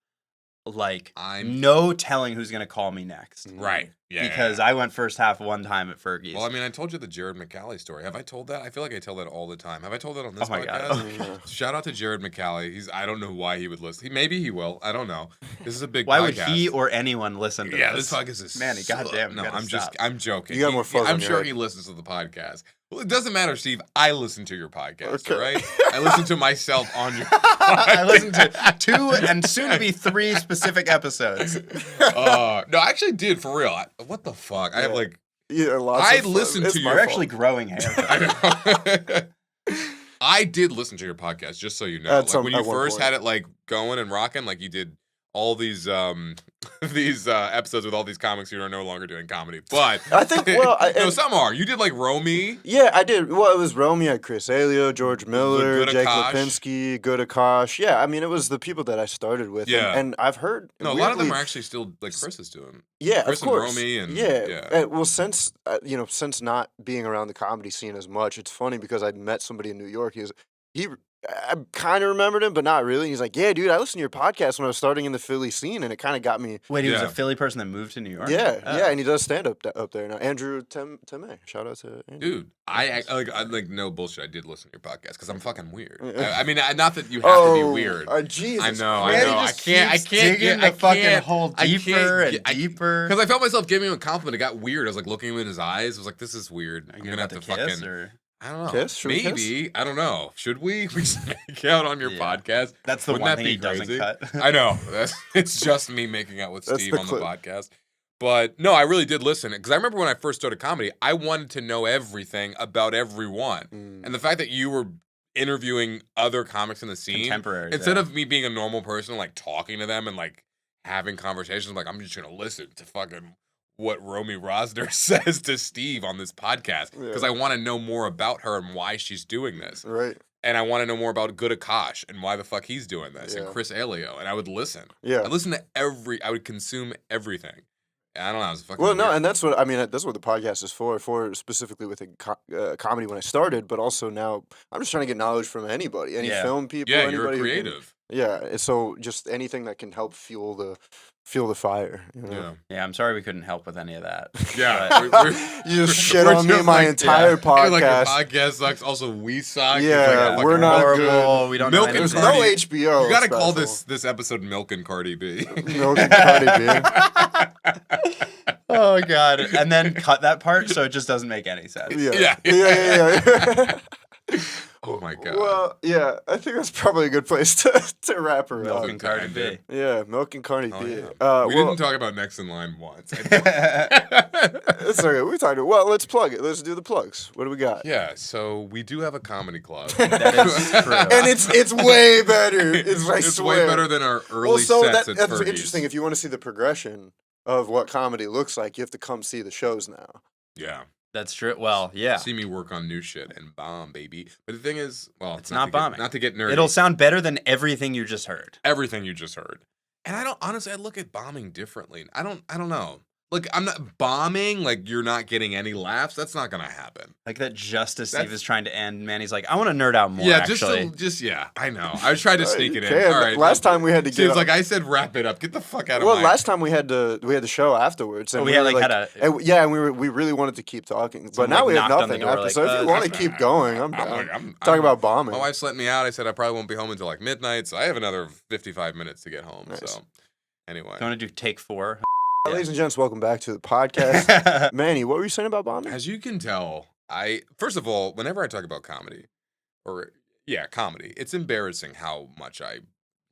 Speaker 1: like
Speaker 2: I'm-
Speaker 1: no telling who's gonna call me next.
Speaker 2: right, yeah,
Speaker 1: Because I went first half one time at Fergie's.
Speaker 2: well, I mean, I told you the Jared McCallie story. Have I told that? I feel like I tell that all the time. Have I told that on this
Speaker 1: Oh my
Speaker 2: podcast?
Speaker 1: God.
Speaker 3: Yeah.
Speaker 2: Shout out to Jared McCallie. I don't know why he would listen. Maybe he will. I don't know. This is a big
Speaker 1: Why
Speaker 2: podcast.
Speaker 1: would he or anyone listen to
Speaker 2: Yeah,
Speaker 1: this?
Speaker 2: this podcast is
Speaker 1: Manny, goddamn, you
Speaker 2: No,
Speaker 1: gotta
Speaker 2: I'm
Speaker 1: stop.
Speaker 2: I'm joking.
Speaker 3: You got more fuzz
Speaker 2: I'm
Speaker 3: on your
Speaker 2: sure
Speaker 3: head.
Speaker 2: he listens to the podcast. Well, it doesn't matter, Steve. I listen to your podcast,
Speaker 3: Okay.
Speaker 2: all right? I listen to myself on your
Speaker 1: I listened to 2 and soon to be 3 specific episodes.
Speaker 2: No, I actually did, for real. What the fuck? I have
Speaker 3: Yeah.
Speaker 2: like...
Speaker 3: Yeah, lots
Speaker 2: I
Speaker 3: of fun.
Speaker 2: listened
Speaker 3: It's
Speaker 2: to
Speaker 3: my
Speaker 2: your-
Speaker 1: You're
Speaker 3: fault.
Speaker 1: actually growing hair.
Speaker 2: I know. I did listen to your podcast, just so you know.
Speaker 3: At
Speaker 2: Like when you
Speaker 3: one
Speaker 2: first
Speaker 3: point.
Speaker 2: had it like going and rocking, like you did all these these episodes with all these comics who are no longer doing comedy. But
Speaker 3: I think. Well,
Speaker 2: no, some are. You did like Romy.
Speaker 3: yeah, I did. Well, it was Rome. You had Chris Alio, George Miller,
Speaker 2: Good
Speaker 3: Jake
Speaker 2: Akash.
Speaker 3: Lipinski, Good Akash. Yeah, I mean, it was the people that I started with.
Speaker 2: Yeah.
Speaker 3: and I've heard.
Speaker 2: No, a lot of them
Speaker 3: weirdly-
Speaker 2: are actually still like Chris is doing.
Speaker 3: Yeah,
Speaker 2: Chris
Speaker 3: of
Speaker 2: and
Speaker 3: course.
Speaker 2: Romy and-
Speaker 3: yeah.
Speaker 2: yeah.
Speaker 3: Well, since since not being around the comedy scene as much, it's funny because I met somebody in New York. I kind of remembered him, but not really. He's like, "Yeah, dude, I listened to your podcast when I was starting in the Philly scene, and it kind of got me."
Speaker 1: Wait, he was
Speaker 2: Yeah.
Speaker 1: a Philly person that moved to New York?
Speaker 3: Yeah,
Speaker 1: Oh.
Speaker 3: yeah, and he does stand up up there now. Andrew Teme. Shout out to Andrew.
Speaker 2: Dude, I like no bullshit. I did listen to your podcast because I'm fucking weird.
Speaker 3: Yeah.
Speaker 2: I mean, not that you have to be
Speaker 3: Oh,
Speaker 2: weird.
Speaker 3: Jesus.
Speaker 2: I know,
Speaker 1: Manny
Speaker 2: I know. I
Speaker 1: just
Speaker 2: can't. I
Speaker 1: keeps
Speaker 2: can't
Speaker 1: digging
Speaker 2: get.
Speaker 1: the fucking
Speaker 2: I can't,
Speaker 1: hole
Speaker 2: I can't
Speaker 1: deeper and
Speaker 2: get- I-
Speaker 1: deeper.
Speaker 2: Because I felt myself giving him a compliment. It got weird. I was like looking him in his eyes. I was like, "This is weird.
Speaker 1: Are
Speaker 2: I'm
Speaker 1: you
Speaker 2: gonna have
Speaker 1: about
Speaker 2: to
Speaker 1: to kiss
Speaker 2: fucking."
Speaker 1: or
Speaker 2: I don't know.
Speaker 3: Kiss? Should we kiss?
Speaker 2: Maybe. I don't know. Should we? We just make out on your
Speaker 1: Yeah.
Speaker 2: podcast.
Speaker 1: that's the
Speaker 2: Wouldn't
Speaker 1: one
Speaker 2: that
Speaker 1: thing
Speaker 2: be
Speaker 1: he doesn't
Speaker 2: crazy?
Speaker 1: cut.
Speaker 2: I know. It's just me making out with
Speaker 3: That's
Speaker 2: Steve
Speaker 3: the
Speaker 2: on the
Speaker 3: clip.
Speaker 2: podcast. But no, I really did listen because I remember when I first started comedy, I wanted to know everything about everyone.
Speaker 3: Mm.
Speaker 2: And the fact that you were interviewing other comics in the scene,
Speaker 1: Contemporaries,
Speaker 2: instead
Speaker 1: yeah.
Speaker 2: of me being a normal person, like talking to them and like having conversations, like I'm just gonna listen to fucking what Romy Rosner says to Steve on this podcast because
Speaker 3: Yeah.
Speaker 2: I want to know more about her and why she's doing this.
Speaker 3: Right.
Speaker 2: And I want to know more about Good Akash and why the fuck he's doing this, and
Speaker 3: Yeah.
Speaker 2: Chris Alio. And I would listen.
Speaker 3: Yeah.
Speaker 2: I listen to I would consume everything. I don't know. It was fucking
Speaker 3: Well, no,
Speaker 2: weird.
Speaker 3: and that's what I mean. That's what the podcast is for specifically with comedy when I started, but also now I'm just trying to get knowledge from anybody, any
Speaker 1: Yeah.
Speaker 3: film people.
Speaker 2: Yeah,
Speaker 3: anybody
Speaker 2: you're a
Speaker 3: who can-
Speaker 2: creative.
Speaker 3: Yeah, and so just anything that can help fuel the fire. You know?
Speaker 2: Yeah.
Speaker 1: Yeah, I'm sorry we couldn't help with any of that.
Speaker 2: Yeah.
Speaker 1: But-
Speaker 3: You just shit
Speaker 2: we're
Speaker 3: on me
Speaker 2: just
Speaker 3: my
Speaker 2: like-
Speaker 3: entire
Speaker 2: You're
Speaker 3: podcast.
Speaker 2: like, your podcast sucks. Also, we suck. It's
Speaker 3: Yeah,
Speaker 2: like,
Speaker 3: we're
Speaker 2: fucking
Speaker 3: not
Speaker 1: horrible. We don't
Speaker 2: Milk
Speaker 1: know
Speaker 2: and
Speaker 3: There's
Speaker 1: anything.
Speaker 3: no
Speaker 2: Cardi.
Speaker 3: HBO.
Speaker 2: You gotta call
Speaker 3: special.
Speaker 2: this episode Milk and Cardi B.
Speaker 3: Milk and Cardi B.
Speaker 1: Oh god! And then cut that part so it just doesn't make any sense.
Speaker 3: Yeah.
Speaker 2: Yeah.
Speaker 3: Yeah.
Speaker 2: Oh my god.
Speaker 3: Well, yeah, I think that's probably a good place to wrap her
Speaker 1: Milk
Speaker 3: up.
Speaker 1: and Cardi B.
Speaker 3: Yeah, Milk and Cardi
Speaker 2: Oh,
Speaker 3: B.
Speaker 2: yeah. We
Speaker 3: well,
Speaker 2: didn't talk about Next in Line once.
Speaker 3: it's okay. We talked. Well, let's plug it. Let's do the plugs. What do we got?
Speaker 2: Yeah, so we do have a comedy club.
Speaker 1: That is true.
Speaker 3: And it's way better. It's I
Speaker 2: It's
Speaker 3: swear.
Speaker 2: way better than our early
Speaker 3: Well, so
Speaker 2: sets at
Speaker 3: that's
Speaker 2: Fergie's.
Speaker 3: interesting. If you want to see the progression of what comedy looks like, you have to come see the shows now.
Speaker 2: Yeah.
Speaker 1: That's true. Well, yeah.
Speaker 2: See me work on new shit and bomb, baby. But the thing is, well,
Speaker 1: It's not
Speaker 2: to
Speaker 1: bombing.
Speaker 2: Not to get nerdy.
Speaker 1: It'll sound better than everything you just heard.
Speaker 2: everything you just heard. And I don't honestly, I look at bombing differently. I don't know. Like I'm not bombing. Like you're not getting any laughs. That's not gonna happen.
Speaker 1: Like that just as Steve
Speaker 2: That's-
Speaker 1: is trying to end, Manny's like, I want to nerd out more.
Speaker 2: yeah,
Speaker 1: actually.
Speaker 2: just yeah. I know. I tried to sneak
Speaker 3: You
Speaker 2: it in.
Speaker 3: can.
Speaker 2: All right.
Speaker 3: Last time we had to get.
Speaker 2: Seems like I said wrap it up. Get the fuck out of
Speaker 3: well,
Speaker 2: my.
Speaker 3: last time we had the show afterwards, and
Speaker 1: Oh, we had,
Speaker 3: were
Speaker 1: like, had a-
Speaker 3: and we really wanted to keep talking, but
Speaker 1: Someone,
Speaker 3: now
Speaker 1: like,
Speaker 3: we have
Speaker 1: knocked on the
Speaker 3: nothing
Speaker 1: door,
Speaker 3: after.
Speaker 1: like,
Speaker 3: So if you want to keep going, I'm down.
Speaker 2: like,
Speaker 3: Talking
Speaker 2: I'm-
Speaker 3: about bombing.
Speaker 2: My wife's letting me out. I said I probably won't be home until like midnight, so I have another 55 minutes to get home.
Speaker 3: Nice.
Speaker 2: So anyway,
Speaker 1: You want to do take 4?
Speaker 3: Ladies and gents, welcome back to the podcast. Manny, what were you saying about bombing?
Speaker 2: as you can tell, First of all, whenever I talk about comedy, comedy, it's embarrassing how much I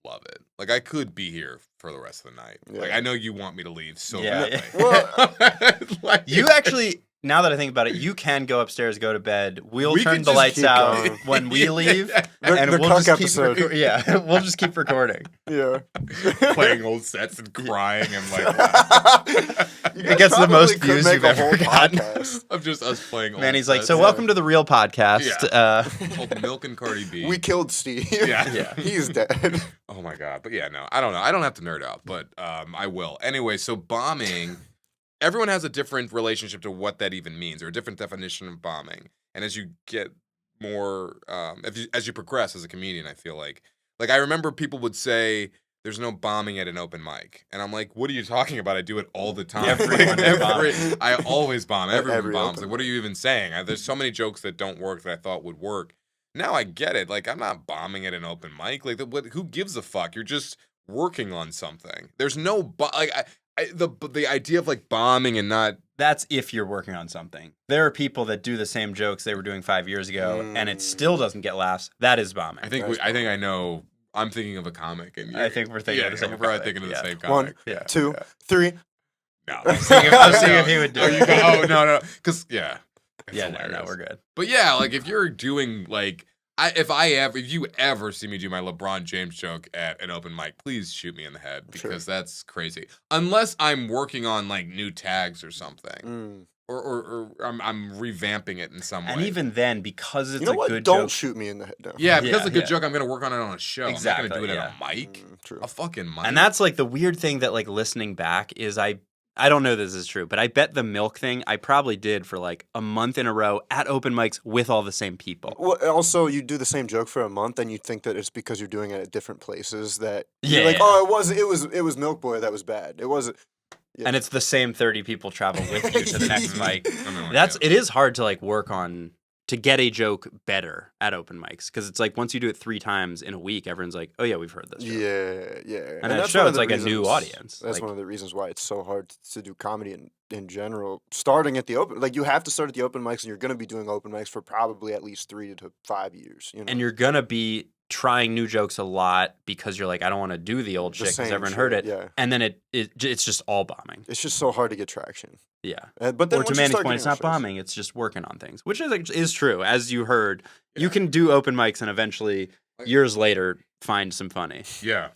Speaker 2: love it. Like, I could be here for the rest of the night.
Speaker 3: Yeah.
Speaker 2: Like, I know you want me to leave so
Speaker 1: Yeah.
Speaker 2: badly. Like,
Speaker 1: You actually, now that I think about it, you can go upstairs, go to bed. We'll
Speaker 2: We
Speaker 1: turn
Speaker 2: can
Speaker 1: the
Speaker 2: just
Speaker 1: lights
Speaker 3: keep
Speaker 1: out
Speaker 3: going.
Speaker 1: when we leave,
Speaker 3: The-
Speaker 1: and
Speaker 3: the
Speaker 1: we'll
Speaker 3: cuck
Speaker 1: just
Speaker 3: episode.
Speaker 1: keep we'll just keep recording.
Speaker 3: Yeah.
Speaker 2: playing old sets and crying and like,
Speaker 3: You
Speaker 1: gets the most
Speaker 3: probably could
Speaker 1: views
Speaker 3: make
Speaker 1: you've
Speaker 3: a
Speaker 1: ever
Speaker 3: whole
Speaker 1: gotten.
Speaker 3: podcast.
Speaker 2: of just us playing old
Speaker 1: Manny's like,
Speaker 2: sets.
Speaker 1: so welcome to the real podcast.
Speaker 2: Yeah. Called Milk and Cardi B.
Speaker 3: We killed Steve.
Speaker 2: Yeah.
Speaker 1: Yeah.
Speaker 3: He's dead.
Speaker 2: Oh my god. But yeah, no, I don't know. I don't have to nerd out, but I will. Anyway, so bombing, everyone has a different relationship to what that even means, or a different definition of bombing. And as you get more, as you progress as a comedian, I feel like I remember people would say, there's no bombing at an open mic. And I'm like, what are you talking about? I do it all the time.
Speaker 1: Everyone is bombing.
Speaker 2: I always bomb. Everyone
Speaker 3: every
Speaker 2: bombs.
Speaker 3: open
Speaker 2: Like, what are you even saying? There's so many jokes that don't work that I thought would work. Now I get it. Like, I'm not bombing at an open mic. Like, who gives a fuck? You're just working on something. There's no the idea of like bombing and not.
Speaker 1: That's if you're working on something. There are people that do the same jokes they were doing 5 years ago, and it still doesn't get laughs. That is bombing.
Speaker 2: I think I know. I'm thinking of a comic, and
Speaker 1: I think we're thinking of the same
Speaker 2: We're probably
Speaker 1: comic.
Speaker 2: thinking of the
Speaker 1: Yeah.
Speaker 2: same
Speaker 3: 1,
Speaker 2: comic.
Speaker 1: Yeah.
Speaker 3: 2, 3.
Speaker 2: No,
Speaker 1: I'm seeing if he would do
Speaker 2: Oh,
Speaker 1: it.
Speaker 2: you go, oh no, because it's
Speaker 1: Yeah, no,
Speaker 2: hilarious.
Speaker 1: we're good.
Speaker 2: But yeah, like if you're doing like, if you ever see me do my LeBron James joke at an open mic, please shoot me in the head because that's crazy. Unless I'm working on like new tags or something, or I'm revamping it in some way.
Speaker 1: And even then, because it's
Speaker 3: You know
Speaker 1: a
Speaker 3: what?
Speaker 1: good
Speaker 3: Don't
Speaker 1: joke.
Speaker 3: shoot me in the head now.
Speaker 2: yeah, because it's a good
Speaker 1: yeah.
Speaker 2: joke, I'm gonna work on it on a show.
Speaker 1: Exactly,
Speaker 2: I'm not gonna do it
Speaker 1: yeah.
Speaker 2: at a mic.
Speaker 3: True.
Speaker 2: A fucking mic.
Speaker 1: And that's like the weird thing that like listening back is I don't know this is true, but I bet the milk thing I probably did for like a month in a row at open mics with all the same people.
Speaker 3: Well, also, you do the same joke for a month, and you think that it's because you're doing it at different places that
Speaker 1: Yeah,
Speaker 3: you're like,
Speaker 1: yeah.
Speaker 3: oh, it was Milk Boy that was bad. It wasn't. Yeah.
Speaker 1: And it's the same 30 people travel with you to the next mic.
Speaker 2: I mean, like,
Speaker 1: It is hard to like work on to get a joke better at open mics because it's like once you do it 3 times in a week, everyone's like, oh yeah, we've heard this joke.
Speaker 3: Yeah.
Speaker 1: And that
Speaker 3: that's
Speaker 1: show
Speaker 3: one of
Speaker 1: it's
Speaker 3: the
Speaker 1: like a new
Speaker 3: reasons-
Speaker 1: audience.
Speaker 3: That's
Speaker 1: Like-
Speaker 3: one of the reasons why it's so hard to do comedy in general. Starting at the open, like you have to start at the open mics, and you're going to be doing open mics for probably at least 3 to 5 years. You know,
Speaker 1: And you're gonna be trying new jokes a lot because you're like, I don't want to do the old
Speaker 3: The
Speaker 1: shit because
Speaker 3: same
Speaker 1: everyone heard it.
Speaker 3: shit, yeah.
Speaker 1: And then it's just all bombing.
Speaker 3: It's just so hard to get traction.
Speaker 1: Yeah.
Speaker 3: But then
Speaker 1: Or to
Speaker 3: once you
Speaker 1: Manny's
Speaker 3: start
Speaker 1: point, it's
Speaker 3: getting
Speaker 1: not
Speaker 3: on shows-
Speaker 1: bombing. It's just working on things, which is true. As you heard, you can do open mics and eventually, years later, find some funny.
Speaker 2: yeah,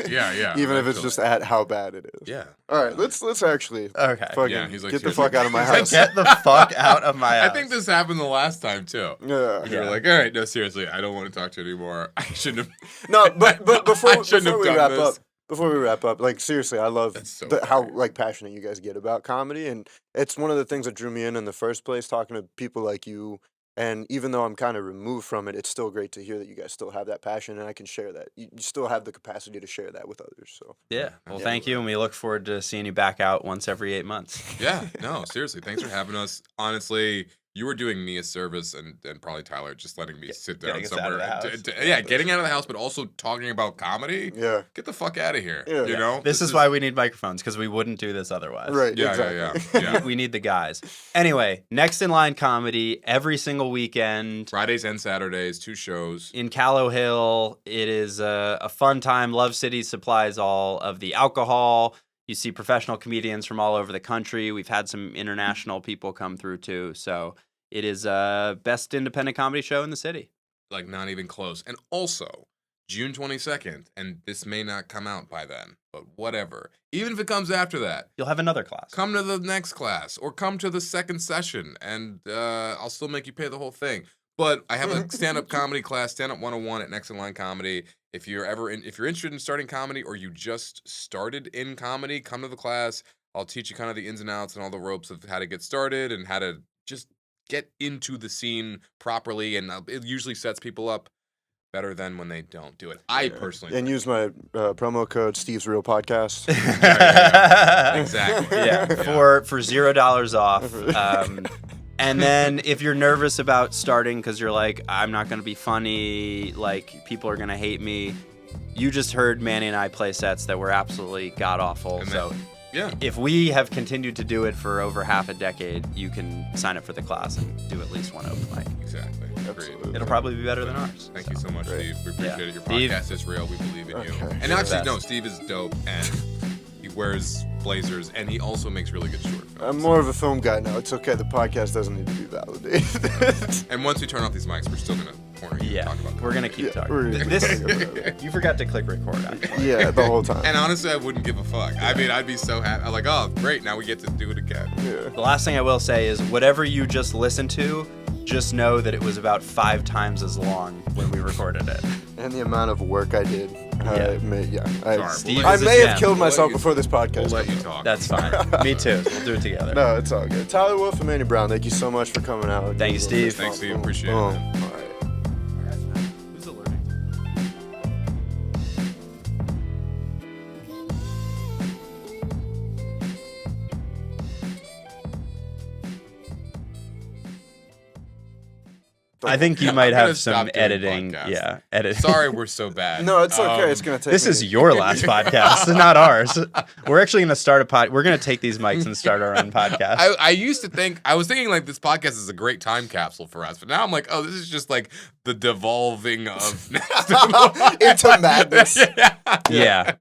Speaker 2: yeah.
Speaker 3: Even if it's just at how bad it is.
Speaker 2: yeah.
Speaker 3: All right, let's actually
Speaker 1: Okay.
Speaker 3: fucking
Speaker 2: Yeah, he's like,
Speaker 3: get the
Speaker 2: seriously.
Speaker 3: fuck out of my
Speaker 2: He's like,
Speaker 3: house.
Speaker 1: Get the fuck out of my house.
Speaker 2: I think this happened the last time too.
Speaker 3: Yeah.
Speaker 2: You were like, all right, no, seriously, I don't want to talk to you anymore. I shouldn't have.
Speaker 3: No, but before,
Speaker 2: I shouldn't
Speaker 3: before we
Speaker 2: have
Speaker 3: wrap
Speaker 2: done
Speaker 3: up,
Speaker 2: this.
Speaker 3: before we wrap up, like seriously, I love
Speaker 2: That's so
Speaker 3: how
Speaker 2: funny.
Speaker 3: like passionate you guys get about comedy, and it's one of the things that drew me in the first place. Talking to people like you, and even though I'm kind of removed from it, it's still great to hear that you guys still have that passion, and I can share that. You still have the capacity to share that with others. So
Speaker 1: Yeah. Well,
Speaker 3: Yeah.
Speaker 1: thank you. And we look forward to seeing you back out once every 8 months.
Speaker 2: Yeah, no, seriously, thanks for having us. Honestly, you were doing me a service, and probably Tyler just letting me sit down
Speaker 1: getting us out of
Speaker 2: somewhere.
Speaker 1: the
Speaker 2: and-
Speaker 1: house.
Speaker 2: yeah, getting out of the house, but also talking about comedy.
Speaker 3: yeah,
Speaker 2: Get the fuck out of here.
Speaker 3: Yeah.
Speaker 2: You know,
Speaker 1: This is why we need microphones because we wouldn't do this otherwise.
Speaker 3: right,
Speaker 2: Yeah,
Speaker 3: exactly.
Speaker 2: yeah.
Speaker 1: We need the guys. Anyway, Next in Line Comedy every single weekend
Speaker 2: Fridays and Saturdays, 2 shows.
Speaker 1: in Callow Hill. It is a fun time. Love City supplies all of the alcohol. You see professional comedians from all over the country. We've had some international people come through too. So it is best independent comedy show in the city.
Speaker 2: Like, not even close. And also, June 22nd, and this may not come out by then, but whatever. Even if it comes after that,
Speaker 1: You'll have another class.
Speaker 2: come to the next class or come to the second session, and I'll still make you pay the whole thing. But I have a stand-up comedy class, Stand-Up 101 at Next in Line Comedy. If you're interested in starting comedy or you just started in comedy, come to the class. I'll teach you kind of the ins and outs and all the ropes of how to get started and how to just get into the scene properly. And it usually sets people up better than when they don't do it. I personally
Speaker 3: And
Speaker 2: think.
Speaker 3: use my promo code Steve's Real Podcast.
Speaker 2: Exactly.
Speaker 1: Yeah, for $0 off. And then if you're nervous about starting because you're like, I'm not going to be funny, like people are going to hate me, you just heard Manny and I play sets that were absolutely god-awful.
Speaker 2: And
Speaker 1: So
Speaker 2: Yeah.
Speaker 1: if we have continued to do it for over half a decade, you can sign up for the class and do at least one open mic.
Speaker 2: Exactly. Agreed.
Speaker 3: Absolutely.
Speaker 1: It'll probably be better than ours.
Speaker 2: Thank you so much,
Speaker 3: Great.
Speaker 2: Steve. We appreciate
Speaker 1: Yeah.
Speaker 2: it. Your
Speaker 1: Steve.
Speaker 2: podcast is real. We believe in you.
Speaker 3: Okay.
Speaker 2: And
Speaker 1: You're the
Speaker 2: actually,
Speaker 1: best.
Speaker 2: no, Steve is dope, and he wears blazers, and he also makes really good short films.
Speaker 3: I'm more of a film guy now. It's okay. The podcast doesn't need to be validated.
Speaker 2: And once we turn off these mics, we're still gonna corner you
Speaker 1: Yeah,
Speaker 2: and talk about
Speaker 1: we're gonna
Speaker 2: comedy.
Speaker 1: keep
Speaker 3: Yeah,
Speaker 1: talking.
Speaker 3: we're gonna
Speaker 1: This
Speaker 3: keep talking about it.
Speaker 1: you forgot to click record. Actually.
Speaker 3: Yeah, the whole time.
Speaker 2: And honestly, I wouldn't give a fuck. I mean, I'd be so happy. I'm like, oh, great, now we get to do it again.
Speaker 3: Yeah.
Speaker 1: The last thing I will say is whatever you just listened to, just know that it was about 5 times as long when we recorded it.
Speaker 3: And the amount of work I did.
Speaker 2: Sorry,
Speaker 1: Steve
Speaker 3: I
Speaker 1: is a
Speaker 3: may have
Speaker 1: gem.
Speaker 3: killed
Speaker 2: We'll let
Speaker 3: myself
Speaker 2: you-
Speaker 3: before this podcast.
Speaker 2: We'll let you
Speaker 3: came out.
Speaker 2: talk.
Speaker 1: That's fine. Me too. We'll do it together.
Speaker 3: No, it's all good. Tyler Wolf and Manny Brown, thank you so much for coming out.
Speaker 1: Thank you, Steve.
Speaker 2: Thanks, Steve. Appreciate it,
Speaker 3: Boom.
Speaker 2: man.
Speaker 3: All right.
Speaker 1: Who's the learning? I think you
Speaker 2: I'm
Speaker 1: might
Speaker 2: gonna
Speaker 1: have
Speaker 2: stop
Speaker 1: some
Speaker 2: doing
Speaker 1: editing.
Speaker 2: podcasts.
Speaker 1: Yeah, editing.
Speaker 2: Sorry, we're so bad.
Speaker 3: No, it's okay. It's gonna take.
Speaker 1: This
Speaker 3: me-
Speaker 1: is your last podcast, not ours. We're actually going to start a pod. We're going to take these mics and start our own podcast.
Speaker 2: I used to think, I was thinking like this podcast is a great time capsule for us, but now I'm like, oh, this is just like the devolving of
Speaker 3: Into madness.
Speaker 1: Yeah.